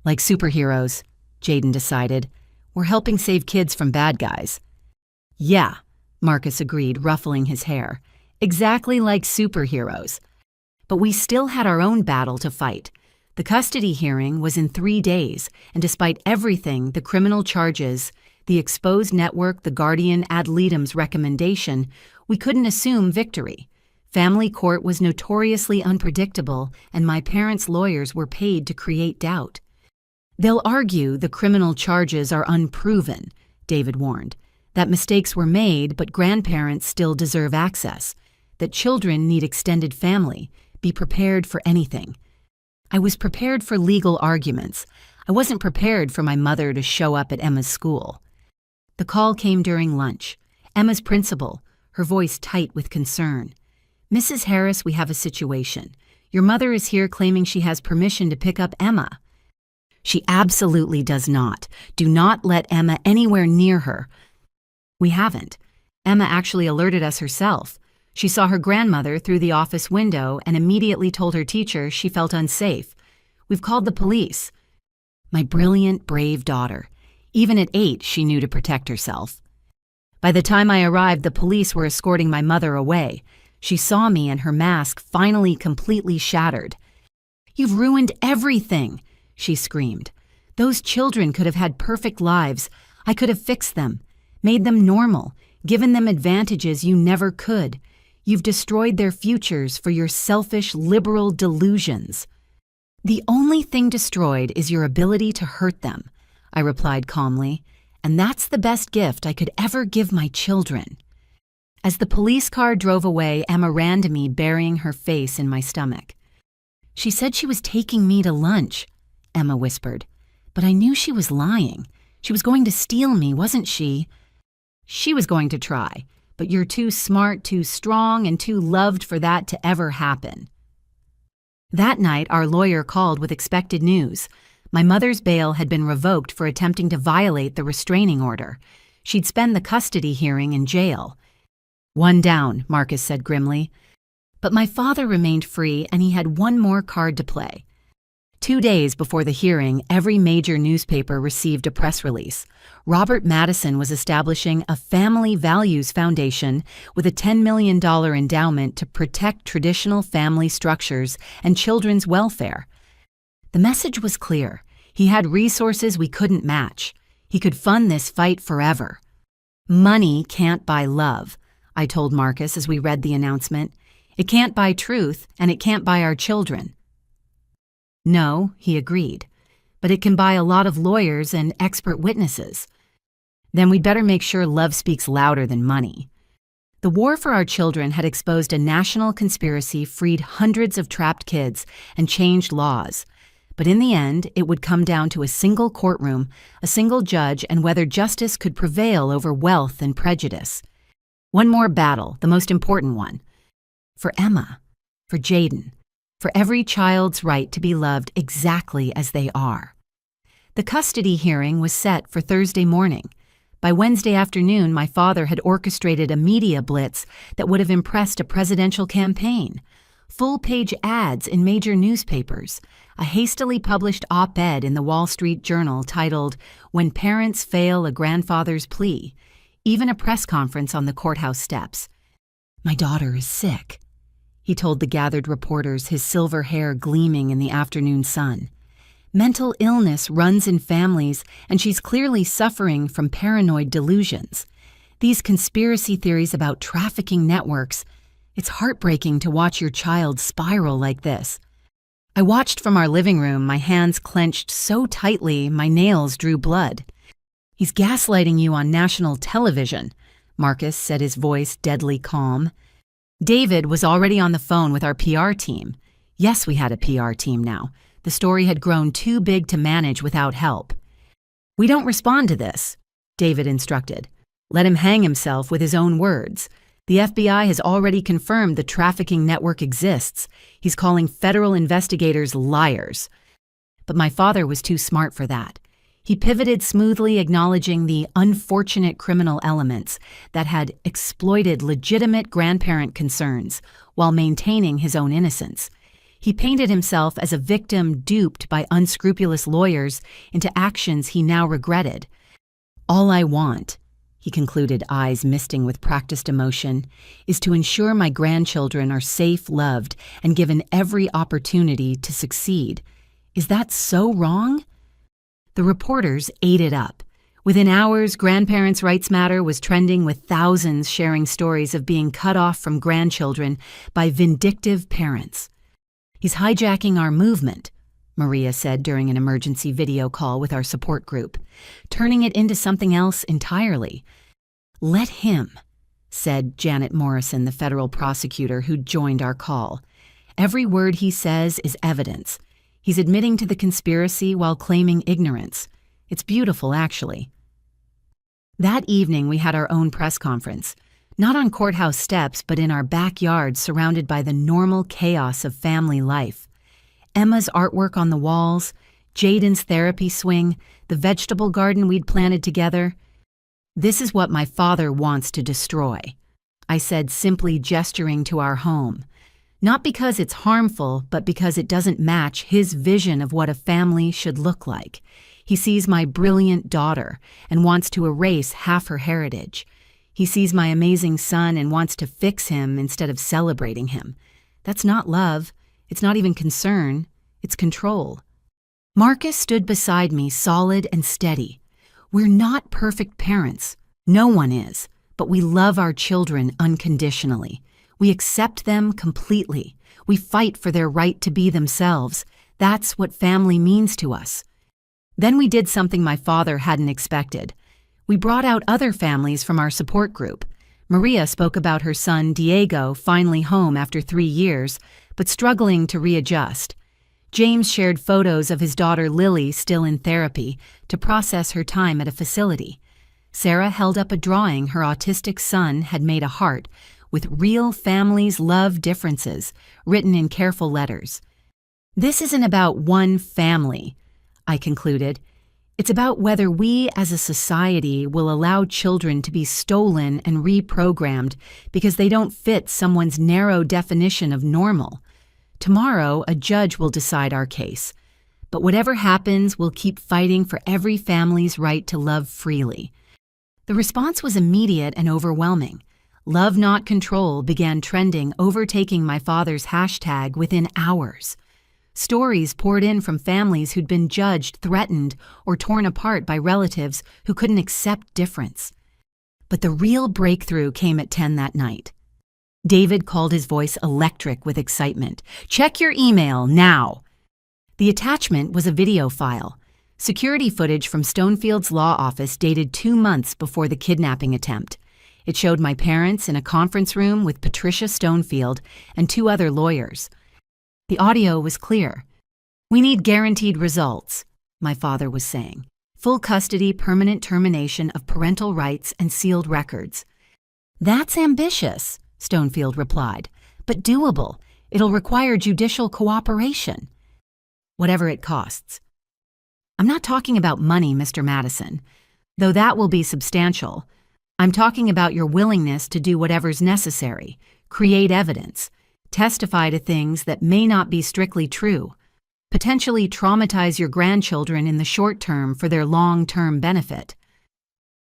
A: Like superheroes, Jaden decided. We're helping save kids from bad guys. Yeah, Marcus agreed, ruffling his hair. Exactly like superheroes. But we still had our own battle to fight. The custody hearing was in 3 days, and despite everything, the criminal charges, the exposed network, the guardian ad litem's recommendation, we couldn't assume victory. Family court was notoriously unpredictable, and my parents' lawyers were paid to create doubt. They'll argue the criminal charges are unproven, David warned. That mistakes were made, but grandparents still deserve access. that children need extended family. Be prepared for anything. I was prepared for legal arguments. I wasn't prepared for my mother to show up at Emma's school. The call came during lunch. Emma's principal, her voice tight with concern. "Mrs. Harris, we have a situation. Your mother is here claiming she has permission to pick up Emma." "She absolutely does not. Do not let Emma anywhere near her." "We haven't. Emma actually alerted us herself. She saw her grandmother through the office window and immediately told her teacher she felt unsafe. We've called the police." My brilliant, brave daughter. Even at 8, she knew to protect herself. By the time I arrived, the police were escorting my mother away. She saw me and her mask finally completely shattered. "You've ruined everything," she screamed. "Those children could have had perfect lives. I could have fixed them, made them normal, given them advantages you never could. You've destroyed their futures for your selfish, liberal delusions." "The only thing destroyed is your ability to hurt them," I replied calmly, "and that's the best gift I could ever give my children." As the police car drove away, Emma ran to me, burying her face in my stomach. "She said she was taking me to lunch," Emma whispered. "But I knew she was lying. She was going to steal me, wasn't she?" "She was going to try, but you're too smart, too strong, and too loved for that to ever happen." That night, our lawyer called with expected news. My mother's bail had been revoked for attempting to violate the restraining order. She'd spend the custody hearing in jail. "One down," Marcus said grimly. But my father remained free, and he had one more card to play. 2 days before the hearing, every major newspaper received a press release. Robert Madison was establishing a Family Values Foundation with a $10 million endowment to protect traditional family structures and children's welfare. The message was clear. He had resources we couldn't match. He could fund this fight forever. "Money can't buy love," I told Marcus as we read the announcement. "It can't buy truth, and it can't buy our children." "No," he agreed, "but it can buy a lot of lawyers and expert witnesses." "Then we'd better make sure love speaks louder than money." The war for our children had exposed a national conspiracy, freed hundreds of trapped kids, and changed laws. But in the end, it would come down to a single courtroom, a single judge, and whether justice could prevail over wealth and prejudice. One more battle, the most important one. For Emma, for Jaden, for every child's right to be loved exactly as they are. The custody hearing was set for Thursday morning. By Wednesday afternoon, my father had orchestrated a media blitz that would have impressed a presidential campaign. Full-page ads in major newspapers, a hastily published op-ed in the Wall Street Journal titled, "When Parents Fail a Grandfather's Plea," even a press conference on the courthouse steps. "My daughter is sick," he told the gathered reporters, his silver hair gleaming in the afternoon sun. "Mental illness runs in families, and she's clearly suffering from paranoid delusions. These conspiracy theories about trafficking networks, it's heartbreaking to watch your child spiral like this." I watched from our living room, my hands clenched so tightly my nails drew blood. "He's gaslighting you on national television," Marcus said, his voice deadly calm. David was already on the phone with our PR team. Yes, we had a PR team now. The story had grown too big to manage without help. "We don't respond to this," David instructed. "Let him hang himself with his own words. The FBI has already confirmed the trafficking network exists. He's calling federal investigators liars." But my father was too smart for that. He pivoted smoothly, acknowledging the unfortunate criminal elements that had exploited legitimate grandparent concerns while maintaining his own innocence. He painted himself as a victim duped by unscrupulous lawyers into actions he now regretted. "All I want," he concluded, eyes misting with practiced emotion, "is to ensure my grandchildren are safe, loved, and given every opportunity to succeed. Is that so wrong?" The reporters ate it up. Within hours, Grandparents' Rights Matter was trending with thousands sharing stories of being cut off from grandchildren by vindictive parents. "He's hijacking our movement," Maria said during an emergency video call with our support group, "turning it into something else entirely. Let him." said Janet Morrison, the federal prosecutor who joined our call. "Every word he says is evidence. He's admitting to the conspiracy while claiming ignorance. It's beautiful, actually." That evening, we had our own press conference. Not on courthouse steps, but in our backyard, surrounded by the normal chaos of family life. Emma's artwork on the walls, Jaden's therapy swing, the vegetable garden we'd planted together. "This is what my father wants to destroy," I said, simply gesturing to our home. Not because it's harmful, but because it doesn't match his vision of what a family should look like. He sees my brilliant daughter and wants to erase half her heritage. He sees my amazing son and wants to fix him instead of celebrating him. That's not love. It's not even concern. It's control. Marcus stood beside me, solid and steady. We're not perfect parents. No one is. But we love our children unconditionally. We accept them completely. We fight for their right to be themselves. That's what family means to us. Then we did something my father hadn't expected. We brought out other families from our support group. Maria spoke about her son, Diego, finally home after 3 years, but struggling to readjust. James shared photos of his daughter Lily still in therapy to process her time at a facility. Sarah held up a drawing her autistic son had made a heart with "Real families love differences" written in careful letters. This isn't about one family, I concluded. It's about whether we as a society will allow children to be stolen and reprogrammed because they don't fit someone's narrow definition of normal. Tomorrow, a judge will decide our case. But whatever happens, we'll keep fighting for every family's right to love freely. The response was immediate and overwhelming. "Love Not Control" began trending, overtaking my father's hashtag within hours. Stories poured in from families who'd been judged, threatened, or torn apart by relatives who couldn't accept difference. But the real breakthrough came at 10 that night. David called, his voice electric with excitement. "Check your email now." The attachment was a video file, security footage from Stonefield's law office dated 2 months before the kidnapping attempt. It showed my parents in a conference room with Patricia Stonefield and 2 other lawyers. The audio was clear. "We need guaranteed results," my father was saying. "Full custody, permanent termination of parental rights, and sealed records." "That's ambitious," Stonefield replied, "but doable. It'll require judicial cooperation." "Whatever it costs." "I'm not talking about money, Mr. Madison, though that will be substantial. I'm talking about your willingness to do whatever's necessary, create evidence, testify to things that may not be strictly true, potentially traumatize your grandchildren in the short term for their long-term benefit."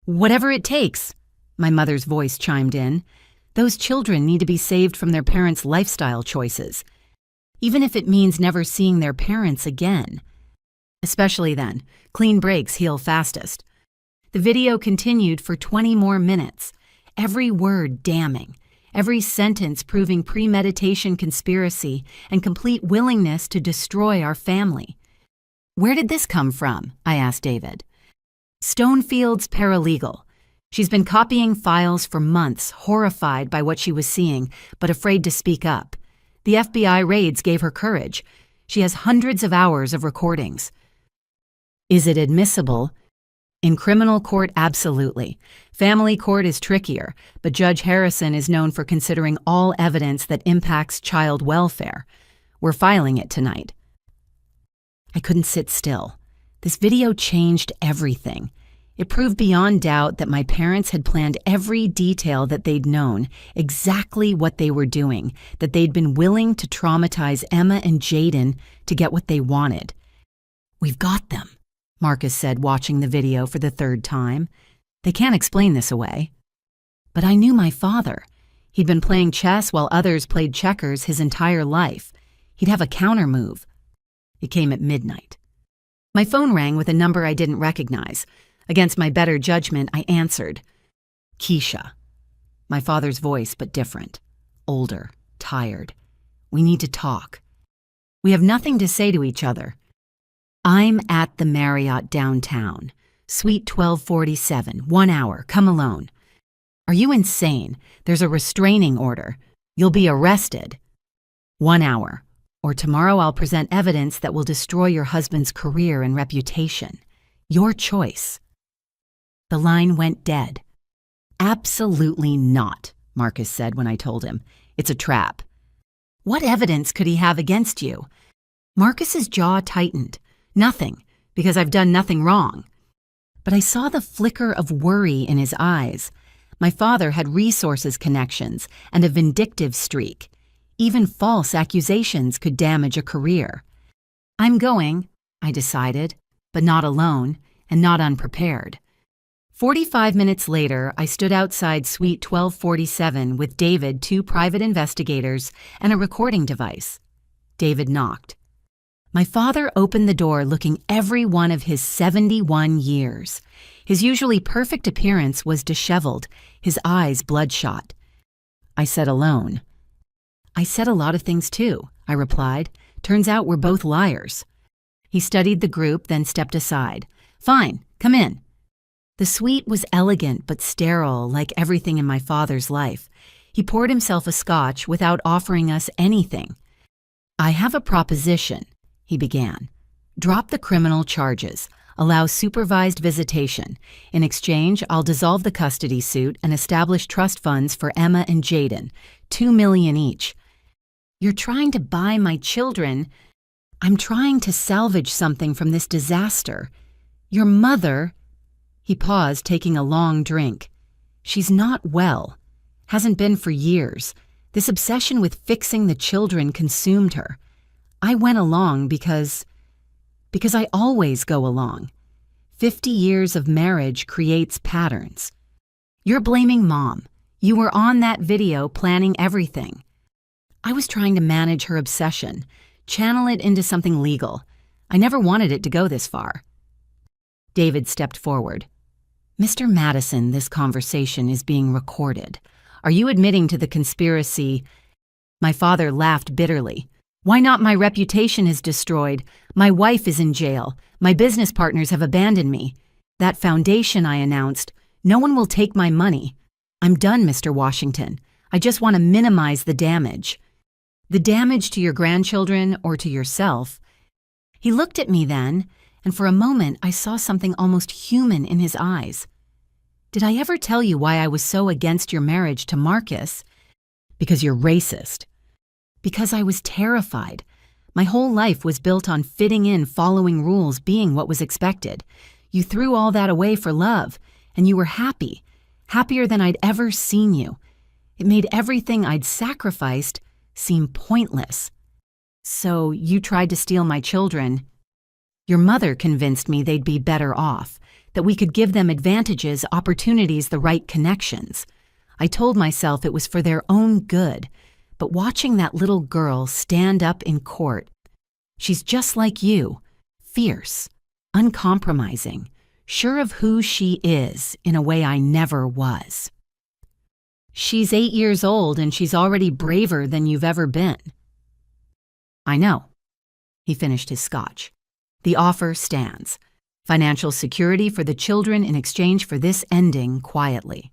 A: "Whatever it takes," my mother's voice chimed in. "Those children need to be saved from their parents' lifestyle choices, even if it means never seeing their parents again. Especially then, clean breaks heal fastest." The video continued for 20 more minutes, every word damning, every sentence proving premeditation, conspiracy, and complete willingness to destroy our family. "Where did this come from?" I asked David. "Stonefield's paralegal. She's been copying files for months, horrified by what she was seeing, but afraid to speak up. The FBI raids gave her courage. She has hundreds of hours of recordings." "Is it admissible?" "In criminal court, absolutely. Family court is trickier, but Judge Harrison is known for considering all evidence that impacts child welfare. We're filing it tonight." I couldn't sit still. This video changed everything. It proved beyond doubt that my parents had planned every detail that they'd known, exactly what they were doing, that they'd been willing to traumatize Emma and Jaden to get what they wanted. "We've got them," Marcus said, watching the video for the 3rd time. "They can't explain this away." But I knew my father. He'd been playing chess while others played checkers his entire life. He'd have a counter move. It came at midnight. My phone rang with a number I didn't recognize. Against my better judgment, I answered. "Keisha." My father's voice, but different. Older, tired. "We need to talk. We have nothing to say to each other. I'm at the Marriott downtown. Suite 1247, 1 hour, come alone." Are you insane? There's a restraining order. You'll be arrested. 1 hour, or tomorrow I'll present evidence that will destroy your husband's career and reputation. Your choice. The line went dead. Absolutely not, Marcus said when I told him. It's a trap. What evidence could he have against you? Marcus's jaw tightened. Nothing, because I've done nothing wrong. But I saw the flicker of worry in his eyes. My father had resources connections and a vindictive streak. Even false accusations could damage a career. I'm going, I decided, but not alone and not unprepared. 45 minutes later, I stood outside Suite 1247 with David, 2 private investigators, and a recording device. David knocked. My father opened the door looking every one of his 71 years. His usually perfect appearance was disheveled, his eyes bloodshot. I said alone. I said a lot of things too, I replied. Turns out we're both liars. He studied the group, then stepped aside. Fine, come in. The suite was elegant but sterile, like everything in my father's life. He poured himself a scotch without offering us anything. I have a proposition, he began. Drop the criminal charges. Allow supervised visitation. In exchange, I'll dissolve the custody suit and establish trust funds for Emma and Jaden, $2 million each. You're trying to buy my children. I'm trying to salvage something from this disaster. Your mother... He paused, taking a long drink. She's not well. Hasn't been for years. This obsession with fixing the children consumed her. I went along because I always go along. 50 years of marriage creates patterns. You're blaming Mom. You were on that video planning everything. I was trying to manage her obsession, channel it into something legal. I never wanted it to go this far. David stepped forward. Mr. Madison, this conversation is being recorded. Are you admitting to the conspiracy? My father laughed bitterly. Why not? My reputation is destroyed. My wife is in jail. My business partners have abandoned me. That foundation I announced, no one will take my money. I'm done, Mr. Washington. I just want to minimize the damage. The damage to your grandchildren or to yourself. He looked at me then, and for a moment I saw something almost human in his eyes. Did I ever tell you why I was so against your marriage to Marcus? Because you're racist. Because I was terrified. My whole life was built on fitting in, following rules, being what was expected. You threw all that away for love, and you were happy, happier than I'd ever seen you. It made everything I'd sacrificed seem pointless. So you tried to steal my children. Your mother convinced me they'd be better off, that we could give them advantages, opportunities, the right connections. I told myself it was for their own good, but watching that little girl stand up in court, she's just like you, fierce, uncompromising, sure of who she is in a way I never was. She's 8 years old and she's already braver than you've ever been. I know. He finished his scotch. The offer stands. Financial security for the children in exchange for this ending quietly.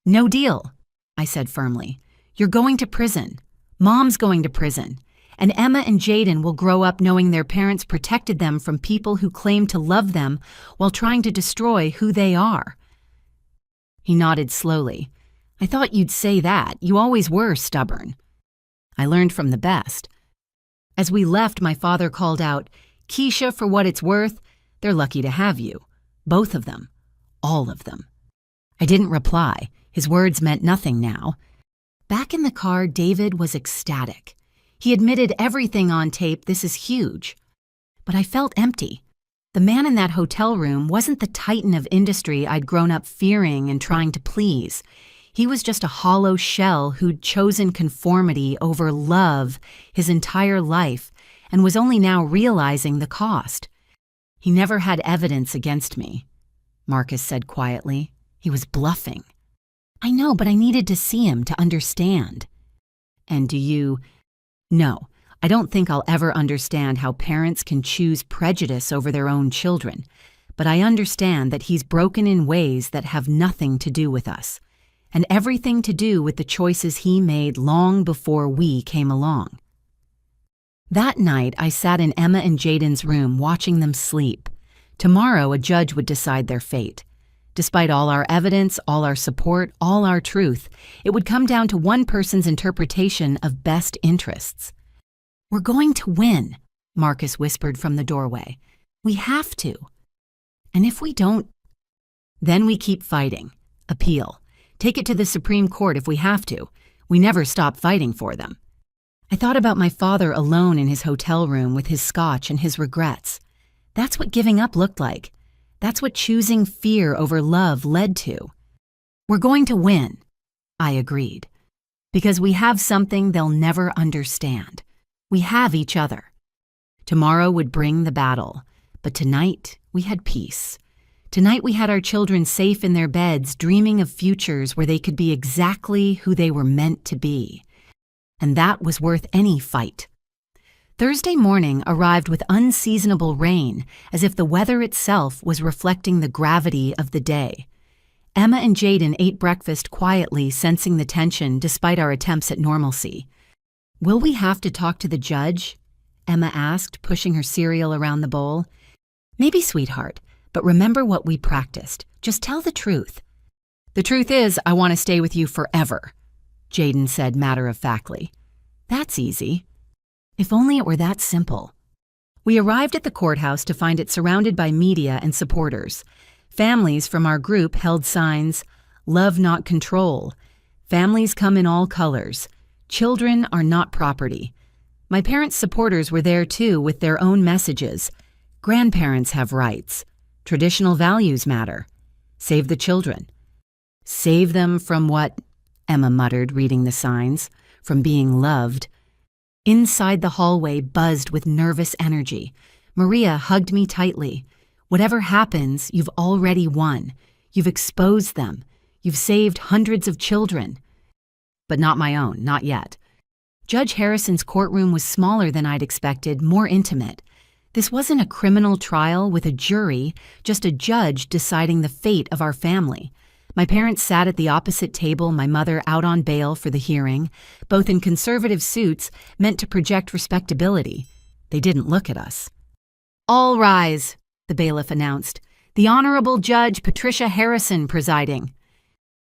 A: No deal, I said firmly. You're going to prison. Mom's going to prison. And Emma and Jaden will grow up knowing their parents protected them from people who claim to love them while trying to destroy who they are. He nodded slowly. I thought you'd say that. You always were stubborn. I learned from the best. As we left, my father called out, Keisha, for what it's worth, they're lucky to have you. Both of them. All of them. I didn't reply. His words meant nothing now. Back in the car, David was ecstatic. He admitted everything on tape. This is huge. But I felt empty. The man in that hotel room wasn't the titan of industry I'd grown up fearing and trying to please. He was just a hollow shell who'd chosen conformity over love his entire life and was only now realizing the cost. He never had evidence against me, Marcus said quietly. He was bluffing. I know, but I needed to see him to understand. And do you... No, I don't think I'll ever understand how parents can choose prejudice over their own children, but but I understand that he's broken in ways that have nothing to do with us, and everything to do with the choices he made long before we came along. That night, I sat in Emma and Jaden's room watching them sleep. Tomorrow, a judge would decide their fate. Despite all our evidence, all our support, all our truth, it would come down to one person's interpretation of best interests. "We're going to win," Marcus whispered from the doorway. "We have to. And if we don't, then we keep fighting. Appeal. Take it to the Supreme Court if we have to. We never stop fighting for them." I thought about my father alone in his hotel room with his scotch and his regrets. That's what giving up looked like. That's what choosing fear over love led to. "We're going to win," I agreed. "Because we have something they'll never understand. We have each other." Tomorrow would bring the battle, but tonight we had peace. Tonight we had our children safe in their beds, dreaming of futures where they could be exactly who they were meant to be. And that was worth any fight. Thursday morning arrived with unseasonable rain, as if the weather itself was reflecting the gravity of the day. Emma and Jaden ate breakfast quietly, sensing the tension despite our attempts at normalcy. "Will we have to talk to the judge?" Emma asked, pushing her cereal around the bowl. "Maybe, sweetheart, but remember what we practiced. Just tell the truth." "The truth is, I want to stay with you forever," Jaden said matter-of-factly. "That's easy. If only it were that simple." We arrived at the courthouse to find it surrounded by media and supporters. Families from our group held signs, "Love not control," "Families come in all colors," "Children are not property." My parents' supporters were there too with their own messages. "Grandparents have rights," "Traditional values matter," "Save the children." "Save them from what?" Emma muttered, reading the signs. "From being loved." Inside the hallway buzzed with nervous energy. Maria hugged me tightly. "Whatever happens, you've already won. You've exposed them. You've saved hundreds of children." But not my own, not yet. Judge Harrison's courtroom was smaller than I'd expected, more intimate. This wasn't a criminal trial with a jury, just a judge deciding the fate of our family. My parents sat at the opposite table, my mother out on bail for the hearing, both in conservative suits meant to project respectability. They didn't look at us. "All rise," the bailiff announced. "The Honorable Judge Patricia Harrison presiding."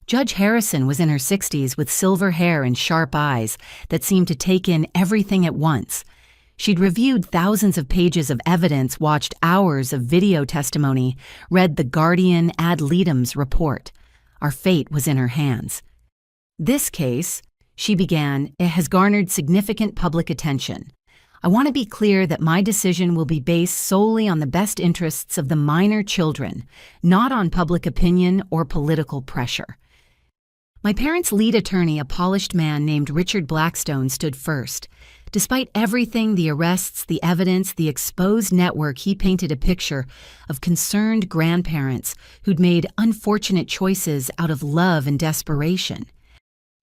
A: Judge Harrison was in her 60s with silver hair and sharp eyes that seemed to take in everything at once. She'd reviewed thousands of pages of evidence, watched hours of video testimony, read the Guardian ad litem's report. Our fate was in her hands. "This case," she began, "it has garnered significant public attention. I want to be clear that my decision will be based solely on the best interests of the minor children, not on public opinion or political pressure." My parents' lead attorney, a polished man named Richard Blackstone, stood first. Despite everything, the arrests, the evidence, the exposed network, he painted a picture of concerned grandparents who'd made unfortunate choices out of love and desperation.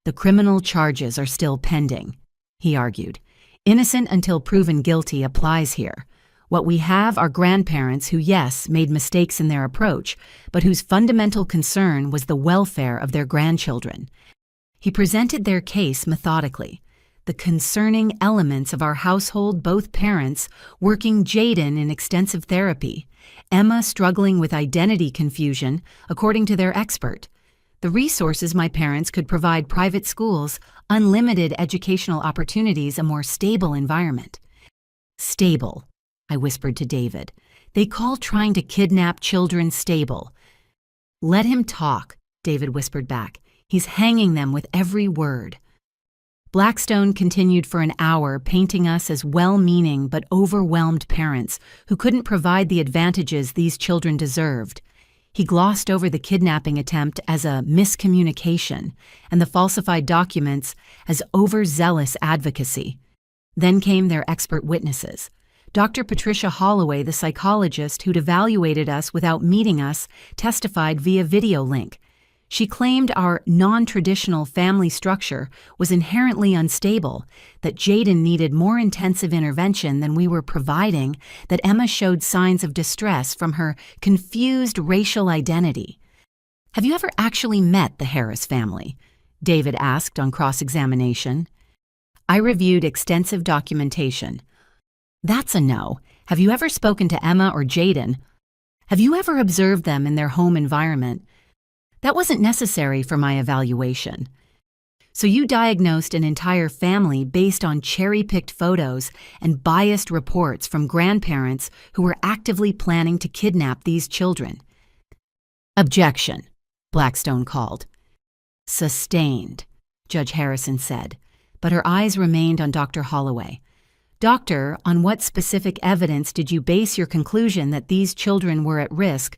A: "The criminal charges are still pending," he argued. "Innocent until proven guilty applies here. What we have are grandparents who, yes, made mistakes in their approach, but whose fundamental concern was the welfare of their grandchildren." He presented their case methodically. The concerning elements of our household, both parents working Jaden in extensive therapy, Emma struggling with identity confusion, according to their expert. The resources my parents could provide: private schools, unlimited educational opportunities, a more stable environment. "Stable," I whispered to David. "They call trying to kidnap children stable." "Let him talk," David whispered back. "He's hanging them with every word." Blackstone continued for an hour, painting us as well-meaning but overwhelmed parents who couldn't provide the advantages these children deserved. He glossed over the kidnapping attempt as a miscommunication and the falsified documents as overzealous advocacy. Then came their expert witnesses. Dr. Patricia Holloway, the psychologist who'd evaluated us without meeting us, testified via video link. She claimed our non-traditional family structure was inherently unstable, that Jaden needed more intensive intervention than we were providing, that Emma showed signs of distress from her confused racial identity. "Have you ever actually met the Harris family?" David asked on cross-examination. I reviewed extensive documentation. "That's a no. Have you ever spoken to Emma or Jaden? Have you ever observed them in their home environment?" "That wasn't necessary for my evaluation." "So you diagnosed an entire family based on cherry-picked photos and biased reports from grandparents who were actively planning to kidnap these children." "Objection," Blackstone called. "Sustained," Judge Harrison said, but her eyes remained on Dr. Holloway. "Doctor, on what specific evidence did you base your conclusion that these children were at risk?"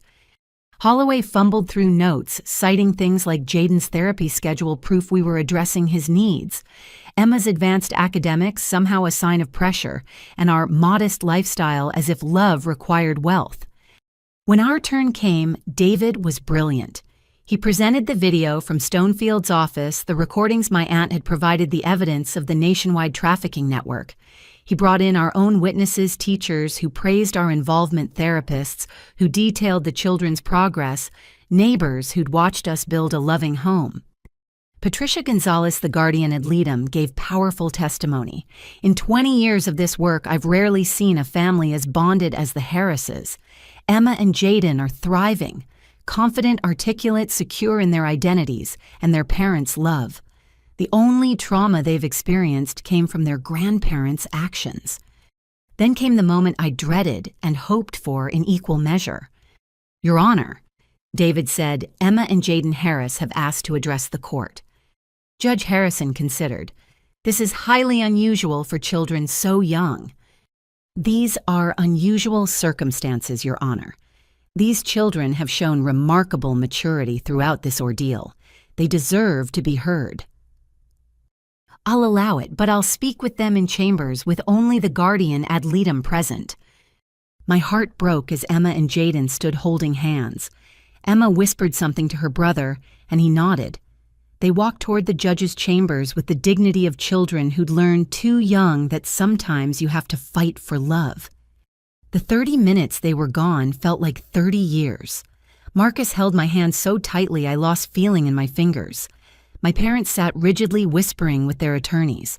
A: Holloway fumbled through notes, citing things like Jaden's therapy schedule proof we were addressing his needs, Emma's advanced academics somehow a sign of pressure, and our modest lifestyle as if love required wealth. When our turn came, David was brilliant. He presented the video from Stonefield's office, the recordings my aunt had provided, the evidence of the nationwide trafficking network. He brought in our own witnesses, teachers who praised our involvement, therapists who detailed the children's progress, neighbors who'd watched us build a loving home. Patricia Gonzalez, the guardian ad litem, gave powerful testimony. "In 20 years of this work, I've rarely seen a family as bonded as the Harrises. Emma and Jaden are thriving, confident, articulate, secure in their identities and their parents' love. The only trauma they've experienced came from their grandparents' actions." Then came the moment I dreaded and hoped for in equal measure. "Your Honor," David said, "Emma and Jaden Harris have asked to address the court." Judge Harrison considered, "This is highly unusual for children so young." "These are unusual circumstances, Your Honor. These children have shown remarkable maturity throughout this ordeal. They deserve to be heard." "I'll allow it, but I'll speak with them in chambers with only the guardian ad litem present." My heart broke as Emma and Jaden stood holding hands. Emma whispered something to her brother, and he nodded. They walked toward the judge's chambers with the dignity of children who'd learned too young that sometimes you have to fight for love. The 30 minutes they were gone felt like 30 years. Marcus held my hand so tightly I lost feeling in my fingers. My parents sat rigidly whispering with their attorneys.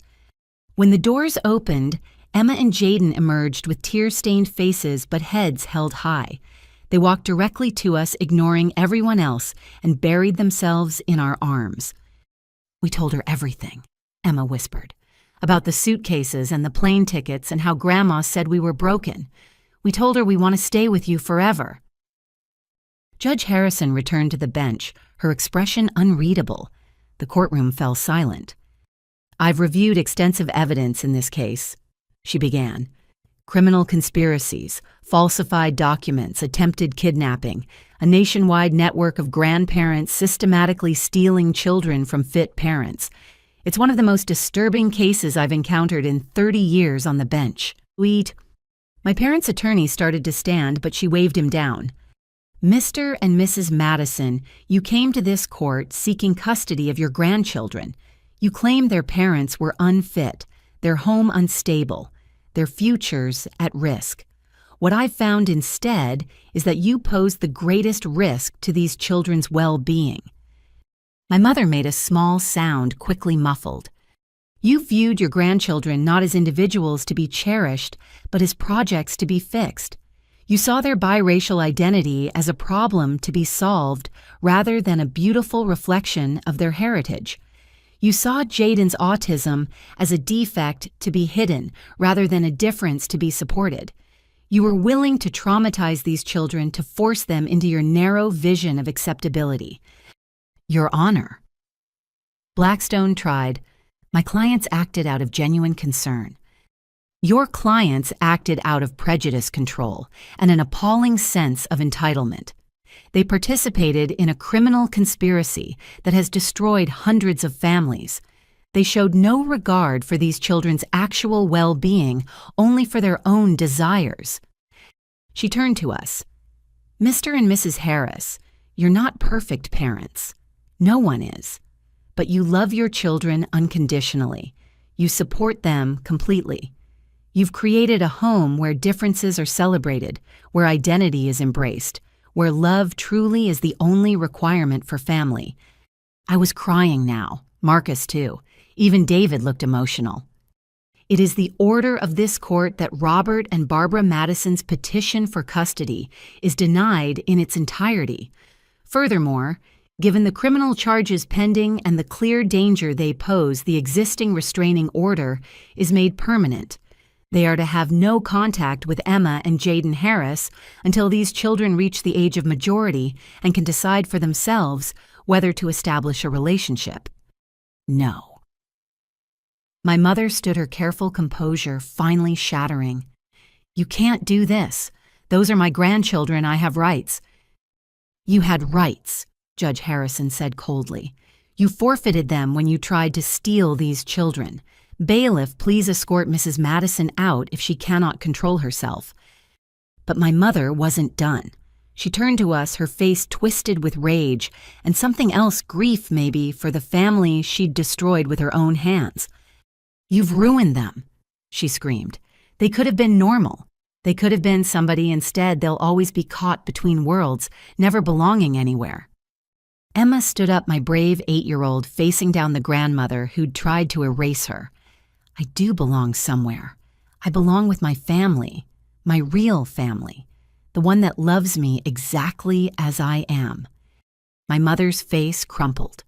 A: When the doors opened, Emma and Jaden emerged with tear-stained faces but heads held high. They walked directly to us, ignoring everyone else, and buried themselves in our arms. "We told her everything," Emma whispered, "about the suitcases and the plane tickets and how Grandma said we were broken. We told her we want to stay with you forever." Judge Harrison returned to the bench, her expression unreadable. The courtroom fell silent. "I've reviewed extensive evidence in this case," she began. "Criminal conspiracies, falsified documents, attempted kidnapping, a nationwide network of grandparents systematically stealing children from fit parents. It's one of the most disturbing cases I've encountered in 30 years on the bench. My parents' attorney started to stand, but she waved him down. "Mr. and Mrs. Madison, you came to this court seeking custody of your grandchildren. You claimed their parents were unfit, their home unstable, their futures at risk. What I've found instead is that you posed the greatest risk to these children's well-being." My mother made a small sound, quickly muffled. "You viewed your grandchildren not as individuals to be cherished, but as projects to be fixed. You saw their biracial identity as a problem to be solved rather than a beautiful reflection of their heritage. You saw Jaden's autism as a defect to be hidden rather than a difference to be supported. You were willing to traumatize these children to force them into your narrow vision of acceptability." "Your Honor." Blackstone tried. "My clients acted out of genuine concern." "Your clients acted out of prejudice control and an appalling sense of entitlement. They participated in a criminal conspiracy that has destroyed hundreds of families. They showed no regard for these children's actual well-being, only for their own desires." She turned to us. "Mr. and Mrs. Harris, you're not perfect parents. No one is. But you love your children unconditionally. You support them completely. You've created a home where differences are celebrated, where identity is embraced, where love truly is the only requirement for family. I was crying now, Marcus too. Even David looked emotional. It is the order of this court that Robert and Barbara Madison's petition for custody is denied in its entirety. Furthermore, given the criminal charges pending and the clear danger they pose, the existing restraining order is made permanent. They are to have no contact with Emma and Jaden Harris until these children reach the age of majority and can decide for themselves whether to establish a relationship. No. My mother stood her careful composure finally shattering. You can't do this. Those are my grandchildren. I have rights. You had rights, Judge Harrison said coldly. You forfeited them when you tried to steal these children. Bailiff, please escort Mrs. Madison out if she cannot control herself. But my mother wasn't done. She turned to us, her face twisted with rage, and something else, grief maybe, for the family she'd destroyed with her own hands. You've ruined them, she screamed. They could have been normal. They could have been somebody. Instead, they'll always be caught between worlds, never belonging anywhere. Emma stood up, my brave 8-year-old, facing down the grandmother who'd tried to erase her. I do belong somewhere. I belong with my family, my real family, the one that loves me exactly as I am. My mother's face crumpled.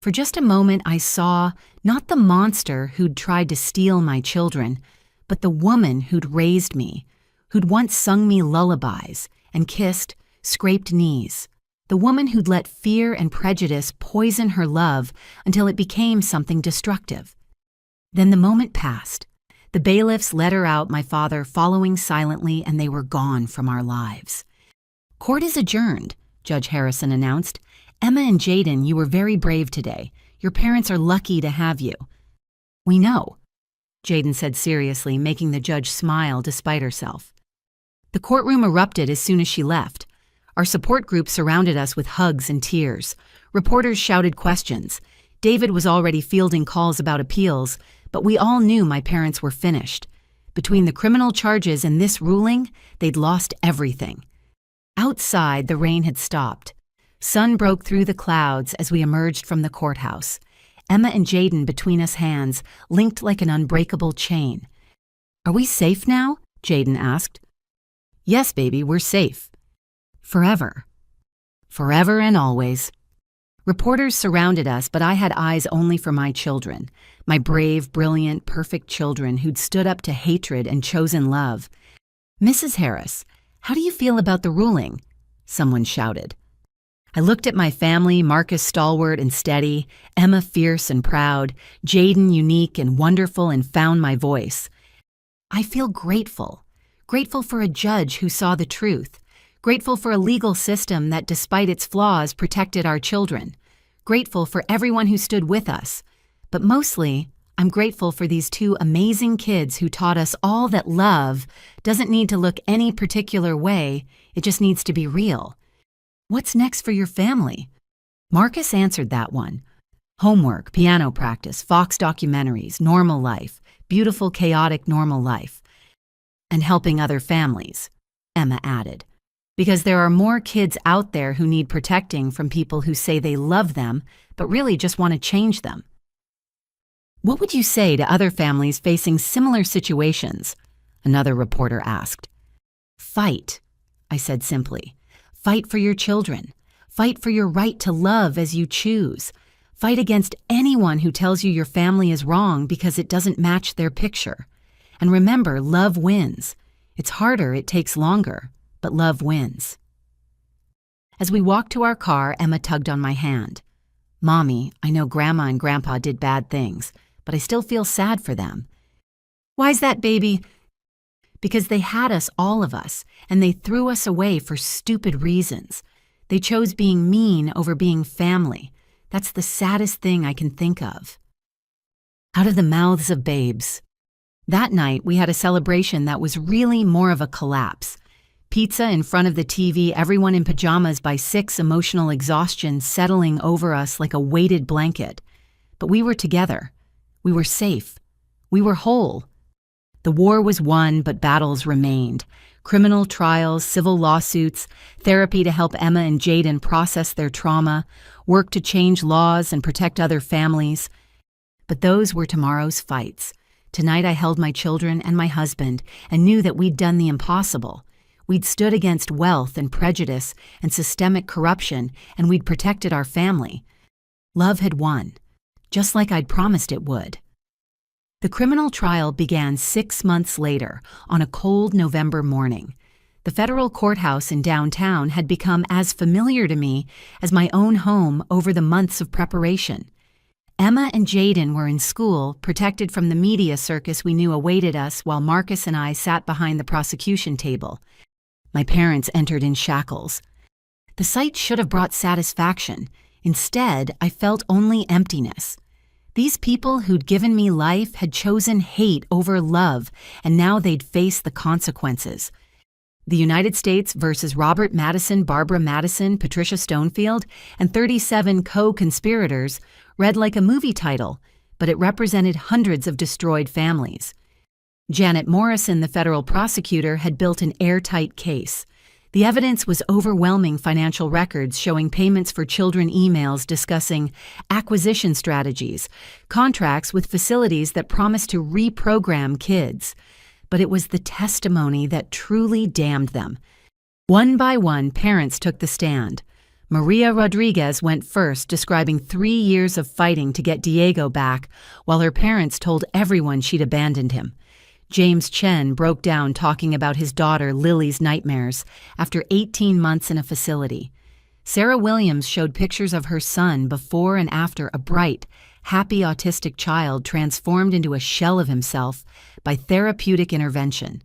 A: For just a moment, I saw not the monster who'd tried to steal my children, but the woman who'd raised me, who'd once sung me lullabies and kissed, scraped knees. The woman who'd let fear and prejudice poison her love until it became something destructive. Then the moment passed. The bailiffs let her out, my father following silently, and they were gone from our lives. Court is adjourned, Judge Harrison announced. Emma and Jaden, you were very brave today. Your parents are lucky to have you. We know, Jaden said seriously, making the judge smile despite herself. The courtroom erupted as soon as she left. Our support group surrounded us with hugs and tears. Reporters shouted questions. David was already fielding calls about appeals, but we all knew my parents were finished. Between the criminal charges and this ruling, they'd lost everything. Outside, the rain had stopped. Sun broke through the clouds as we emerged from the courthouse. Emma and Jaden between us, hands linked like an unbreakable chain. Are we safe now? Jaden asked. Yes, baby, we're safe. Forever. Forever and always. Reporters surrounded us, but I had eyes only for my children, my brave, brilliant, perfect children who'd stood up to hatred and chosen love. Mrs. Harris, how do you feel about the ruling? Someone shouted. I looked at my family, Marcus stalwart and steady, Emma fierce and proud, Jaden unique and wonderful, and found my voice. I feel grateful. Grateful for a judge who saw the truth. Grateful for a legal system that, despite its flaws, protected our children. Grateful for everyone who stood with us. But mostly, I'm grateful for these two amazing kids who taught us all that love doesn't need to look any particular way, it just needs to be real. What's next for your family? Marcus answered that one. Homework, piano practice, Fox documentaries, normal life, beautiful, chaotic, normal life. And helping other families, Emma added. Because there are more kids out there who need protecting from people who say they love them, but really just want to change them. What would you say to other families facing similar situations? Another reporter asked. Fight, I said simply. Fight for your children. Fight for your right to love as you choose. Fight against anyone who tells you your family is wrong because it doesn't match their picture. And remember, love wins. It's harder, it takes longer, but love wins. As we walked to our car, Emma tugged on my hand. Mommy, I know Grandma and Grandpa did bad things, but I still feel sad for them. Why's that, baby? Because they had us, all of us, and they threw us away for stupid reasons. They chose being mean over being family. That's the saddest thing I can think of. Out of the mouths of babes. That night, we had a celebration that was really more of a collapse. Pizza in front of the TV, everyone in pajamas by 6, emotional exhaustion settling over us like a weighted blanket. But we were together. We were safe. We were whole. The war was won, but battles remained. Criminal trials, civil lawsuits, therapy to help Emma and Jaden process their trauma, work to change laws and protect other families. But those were tomorrow's fights. Tonight I held my children and my husband and knew that we'd done the impossible. We'd stood against wealth and prejudice and systemic corruption, and we'd protected our family. Love had won, just like I'd promised it would. The criminal trial began 6 months later, on a cold November morning. The federal courthouse in downtown had become as familiar to me as my own home over the months of preparation. Emma and Jaden were in school, protected from the media circus we knew awaited us, while Marcus and I sat behind the prosecution table. My parents entered in shackles. The sight should have brought satisfaction. Instead, I felt only emptiness. These people who'd given me life had chosen hate over love, and now they'd face the consequences. The United States versus Robert Madison, Barbara Madison, Patricia Stonefield, and 37 co-conspirators read like a movie title, but it represented hundreds of destroyed families. Janet Morrison, the federal prosecutor, had built an airtight case. The evidence was overwhelming: financial records showing payments for children, emails discussing acquisition strategies, contracts with facilities that promised to reprogram kids. But it was the testimony that truly damned them. One by one, parents took the stand. Maria Rodriguez went first, describing 3 years of fighting to get Diego back, while her parents told everyone she'd abandoned him. James Chen broke down, talking about his daughter Lily's nightmares after 18 months in a facility. Sarah Williams showed pictures of her son before and after, a bright, happy autistic child transformed into a shell of himself by therapeutic intervention.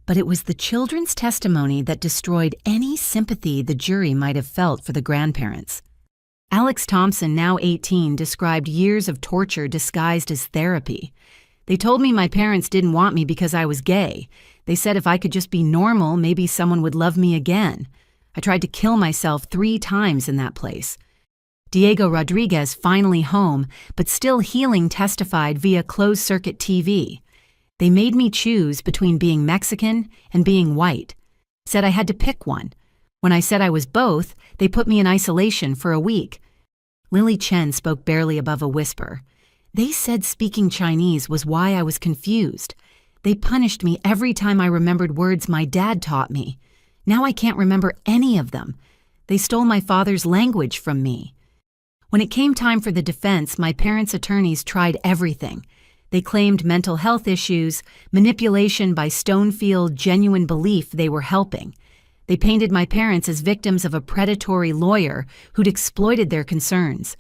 A: But it was the children's testimony that destroyed any sympathy the jury might have felt for the grandparents. Alex Thompson, now 18, described years of torture disguised as therapy. They told me my parents didn't want me because I was gay. They said if I could just be normal, maybe someone would love me again. I tried to kill myself 3 times in that place. Diego Rodriguez, finally home, but still healing, testified via closed-circuit TV. They made me choose between being Mexican and being white. Said I had to pick one. When I said I was both, they put me in isolation for a week. Lily Chen spoke barely above a whisper. They said speaking Chinese was why I was confused. They punished me every time I remembered words my dad taught me. Now I can't remember any of them. They stole my father's language from me. When it came time for the defense, my parents' attorneys tried everything. They claimed mental health issues, manipulation by Stonefield, genuine belief they were helping. They painted my parents as victims of a predatory lawyer who'd exploited their concerns.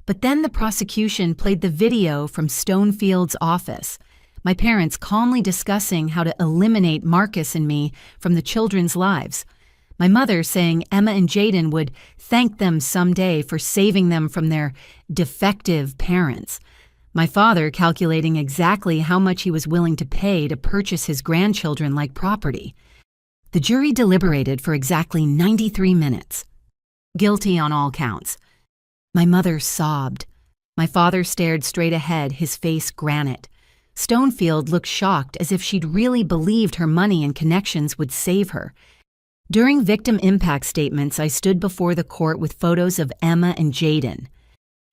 A: But then the prosecution played the video from Stonefield's office, my parents calmly discussing how to eliminate Marcus and me from the children's lives. My mother saying Emma and Jaden would thank them someday for saving them from their defective parents. My father calculating exactly how much he was willing to pay to purchase his grandchildren like property. The jury deliberated for exactly 93 minutes. Guilty on all counts. My mother sobbed. My father stared straight ahead, his face granite. Stonefield looked shocked, as if she'd really believed her money and connections would save her. During victim impact statements, I stood before the court with photos of Emma and Jaden.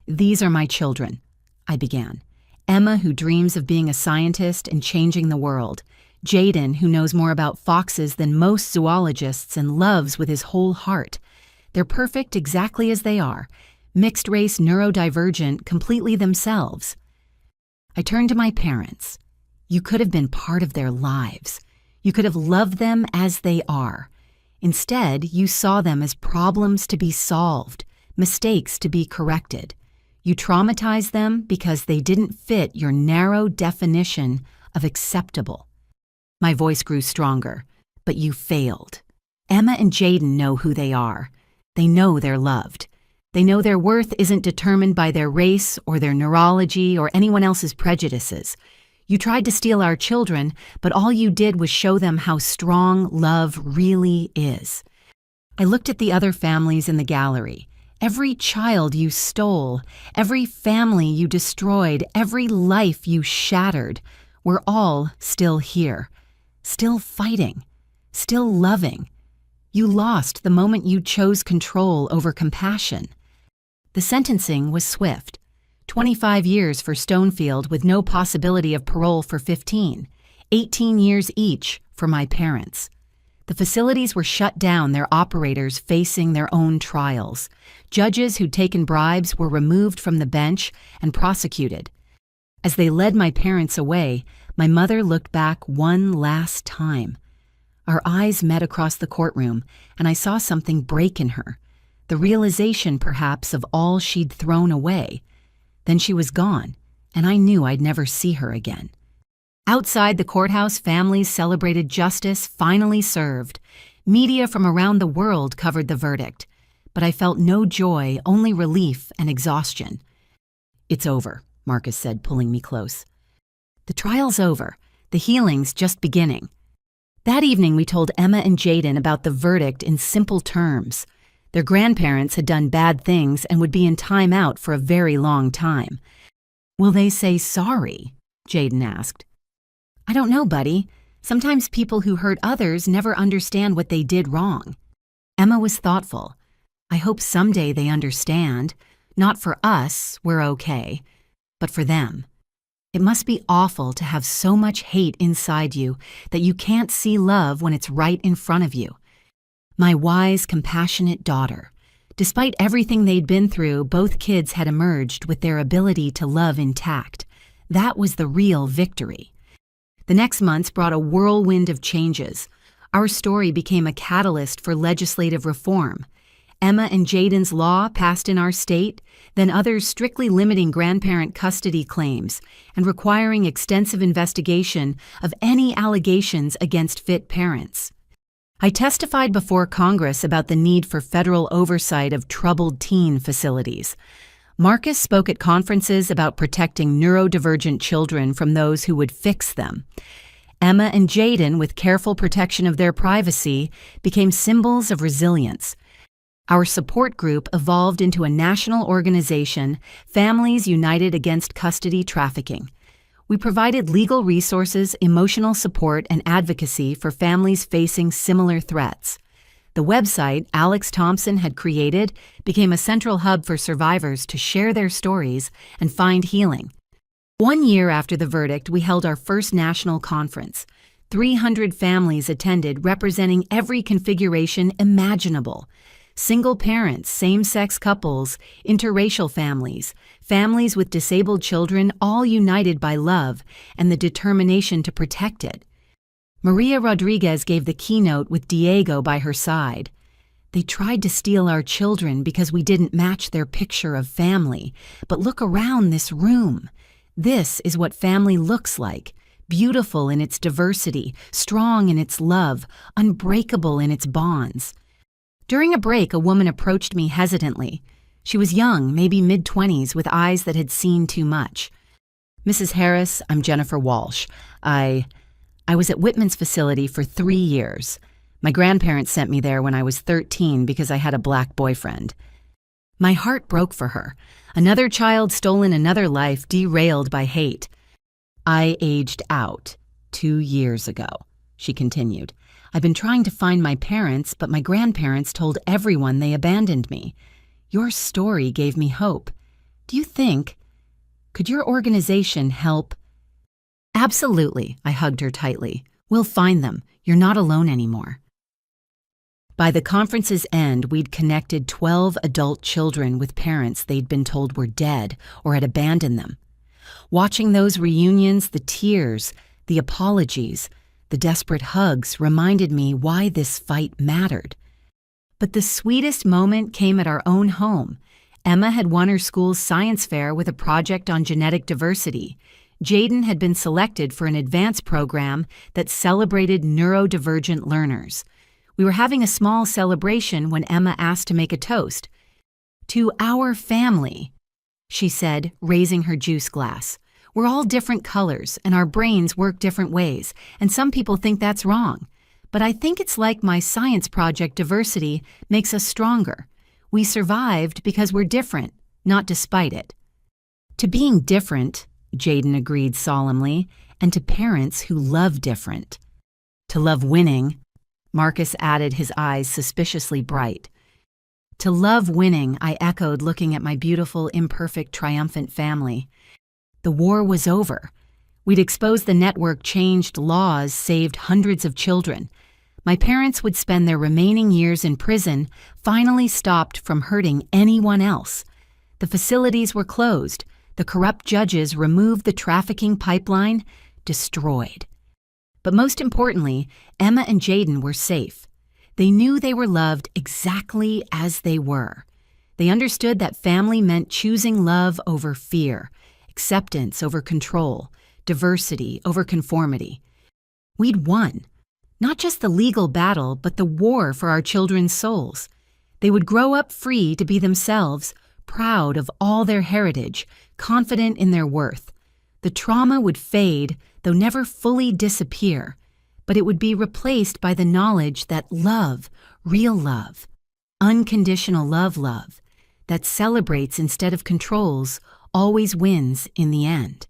A: "These are my children," I began. Emma, who dreams of being a scientist and changing the world. Jaden, who knows more about foxes than most zoologists and loves with his whole heart. They're perfect exactly as they are. Mixed-race, neurodivergent, completely themselves. I turned to my parents. You could have been part of their lives. You could have loved them as they are. Instead, you saw them as problems to be solved, mistakes to be corrected. You traumatized them because they didn't fit your narrow definition of acceptable. My voice grew stronger, but you failed. Emma and Jaden know who they are. They know they're loved. They know their worth isn't determined by their race or their neurology or anyone else's prejudices. You tried to steal our children, but all you did was show them how strong love really is." I looked at the other families in the gallery. Every child you stole, every family you destroyed, every life you shattered, we're all still here, still fighting, still loving. You lost the moment you chose control over compassion. The sentencing was swift. 25 years for Stonefield with no possibility of parole for 15, 18 years each for my parents. The facilities were shut down, their operators facing their own trials. Judges who'd taken bribes were removed from the bench and prosecuted. As they led my parents away, my mother looked back one last time. Our eyes met across the courtroom, and I saw something break in her, the realization perhaps of all she'd thrown away. Then she was gone, and I knew I'd never see her again. Outside the courthouse, families celebrated justice finally served. Media from around the world covered the verdict, but I felt no joy, only relief and exhaustion. "It's over," Marcus said, pulling me close. "The trial's over. The healing's just beginning." That evening, we told Emma and Jaden about the verdict in simple terms. Their grandparents had done bad things and would be in time out for a very long time. "Will they say sorry?" Jaden asked. "I don't know, buddy. Sometimes people who hurt others never understand what they did wrong." Emma was thoughtful. "I hope someday they understand. Not for us, we're okay, but for them. It must be awful to have so much hate inside you that you can't see love when it's right in front of you." My wise, compassionate daughter. Despite everything they'd been through, both kids had emerged with their ability to love intact. That was the real victory. The next months brought a whirlwind of changes. Our story became a catalyst for legislative reform. Emma and Jaden's law passed in our state, then others strictly limiting grandparent custody claims and requiring extensive investigation of any allegations against fit parents. I testified before Congress about the need for federal oversight of troubled teen facilities. Marcus spoke at conferences about protecting neurodivergent children from those who would fix them. Emma and Jaden, with careful protection of their privacy, became symbols of resilience. Our support group evolved into a national organization, Families United Against Custody Trafficking. We provided legal resources, emotional support, and advocacy for families facing similar threats. The website Alex Thompson had created became a central hub for survivors to share their stories and find healing. 1 year after the verdict, we held our first national conference. 300 families attended, representing every configuration imaginable. Single parents, same-sex couples, interracial families, families with disabled children, all united by love and the determination to protect it. Maria Rodriguez gave the keynote with Diego by her side. "They tried to steal our children because we didn't match their picture of family. But look around this room. This is what family looks like. Beautiful in its diversity, strong in its love, unbreakable in its bonds." During a break, a woman approached me hesitantly. She was young, maybe mid-20s, with eyes that had seen too much. "Mrs. Harris, I'm Jennifer Walsh. I was at Whitman's facility for 3 years. My grandparents sent me there when I was 13 because I had a black boyfriend." My heart broke for her. Another child stolen another life, derailed by hate. "I aged out 2 years ago," she continued. "I've been trying to find my parents, but my grandparents told everyone they abandoned me. Your story gave me hope. Could your organization help?" "Absolutely," I hugged her tightly. "We'll find them. You're not alone anymore." By the conference's end, we'd connected 12 adult children with parents they'd been told were dead or had abandoned them. Watching those reunions, the tears, the apologies, the desperate hugs reminded me why this fight mattered. But the sweetest moment came at our own home. Emma had won her school's science fair with a project on genetic diversity. Jaden had been selected for an advanced program that celebrated neurodivergent learners. We were having a small celebration when Emma asked to make a toast. "To our family," she said, raising her juice glass. We're all different colors, and our brains work different ways, and some people think that's wrong. But I think it's like my science project diversity makes us stronger. We survived because we're different, not despite it. To being different, Jaden agreed solemnly, and to parents who love different. To love winning, Marcus added, his eyes suspiciously bright. To love winning, I echoed, looking at my beautiful, imperfect, triumphant family. The war was over. We'd exposed the network, changed laws, saved hundreds of children. My parents would spend their remaining years in prison, finally stopped from hurting anyone else. The facilities were closed. The corrupt judges removed the trafficking pipeline, destroyed. But most importantly, Emma and Jaden were safe. They knew they were loved exactly as they were. They understood that family meant choosing love over fear, acceptance over control, diversity over conformity. We'd won. Not just the legal battle, but the war for our children's souls. They would grow up free to be themselves, proud of all their heritage, confident in their worth. The trauma would fade, though never fully disappear, but it would be replaced by the knowledge that love, real love, unconditional love, that celebrates instead of controls, always wins in the end.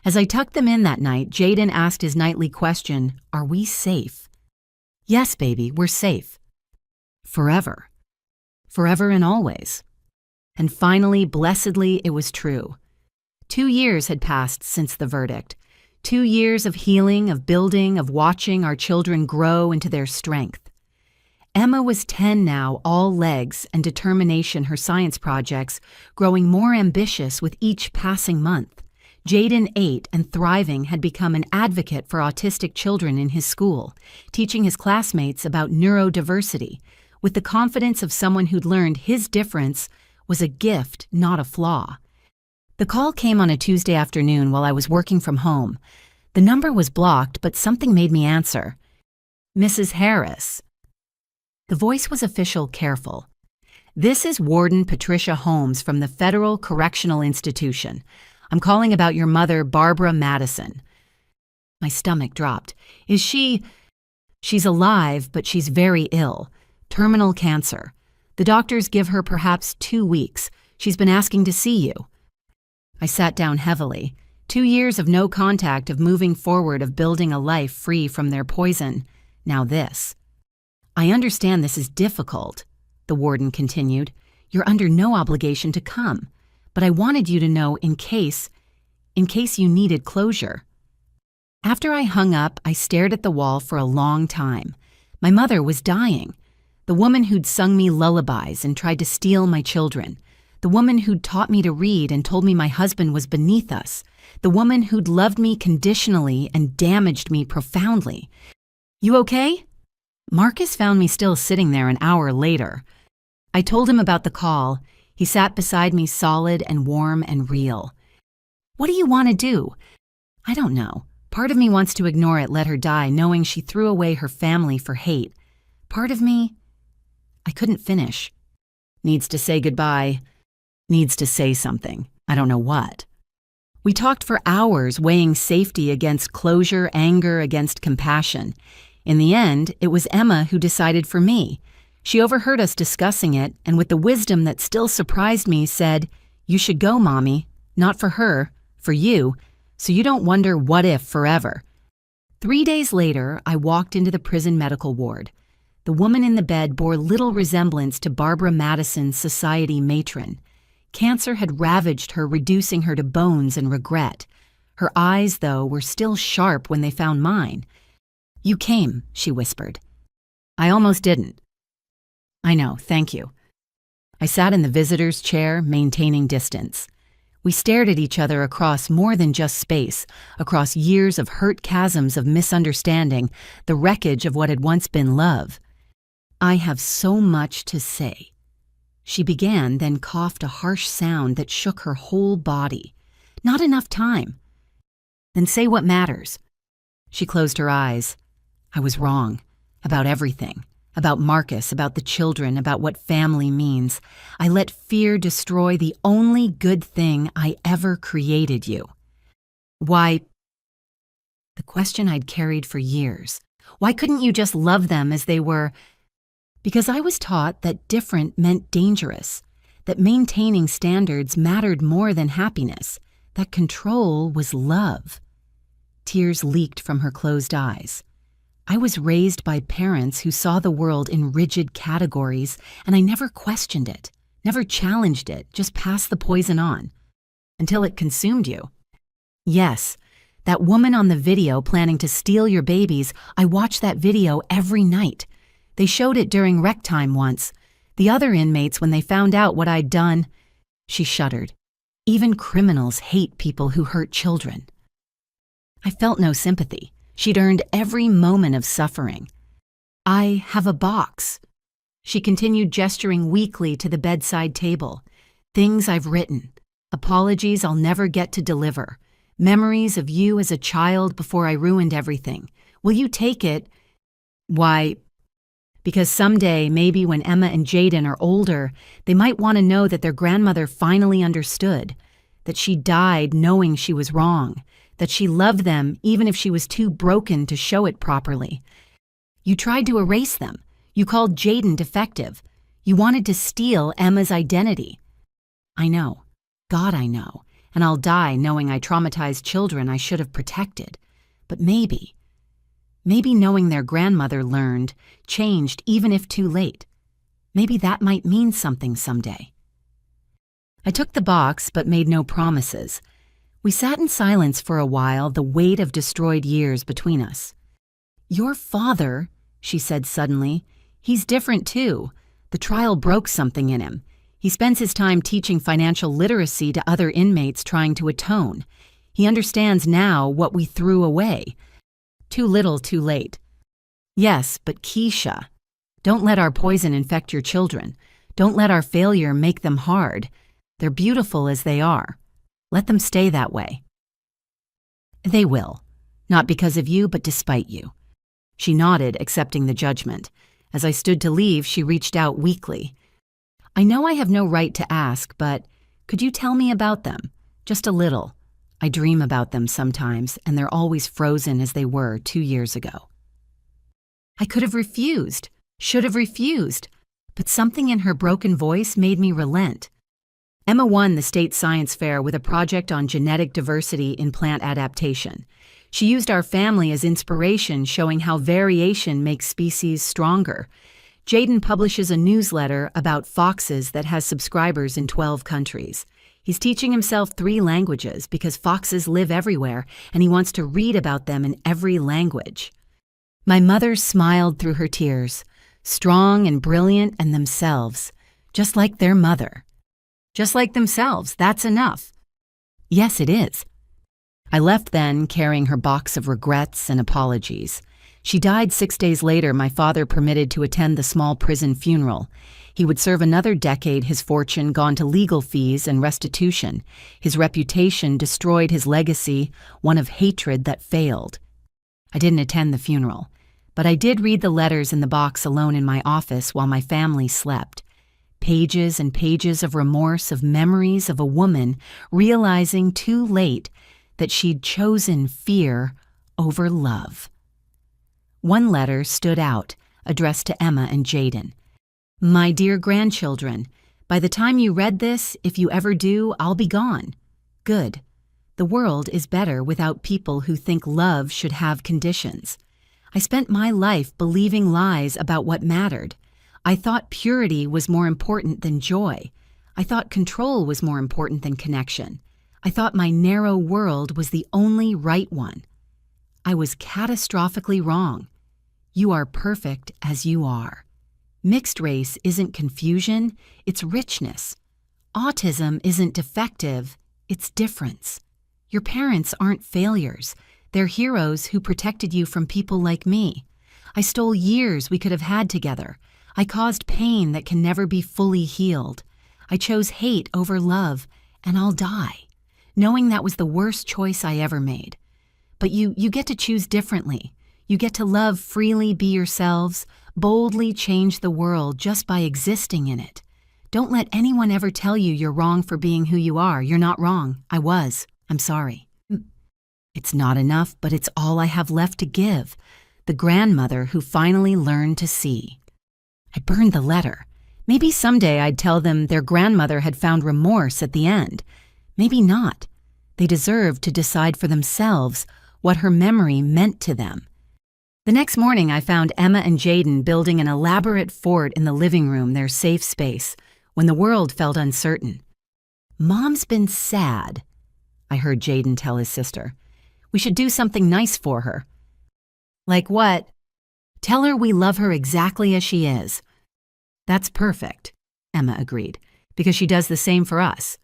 A: As I tucked them in that night, Jaden asked his nightly question, "Are we safe?" "Yes, baby, we're safe. Forever. Forever and always." And finally, blessedly, it was true. 2 years had passed since the verdict. 2 years of healing, of building, of watching our children grow into their strength. Emma was 10 now, all legs and determination, her science projects growing more ambitious with each passing month. Jaden, 8 and thriving, had become an advocate for autistic children in his school, teaching his classmates about neurodiversity, with the confidence of someone who'd learned his difference was a gift, not a flaw. The call came on a Tuesday afternoon while I was working from home. The number was blocked, but something made me answer. "Mrs. Harris." The voice was official, careful. "This is Warden Patricia Holmes from the Federal Correctional Institution. I'm calling about your mother, Barbara Madison." My stomach dropped. "Is she—" "She's alive, but she's very ill. Terminal cancer. The doctors give her perhaps 2 weeks. She's been asking to see you." I sat down heavily. 2 years of no contact, of moving forward, of building a life free from their poison. Now this. "I understand this is difficult," the warden continued. "You're under no obligation to come. But I wanted you to know in case you needed closure." After I hung up, I stared at the wall for a long time. My mother was dying. The woman who'd sung me lullabies and tried to steal my children. The woman who'd taught me to read and told me my husband was beneath us. The woman who'd loved me conditionally and damaged me profoundly. "You okay?" Marcus found me still sitting there an hour later. I told him about the call. He sat beside me, solid and warm and real. "What do you want to do?" "I don't know. Part of me wants to ignore it, let her die, knowing she threw away her family for hate. Part of me—" I couldn't finish. "Needs to say goodbye. Needs to say something. I don't know what." We talked for hours, weighing safety against closure, anger against compassion. In the end, it was Emma who decided for me. She overheard us discussing it, and with the wisdom that still surprised me, said, "You should go, Mommy. Not for her, for you, so you don't wonder what if forever." 3 days later, I walked into the prison medical ward. The woman in the bed bore little resemblance to Barbara Madison's society matron. Cancer had ravaged her, reducing her to bones and regret. Her eyes, though, were still sharp when they found mine. "You came," she whispered. "I almost didn't." "I know, thank you." I sat in the visitor's chair, maintaining distance. We stared at each other across more than just space, across years of hurt chasms of misunderstanding, the wreckage of what had once been love. "I have so much to say." She began, then coughed a harsh sound that shook her whole body. "Not enough time." "Then say what matters." She closed her eyes. I was wrong. About everything. About Marcus, about the children, about what family means. I let fear destroy the only good thing I ever created you. Why, the question I'd carried for years. Why couldn't you just love them as they were? Because I was taught that different meant dangerous, that maintaining standards mattered more than happiness, that control was love. Tears leaked from her closed eyes. I was raised by parents who saw the world in rigid categories, and I never questioned it, never challenged it, just passed the poison on. Until it consumed you. Yes, that woman on the video planning to steal your babies, I watched that video every night. They showed it during rec time once. The other inmates, when they found out what I'd done, she shuddered. Even criminals hate people who hurt children. I felt no sympathy. She'd earned every moment of suffering. I have a box. She continued gesturing weakly to the bedside table. Things I've written. Apologies I'll never get to deliver. Memories of you as a child before I ruined everything. Will you take it? Why, because someday, maybe when Emma and Jaden are older, they might want to know that their grandmother finally understood, that she died knowing she was wrong, that she loved them even if she was too broken to show it properly. You tried to erase them. You called Jaden defective. You wanted to steal Emma's identity. I know. God, I know. And I'll die knowing I traumatized children I should have protected. But maybe knowing their grandmother learned, changed even if too late. Maybe that might mean something someday. I took the box but made no promises. We sat in silence for a while, the weight of destroyed years between us. Your father, she said suddenly, he's different too. The trial broke something in him. He spends his time teaching financial literacy to other inmates trying to atone. He understands now what we threw away. Too little, too late. Yes, but Keisha, don't let our poison infect your children. Don't let our failure make them hard. They're beautiful as they are. Let them stay that way. They will. Not because of you, but despite you. She nodded, accepting the judgment. As I stood to leave, she reached out weakly. I know I have no right to ask, but could you tell me about them? Just a little. I dream about them sometimes, and they're always frozen as they were 2 years ago. I could have refused, should have refused, but something in her broken voice made me relent. Emma won the state science fair with a project on genetic diversity in plant adaptation. She used our family as inspiration, showing how variation makes species stronger. Jaden publishes a newsletter about foxes that has subscribers in 12 countries. He's teaching himself 3 languages because foxes live everywhere, and he wants to read about them in every language. My mother smiled through her tears, strong and brilliant and themselves, just like their mother. Just like themselves, that's enough. Yes, it is. I left then, carrying her box of regrets and apologies. She died 6 days later. My father permitted to attend the small prison funeral. He would serve another decade, his fortune gone to legal fees and restitution. His reputation destroyed, his legacy, one of hatred that failed. I didn't attend the funeral, but I did read the letters in the box alone in my office while my family slept. Pages and pages of remorse, of memories of a woman realizing too late that she'd chosen fear over love. One letter stood out, addressed to Emma and Jaden. My dear grandchildren, by the time you read this, if you ever do, I'll be gone. Good. The world is better without people who think love should have conditions. I spent my life believing lies about what mattered. I thought purity was more important than joy. I thought control was more important than connection. I thought my narrow world was the only right one. I was catastrophically wrong. You are perfect as you are. Mixed race isn't confusion, it's richness. Autism isn't defective, it's difference. Your parents aren't failures. They're heroes who protected you from people like me. I stole years we could have had together. I caused pain that can never be fully healed. I chose hate over love, and I'll die, knowing that was the worst choice I ever made. But you get to choose differently. You get to love freely, be yourselves, boldly change the world just by existing in it. Don't let anyone ever tell you you're wrong for being who you are. You're not wrong. I was. I'm sorry. It's not enough, but it's all I have left to give. The grandmother who finally learned to see. I burned the letter. Maybe someday I'd tell them their grandmother had found remorse at the end. Maybe not. They deserved to decide for themselves what her memory meant to them. The next morning, I found Emma and Jaden building an elaborate fort in the living room, their safe space, when the world felt uncertain. "Mom's been sad," I heard Jaden tell his sister. "We should do something nice for her." "Like what?" "Tell her we love her exactly as she is." "That's perfect," Emma agreed, "because she does the same for us."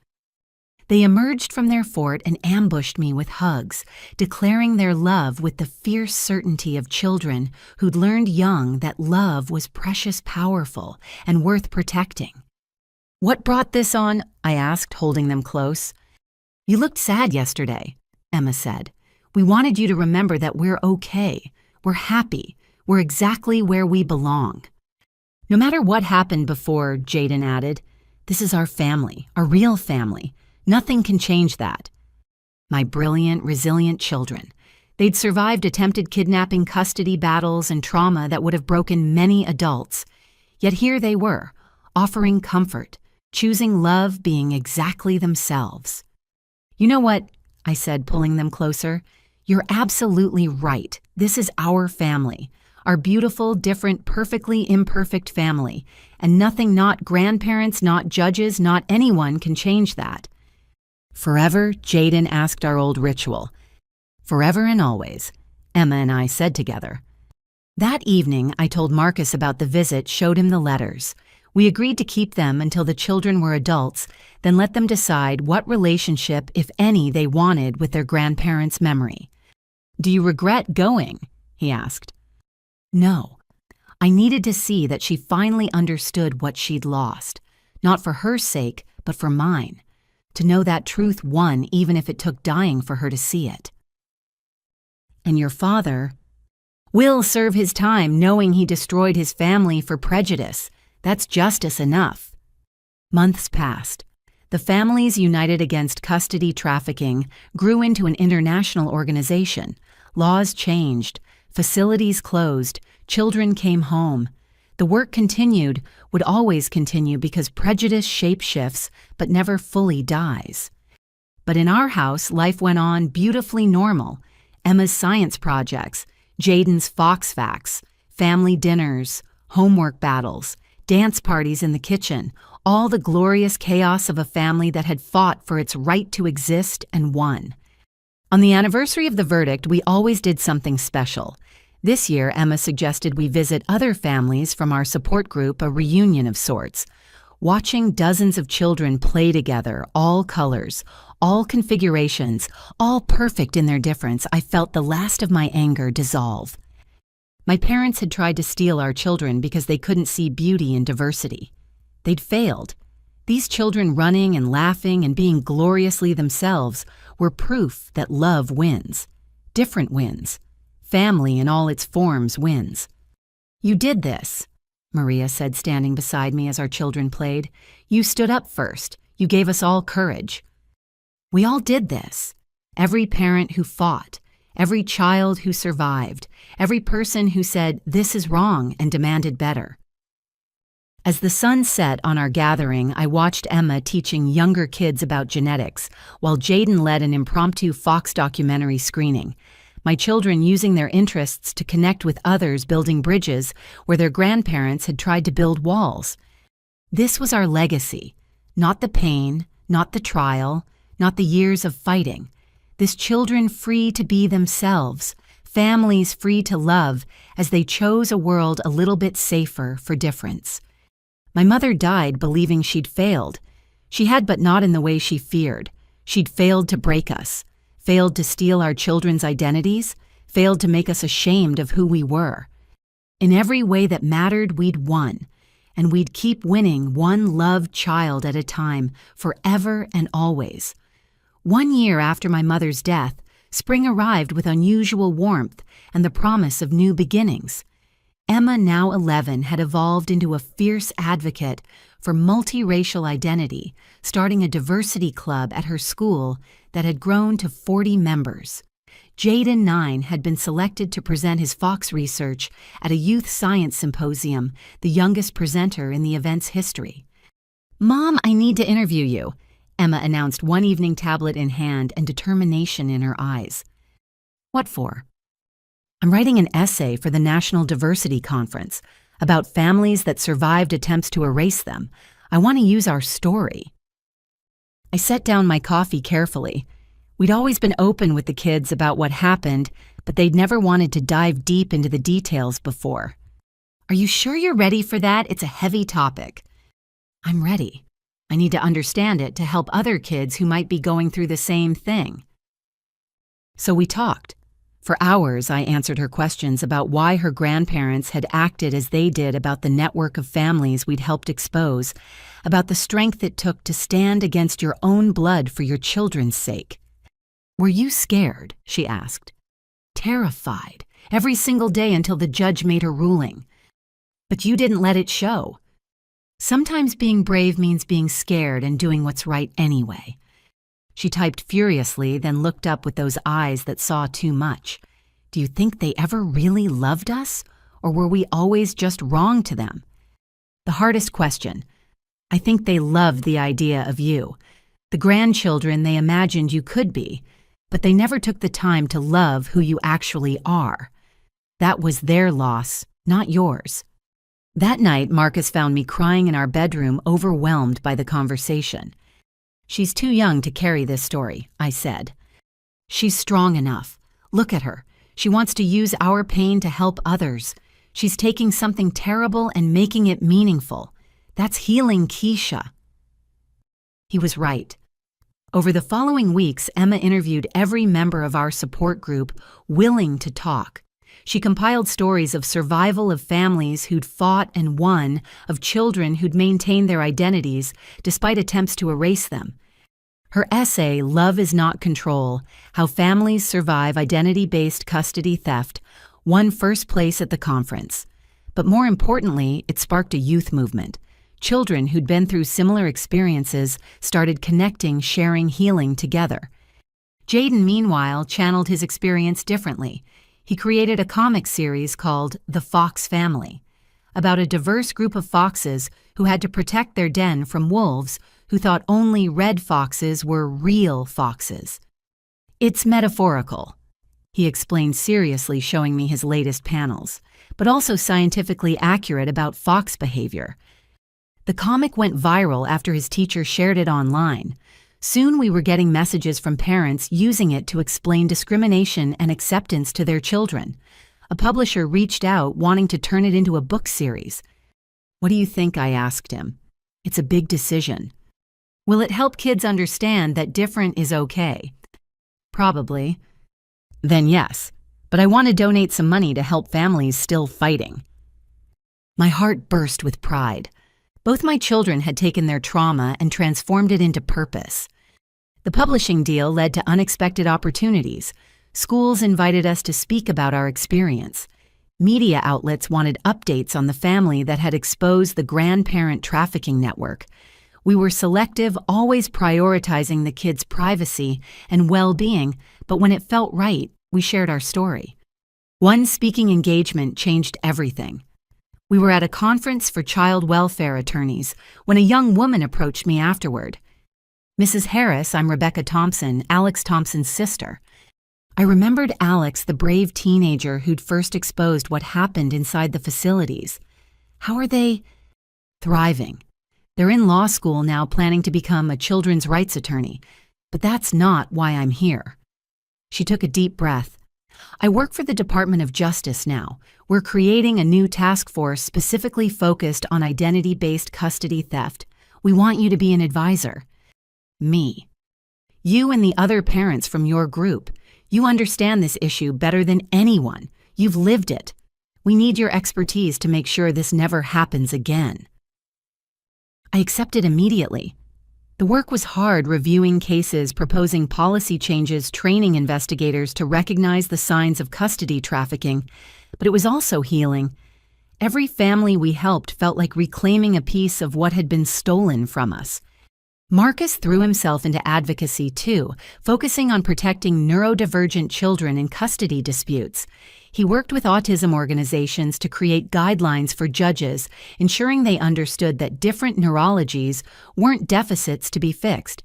A: They emerged from their fort and ambushed me with hugs, declaring their love with the fierce certainty of children who'd learned young that love was precious powerful and worth protecting. "What brought this on?" I asked, holding them close. "You looked sad yesterday," Emma said. "We wanted you to remember that we're okay, we're happy, we're exactly where we belong." "No matter what happened before," Jaden added, "this is our family, our real family. Nothing can change that." My brilliant, resilient children. They'd survived attempted kidnapping, custody battles, and trauma that would have broken many adults. Yet here they were, offering comfort, choosing love, being exactly themselves. "You know what?" I said, pulling them closer. "You're absolutely right. This is our family. Our beautiful, different, perfectly imperfect family. And nothing, not grandparents, not judges, not anyone can change that." "Forever?" Jaden asked our old ritual. "Forever and always," Emma and I said together. That evening, I told Marcus about the visit, showed him the letters. We agreed to keep them until the children were adults, then let them decide what relationship, if any, they wanted with their grandparents' memory. "Do you regret going?" he asked. "No. I needed to see that she finally understood what she'd lost, not for her sake, but for mine. To know that truth won even if it took dying for her to see it." "And your father?" "Will serve his time knowing he destroyed his family for prejudice. That's justice enough." Months passed. The Families United Against Custody Trafficking grew into an international organization. Laws changed. Facilities closed. Children came home. The work continued, would always continue because prejudice shapeshifts but never fully dies. But in our house, life went on beautifully normal. Emma's science projects, Jaden's Fox Facts, family dinners, homework battles, dance parties in the kitchen, all the glorious chaos of a family that had fought for its right to exist and won. On the anniversary of the verdict, we always did something special. This year, Emma suggested we visit other families from our support group, a reunion of sorts. Watching dozens of children play together, all colors, all configurations, all perfect in their difference, I felt the last of my anger dissolve. My parents had tried to steal our children because they couldn't see beauty in diversity. They'd failed. These children running and laughing and being gloriously themselves were proof that love wins. Different wins. Family in all its forms wins. "You did this," Maria said, standing beside me as our children played. "You stood up first. You gave us all courage." We all did this. Every parent who fought, every child who survived, every person who said, "This is wrong," and demanded better. As the sun set on our gathering, I watched Emma teaching younger kids about genetics, while Jaden led an impromptu Fox documentary screening. My children using their interests to connect with others, building bridges where their grandparents had tried to build walls. This was our legacy, not the pain, not the trial, not the years of fighting. This children free to be themselves, families free to love as they chose a world a little bit safer for difference. My mother died believing she'd failed. She had, but not in the way she feared. She'd failed to break us. Failed to steal our children's identities, failed to make us ashamed of who we were. In every way that mattered, we'd won, and we'd keep winning one loved child at a time, forever and always. 1 year after my mother's death, spring arrived with unusual warmth and the promise of new beginnings. Emma, now 11, had evolved into a fierce advocate for multiracial identity, starting a diversity club at her school that had grown to 40 members. Jaden, 9, had been selected to present his Fox research at a youth science symposium, the youngest presenter in the event's history. "Mom, I need to interview you," Emma announced, one evening, tablet in hand and determination in her eyes. "What for?" "I'm writing an essay for the National Diversity Conference about families that survived attempts to erase them. I want to use our story." I set down my coffee carefully. We'd always been open with the kids about what happened, but they'd never wanted to dive deep into the details before. "Are you sure you're ready for that? It's a heavy topic." "I'm ready. I need to understand it to help other kids who might be going through the same thing." So we talked. For hours, I answered her questions about why her grandparents had acted as they did, about the network of families we'd helped expose, about the strength it took to stand against your own blood for your children's sake. "Were you scared?" she asked. "Terrified, every single day until the judge made her ruling. But you didn't let it show." "Sometimes being brave means being scared and doing what's right anyway." She typed furiously, then looked up with those eyes that saw too much. "Do you think they ever really loved us? Or were we always just wrong to them?" "The hardest question. I think they loved the idea of you, the grandchildren they imagined you could be, but they never took the time to love who you actually are. That was their loss, not yours." That night, Marcus found me crying in our bedroom, overwhelmed by the conversation. "She's too young to carry this story," I said. "She's strong enough. Look at her. She wants to use our pain to help others. She's taking something terrible and making it meaningful. That's healing, Keisha." He was right. Over the following weeks, Emma interviewed every member of our support group willing to talk. She compiled stories of survival of families who'd fought and won, of children who'd maintained their identities despite attempts to erase them. Her essay, "Love is Not Control: How Families Survive Identity-Based Custody Theft," won first place at the conference. But more importantly, it sparked a youth movement. Children who'd been through similar experiences started connecting, sharing, healing together. Jaden, meanwhile, channeled his experience differently. He created a comic series called The Fox Family, about a diverse group of foxes who had to protect their den from wolves who thought only red foxes were real foxes. "It's metaphorical," he explained seriously, showing me his latest panels, "but also scientifically accurate about fox behavior." The comic went viral after his teacher shared it online. Soon we were getting messages from parents using it to explain discrimination and acceptance to their children. A publisher reached out wanting to turn it into a book series. "What do you think?" I asked him. "It's a big decision." "Will it help kids understand that different is okay?" "Probably." "Then yes, but I want to donate some money to help families still fighting." My heart burst with pride. Both my children had taken their trauma and transformed it into purpose. The publishing deal led to unexpected opportunities. Schools invited us to speak about our experience. Media outlets wanted updates on the family that had exposed the grandparent trafficking network. We were selective, always prioritizing the kids' privacy and well-being, but when it felt right, we shared our story. One speaking engagement changed everything. We were at a conference for child welfare attorneys when a young woman approached me afterward. "Mrs. Harris, I'm Rebecca Thompson, Alex Thompson's sister." I remembered Alex, the brave teenager who'd first exposed what happened inside the facilities. "How are they?" "Thriving. They're in law school now, planning to become a children's rights attorney. But that's not why I'm here." She took a deep breath. "I work for the Department of Justice now. We're creating a new task force specifically focused on identity-based custody theft. We want you to be an advisor." "Me. You and the other parents from your group. You understand this issue better than anyone. You've lived it. We need your expertise to make sure this never happens again." I accepted immediately. The work was hard, reviewing cases, proposing policy changes, training investigators to recognize the signs of custody trafficking, but it was also healing. Every family we helped felt like reclaiming a piece of what had been stolen from us. Marcus threw himself into advocacy too, focusing on protecting neurodivergent children in custody disputes. He worked with autism organizations to create guidelines for judges, ensuring they understood that different neurologies weren't deficits to be fixed.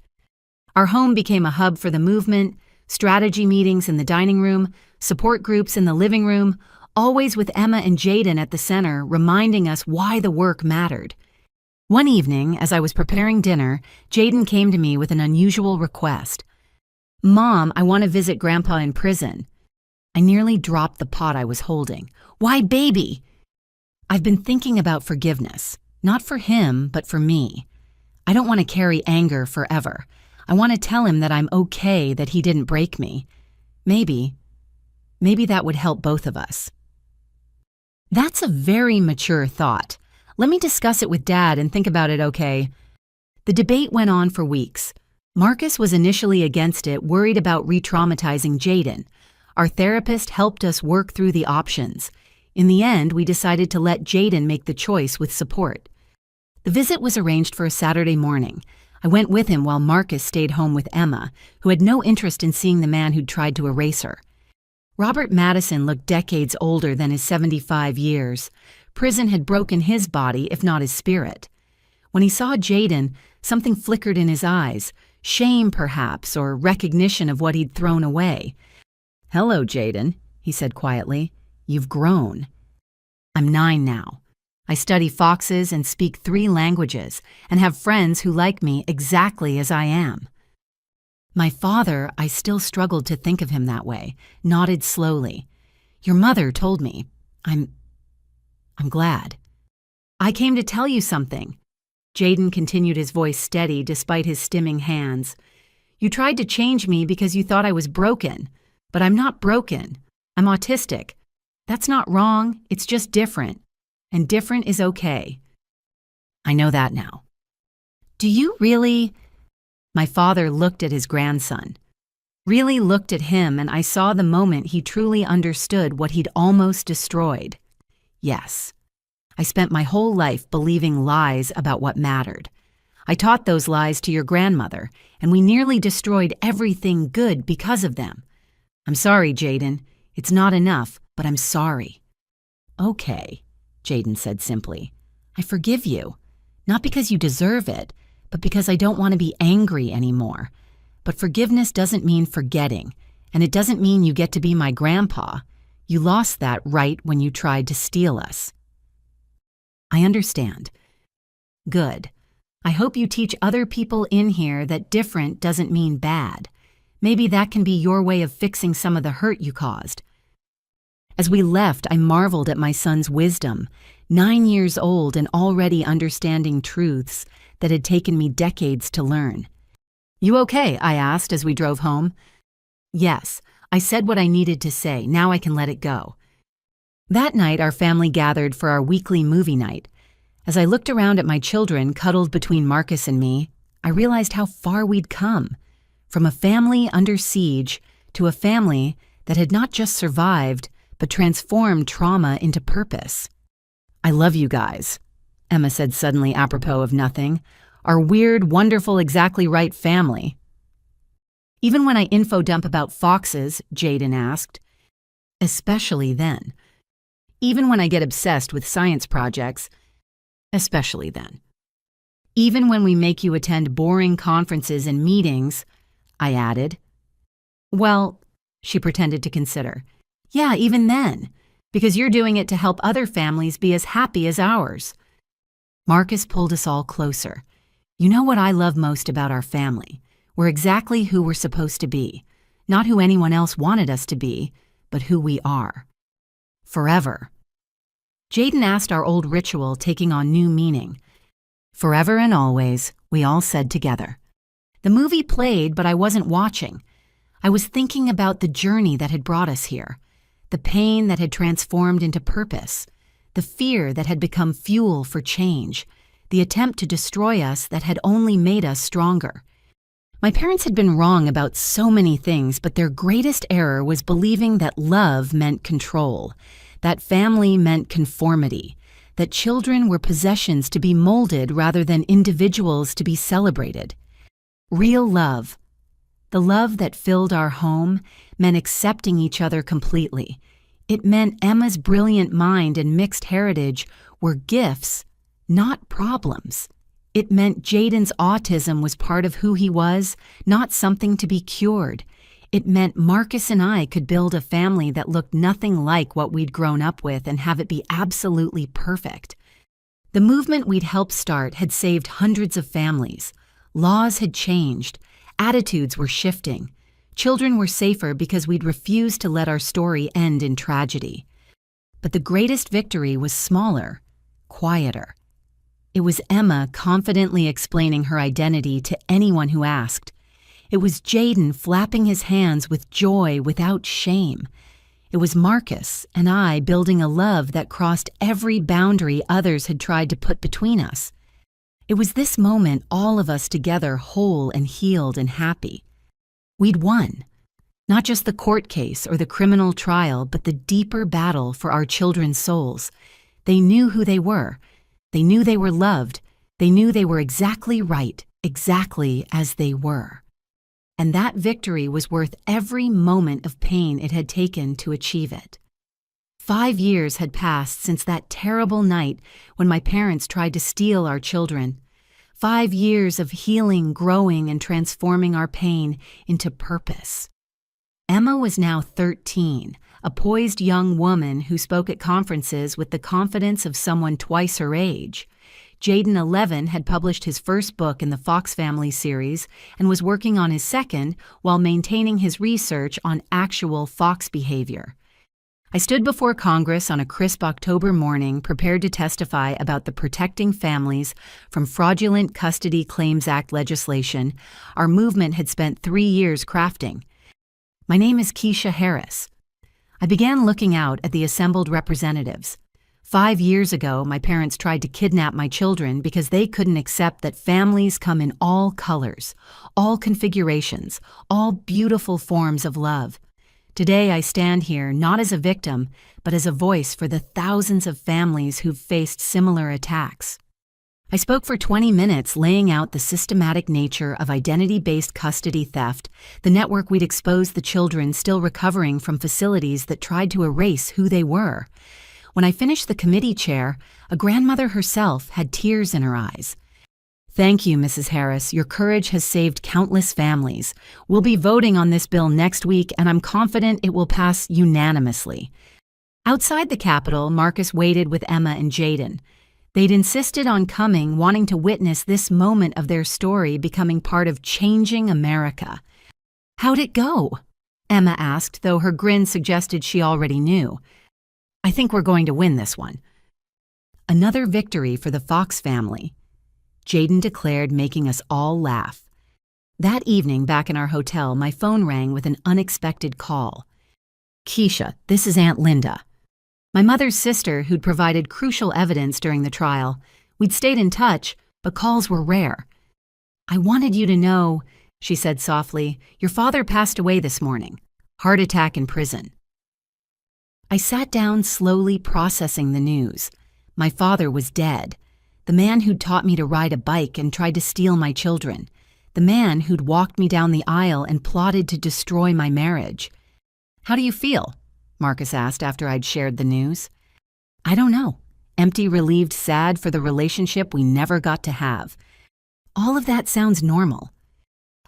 A: Our home became a hub for the movement, strategy meetings in the dining room, support groups in the living room, always with Emma and Jaden at the center, reminding us why the work mattered. One evening, as I was preparing dinner, Jaden came to me with an unusual request. "Mom, I want to visit Grandpa in prison." I nearly dropped the pot I was holding. "Why, baby?" "I've been thinking about forgiveness, not for him, but for me. I don't want to carry anger forever. I want to tell him that I'm okay, that he didn't break me. Maybe that would help both of us." That's a very mature thought. Let me discuss it with Dad and think about it, okay? The debate went on for weeks. Marcus was initially against it, worried about re-traumatizing Jaden. Our therapist helped us work through the options. In the end, we decided to let Jaden make the choice with support. The visit was arranged for a Saturday morning. I went with him while Marcus stayed home with Emma, who had no interest in seeing the man who'd tried to erase her. Robert Madison looked decades older than his 75 years. Prison had broken his body, if not his spirit. When he saw Jaden, something flickered in his eyes, shame perhaps, or recognition of what he'd thrown away. "Hello, Jaden," he said quietly. "You've grown." "I'm 9 now. I study foxes and speak 3 languages and have friends who like me exactly as I am." My father, I still struggled to think of him that way, nodded slowly. "Your mother told me. I'm glad." "I came to tell you something." Jaden continued, his voice steady despite his stimming hands. "You tried to change me because you thought I was broken. But I'm not broken. I'm autistic. That's not wrong, it's just different. And different is okay." "I know that now." "Do you really—" My father looked at his grandson. Really looked at him, and I saw the moment he truly understood what he'd almost destroyed. "Yes. I spent my whole life believing lies about what mattered. I taught those lies to your grandmother, and we nearly destroyed everything good because of them. I'm sorry, Jaden. It's not enough, but I'm sorry." "Okay," Jaden said simply. "I forgive you. Not because you deserve it, but because I don't want to be angry anymore. But forgiveness doesn't mean forgetting, and it doesn't mean you get to be my grandpa. You lost that right when you tried to steal us." "I understand." "Good. I hope you teach other people in here that different doesn't mean bad. Maybe that can be your way of fixing some of the hurt you caused." As we left, I marveled at my son's wisdom, 9 years old and already understanding truths that had taken me decades to learn. "You okay?" I asked as we drove home. "Yes, I said what I needed to say. Now I can let it go." That night, our family gathered for our weekly movie night. As I looked around at my children cuddled between Marcus and me, I realized how far we'd come. From a family under siege to a family that had not just survived, but transformed trauma into purpose. "I love you guys," Emma said suddenly apropos of nothing. "Our weird, wonderful, exactly right family." "Even when I info dump about foxes," Jaden asked. "Especially then." "Even when I get obsessed with science projects." "Especially then." "Even when we make you attend boring conferences and meetings," I added. "Well," she pretended to consider. "Yeah, even then, because you're doing it to help other families be as happy as ours." Marcus pulled us all closer. "You know what I love most about our family? We're exactly who we're supposed to be. Not who anyone else wanted us to be, but who we are. Forever." Jaden asked our old ritual taking on new meaning. "Forever and always," we all said together. The movie played, but I wasn't watching. I was thinking about the journey that had brought us here, the pain that had transformed into purpose, the fear that had become fuel for change, the attempt to destroy us that had only made us stronger. My parents had been wrong about so many things, but their greatest error was believing that love meant control, that family meant conformity, that children were possessions to be molded rather than individuals to be celebrated. Real love. The love that filled our home meant accepting each other completely. It meant Emma's brilliant mind and mixed heritage were gifts, not problems. It meant Jaden's autism was part of who he was, not something to be cured. It meant Marcus and I could build a family that looked nothing like what we'd grown up with and have it be absolutely perfect. The movement we'd helped start had saved hundreds of families. Laws had changed. Attitudes were shifting. Children were safer because we'd refused to let our story end in tragedy. But the greatest victory was smaller, quieter. It was Emma confidently explaining her identity to anyone who asked. It was Jaden flapping his hands with joy without shame. It was Marcus and I building a love that crossed every boundary others had tried to put between us. It was this moment all of us together whole and healed and happy. We'd won. Not just the court case or the criminal trial, but the deeper battle for our children's souls. They knew who they were. They knew they were loved. They knew they were exactly right, exactly as they were. And that victory was worth every moment of pain it had taken to achieve it. 5 years had passed since that terrible night when my parents tried to steal our children. 5 years of healing, growing, and transforming our pain into purpose. Emma was now 13, a poised young woman who spoke at conferences with the confidence of someone twice her age. Jaden, 11, had published his first book in the Fox Family series and was working on his second while maintaining his research on actual fox behavior. I stood before Congress on a crisp October morning prepared to testify about the Protecting Families from Fraudulent Custody Claims Act legislation our movement had spent 3 years crafting. My name is Keisha Harris. I began looking out at the assembled representatives. 5 years ago, my parents tried to kidnap my children because they couldn't accept that families come in all colors, all configurations, all beautiful forms of love. Today, I stand here not as a victim, but as a voice for the thousands of families who've faced similar attacks. I spoke for 20 minutes laying out the systematic nature of identity-based custody theft, the network we'd exposed the children still recovering from facilities that tried to erase who they were. When I finished the committee chair, a grandmother herself had tears in her eyes. Thank you, Mrs. Harris. Your courage has saved countless families. We'll be voting on this bill next week, and I'm confident it will pass unanimously. Outside the Capitol, Marcus waited with Emma and Jaden. They'd insisted on coming, wanting to witness this moment of their story becoming part of changing America. How'd it go? Emma asked, though her grin suggested she already knew. I think we're going to win this one. Another victory for the Fox family, Jaden declared, making us all laugh. That evening, back in our hotel, my phone rang with an unexpected call. Keisha, this is Aunt Linda. My mother's sister, who'd provided crucial evidence during the trial. We'd stayed in touch, but calls were rare. I wanted you to know, she said softly, your father passed away this morning. Heart attack in prison. I sat down, slowly processing the news. My father was dead. The man who'd taught me to ride a bike and tried to steal my children. The man who'd walked me down the aisle and plotted to destroy my marriage. How do you feel? Marcus asked after I'd shared the news. I don't know. Empty, relieved, sad for the relationship we never got to have. All of that sounds normal.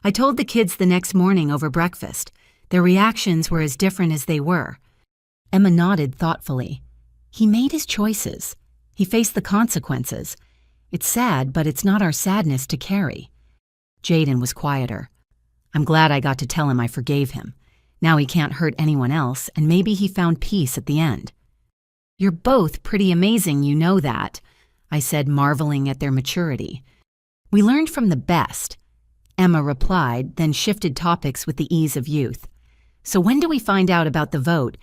A: I told the kids the next morning over breakfast. Their reactions were as different as they were. Emma nodded thoughtfully. He made his choices. He faced the consequences. It's sad, but it's not our sadness to carry. Jaden was quieter. I'm glad I got to tell him I forgave him. Now he can't hurt anyone else, and maybe he found peace at the end. You're both pretty amazing, you know that, I said, marveling at their maturity. We learned from the best, Emma replied, then shifted topics with the ease of youth. So when do we find out about the vote?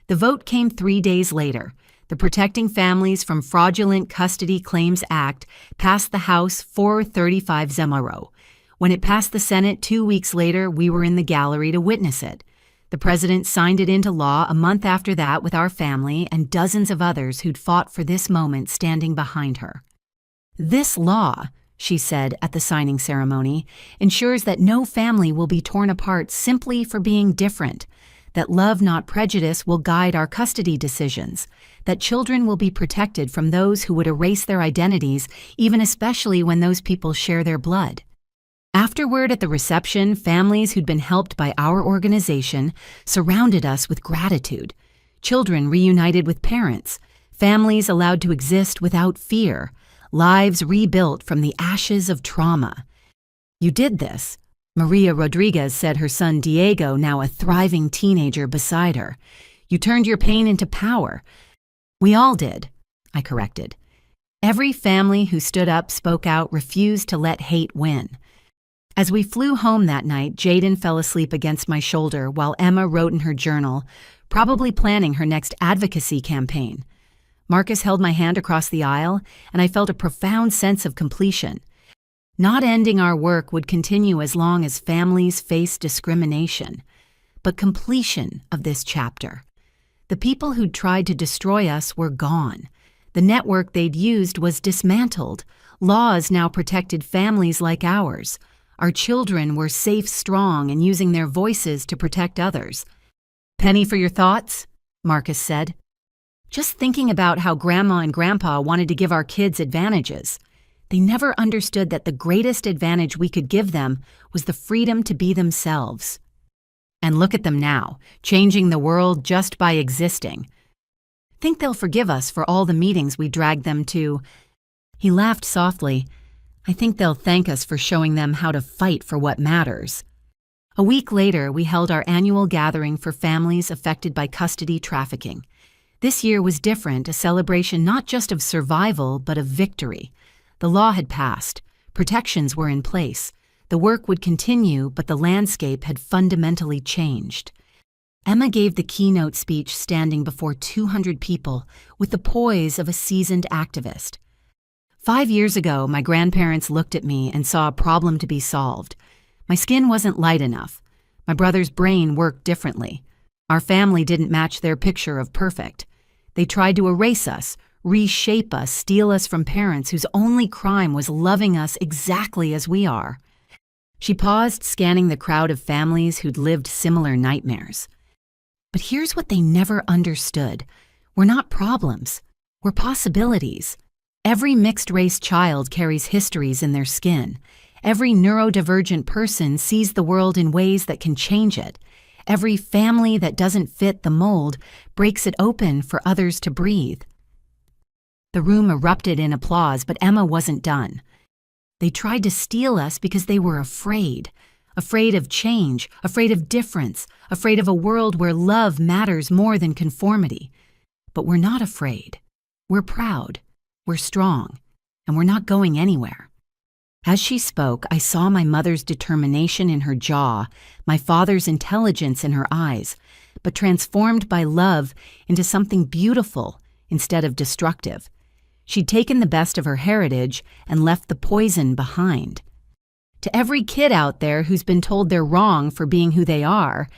A: The vote came 3 days later. The Protecting Families from Fraudulent Custody Claims Act passed the House 435 Zemaro. When it passed the Senate 2 weeks later, we were in the gallery to witness it. The president signed it into law a month after that with our family and dozens of others who'd fought for this moment standing behind her. This law, she said at the signing ceremony, ensures that no family will be torn apart simply for being different, that love, not prejudice, will guide our custody decisions, that children will be protected from those who would erase their identities, even especially when those people share their blood. Afterward, at the reception, families who'd been helped by our organization surrounded us with gratitude. Children reunited with parents, families allowed to exist without fear, lives rebuilt from the ashes of trauma. "You did this," Maria Rodriguez said, her son Diego, now a thriving teenager, beside her. "You turned your pain into power." "We all did," I corrected. Every family who stood up, spoke out, refused to let hate win. As we flew home that night, Jaden fell asleep against my shoulder while Emma wrote in her journal, probably planning her next advocacy campaign. Marcus held my hand across the aisle, and I felt a profound sense of completion. Not ending our work would continue as long as families face discrimination, but completion of this chapter. The people who'd tried to destroy us were gone. The network they'd used was dismantled. Laws now protected families like ours. Our children were safe, strong, and using their voices to protect others. "Penny for your thoughts?" Marcus said. "Just thinking about how Grandma and Grandpa wanted to give our kids advantages. They never understood that the greatest advantage we could give them was the freedom to be themselves. And look at them now, changing the world just by existing. Think they'll forgive us for all the meetings we dragged them to." He laughed softly. "I think they'll thank us for showing them how to fight for what matters." A week later, we held our annual gathering for families affected by custody trafficking. This year was different, a celebration not just of survival, but of victory. The law had passed. Protections were in place. The work would continue, but the landscape had fundamentally changed. Emma gave the keynote speech standing before 200 people with the poise of a seasoned activist. 5 years ago, my grandparents looked at me and saw a problem to be solved. My skin wasn't light enough. My brother's brain worked differently. Our family didn't match their picture of perfect. They tried to erase us, reshape us, steal us from parents whose only crime was loving us exactly as we are. She paused, scanning the crowd of families who'd lived similar nightmares. But here's what they never understood. We're not problems. We're possibilities. Every mixed-race child carries histories in their skin. Every neurodivergent person sees the world in ways that can change it. Every family that doesn't fit the mold breaks it open for others to breathe. The room erupted in applause, but Emma wasn't done. They tried to steal us because they were afraid. Afraid of change, afraid of difference, afraid of a world where love matters more than conformity. But we're not afraid. We're proud. We're strong. And we're not going anywhere. As she spoke, I saw my mother's determination in her jaw, my father's intelligence in her eyes, but transformed by love into something beautiful instead of destructive. She'd taken the best of her heritage and left the poison behind. To every kid out there who's been told they're wrong for being who they are,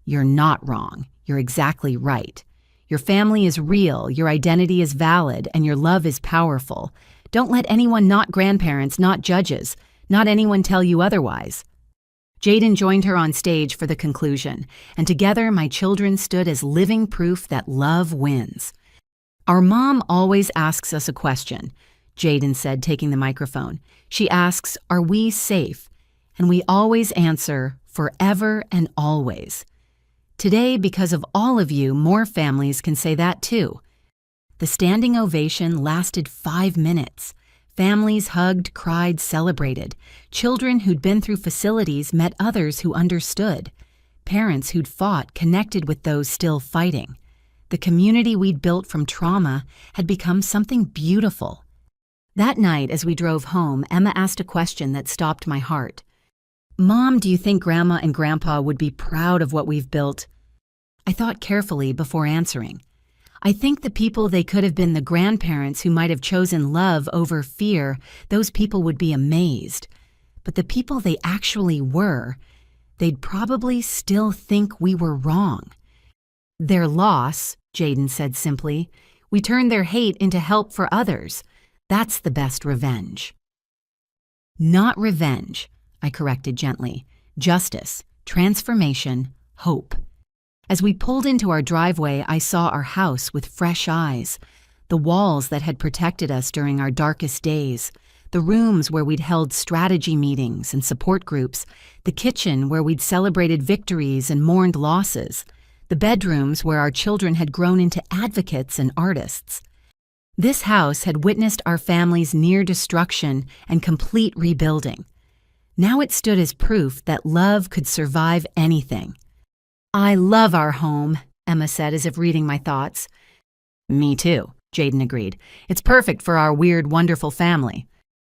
A: you're not wrong. You're exactly right. Your family is real, your identity is valid, and your love is powerful. Don't let anyone, not grandparents, not judges, not anyone tell you otherwise. Jaden joined her on stage for the conclusion, and together my children stood as living proof that love wins. "Our mom always asks us a question," Jaden said, taking the microphone. She asks, "Are we safe?" And we always answer, "Forever and always." Today, because of all of you, more families can say that too. The standing ovation lasted 5 minutes. Families hugged, cried, celebrated. Children who'd been through facilities met others who understood. Parents who'd fought connected with those still fighting. The community we'd built from trauma had become something beautiful. That night, as we drove home, Emma asked a question that stopped my heart. "Mom, do you think Grandma and Grandpa would be proud of what we've built?" I thought carefully before answering. I think the people they could have been, the grandparents who might have chosen love over fear, those people would be amazed. But the people they actually were, they'd probably still think we were wrong. "Their loss," Jaden said simply, "we turned their hate into help for others. That's the best revenge." Not revenge, I corrected gently. Justice, transformation, hope. As we pulled into our driveway, I saw our house with fresh eyes. The walls that had protected us during our darkest days, the rooms where we'd held strategy meetings and support groups, the kitchen where we'd celebrated victories and mourned losses, the bedrooms where our children had grown into advocates and artists. This house had witnessed our family's near destruction and complete rebuilding. Now it stood as proof that love could survive anything. "I love our home," Emma said as if reading my thoughts. "Me too," Jaden agreed. "It's perfect for our weird, wonderful family."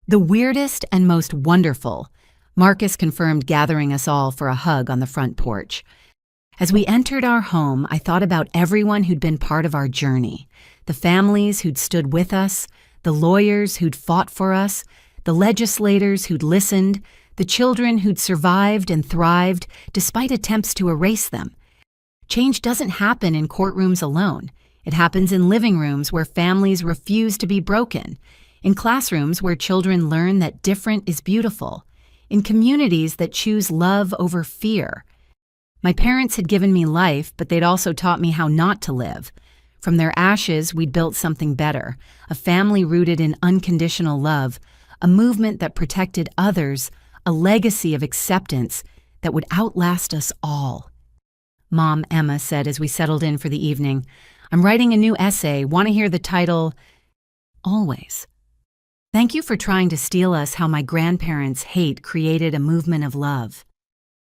A: "The weirdest and most wonderful," Marcus confirmed, gathering us all for a hug on the front porch. As we entered our home, I thought about everyone who'd been part of our journey, the families who'd stood with us, the lawyers who'd fought for us, the legislators who'd listened, the children who'd survived and thrived despite attempts to erase them. Change doesn't happen in courtrooms alone. It happens in living rooms where families refuse to be broken, in classrooms where children learn that different is beautiful, in communities that choose love over fear. My parents had given me life, but they'd also taught me how not to live. From their ashes, we'd built something better, a family rooted in unconditional love, a movement that protected others, a legacy of acceptance that would outlast us all. "Mom," Emma said as we settled in for the evening, "I'm writing a new essay. Want to hear the title?" "Always. Thank you for trying to steal us how my grandparents' hate created a movement of love."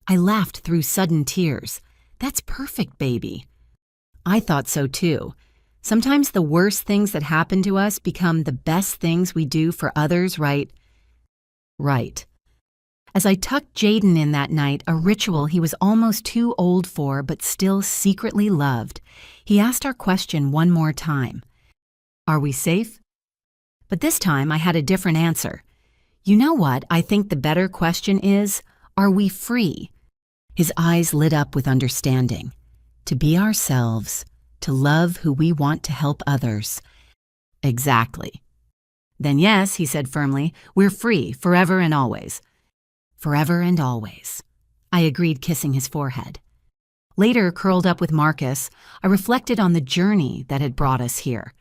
A: I laughed through sudden tears. "That's perfect, baby." I thought so too. Sometimes the worst things that happen to us become the best things we do for others, right? Right. As I tucked Jaden in that night, a ritual he was almost too old for but still secretly loved, he asked our question one more time. "Are we safe?" But this time I had a different answer. "You know what I think the better question is? Are we free?" His eyes lit up with understanding. To be ourselves, to love who we want to help others. Exactly. "Then yes," he said firmly, "we're free, forever and always." Forever and always. I agreed, kissing his forehead. Later, curled up with Marcus, I reflected on the journey that had brought us here.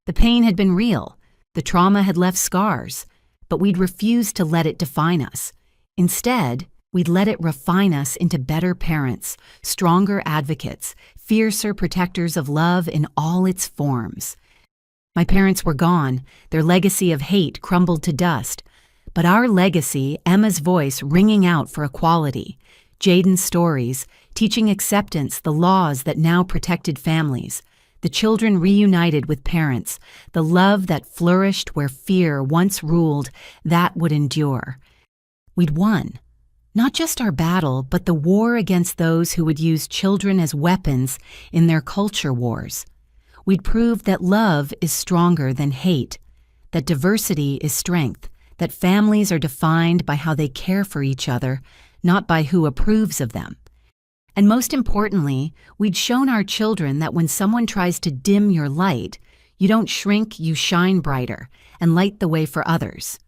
A: The pain had been real, the trauma had left scars, but we'd refused to let it define us. Instead, we'd let it refine us into better parents, stronger advocates, fiercer protectors of love in all its forms. My parents were gone, their legacy of hate crumbled to dust. But our legacy, Emma's voice ringing out for equality, Jaden's stories, teaching acceptance, the laws that now protected families, the children reunited with parents, the love that flourished where fear once ruled, that would endure. We'd won. Not just our battle, but the war against those who would use children as weapons in their culture wars. We'd proved that love is stronger than hate, that diversity is strength, that families are defined by how they care for each other, not by who approves of them. And most importantly, we'd shown our children that when someone tries to dim your light, you don't shrink, you shine brighter and light the way for others.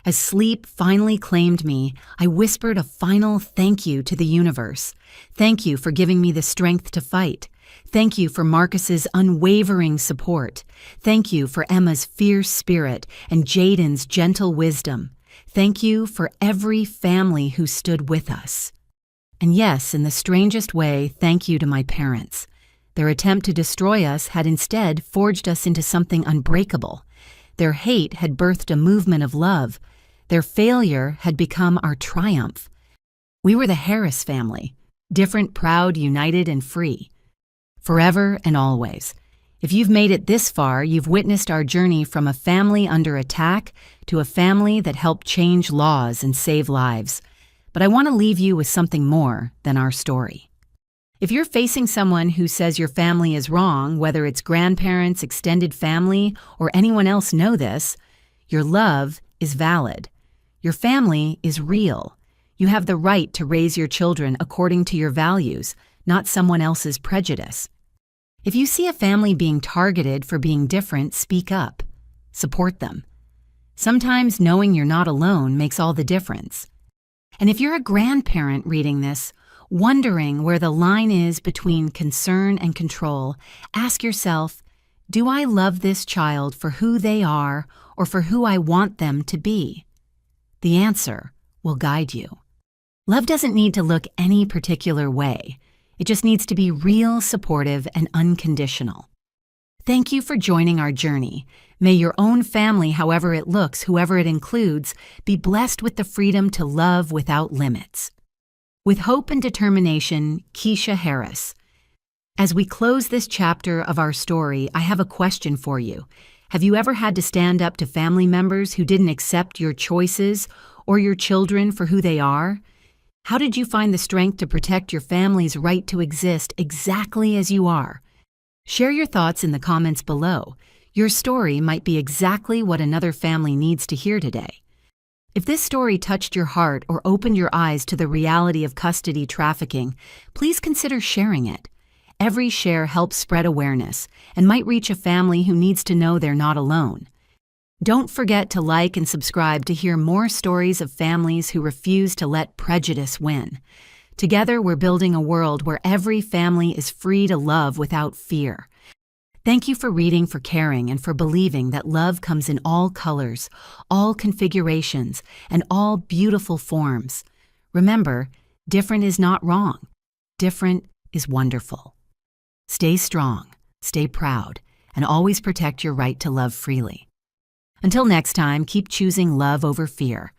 A: As sleep finally claimed me, I whispered a final thank you to the universe. Thank you for giving me the strength to fight. Thank you for Marcus's unwavering support. Thank you for Emma's fierce spirit and Jaden's gentle wisdom. Thank you for every family who stood with us. And yes, in the strangest way, thank you to my parents. Their attempt to destroy us had instead forged us into something unbreakable. Their hate had birthed a movement of love. Their failure had become our triumph. We were the Harris family, different, proud, united, and free. Forever and always. If you've made it this far, you've witnessed our journey from a family under attack to a family that helped change laws and save lives. But I want to leave you with something more than our story. If you're facing someone who says your family is wrong, whether it's grandparents, extended family, or anyone else know this, your love is valid. Your family is real. You have the right to raise your children according to your values, not someone else's prejudice. If you see a family being targeted for being different, speak up. Support them. Sometimes knowing you're not alone makes all the difference. And if you're a grandparent reading this, wondering where the line is between concern and control, ask yourself, do I love this child for who they are or for who I want them to be? The answer will guide you. Love doesn't need to look any particular way. It just needs to be real, supportive, and unconditional. Thank you for joining our journey. May your own family, however it looks, whoever it includes, be blessed with the freedom to love without limits. With hope and determination, Keisha Harris. As we close this chapter of our story, I have a question for you. Have you ever had to stand up to family members who didn't accept your choices or your children for who they are? How did you find the strength to protect your family's right to exist exactly as you are? Share your thoughts in the comments below. Your story might be exactly what another family needs to hear today. If this story touched your heart or opened your eyes to the reality of custody trafficking, please consider sharing it. Every share helps spread awareness and might reach a family who needs to know they're not alone. Don't forget to like and subscribe to hear more stories of families who refuse to let prejudice win. Together, we're building a world where every family is free to love without fear. Thank you for reading, for caring, and for believing that love comes in all colors, all configurations, and all beautiful forms. Remember, different is not wrong. Different is wonderful. Stay strong, stay proud, and always protect your right to love freely. Until next time, keep choosing love over fear.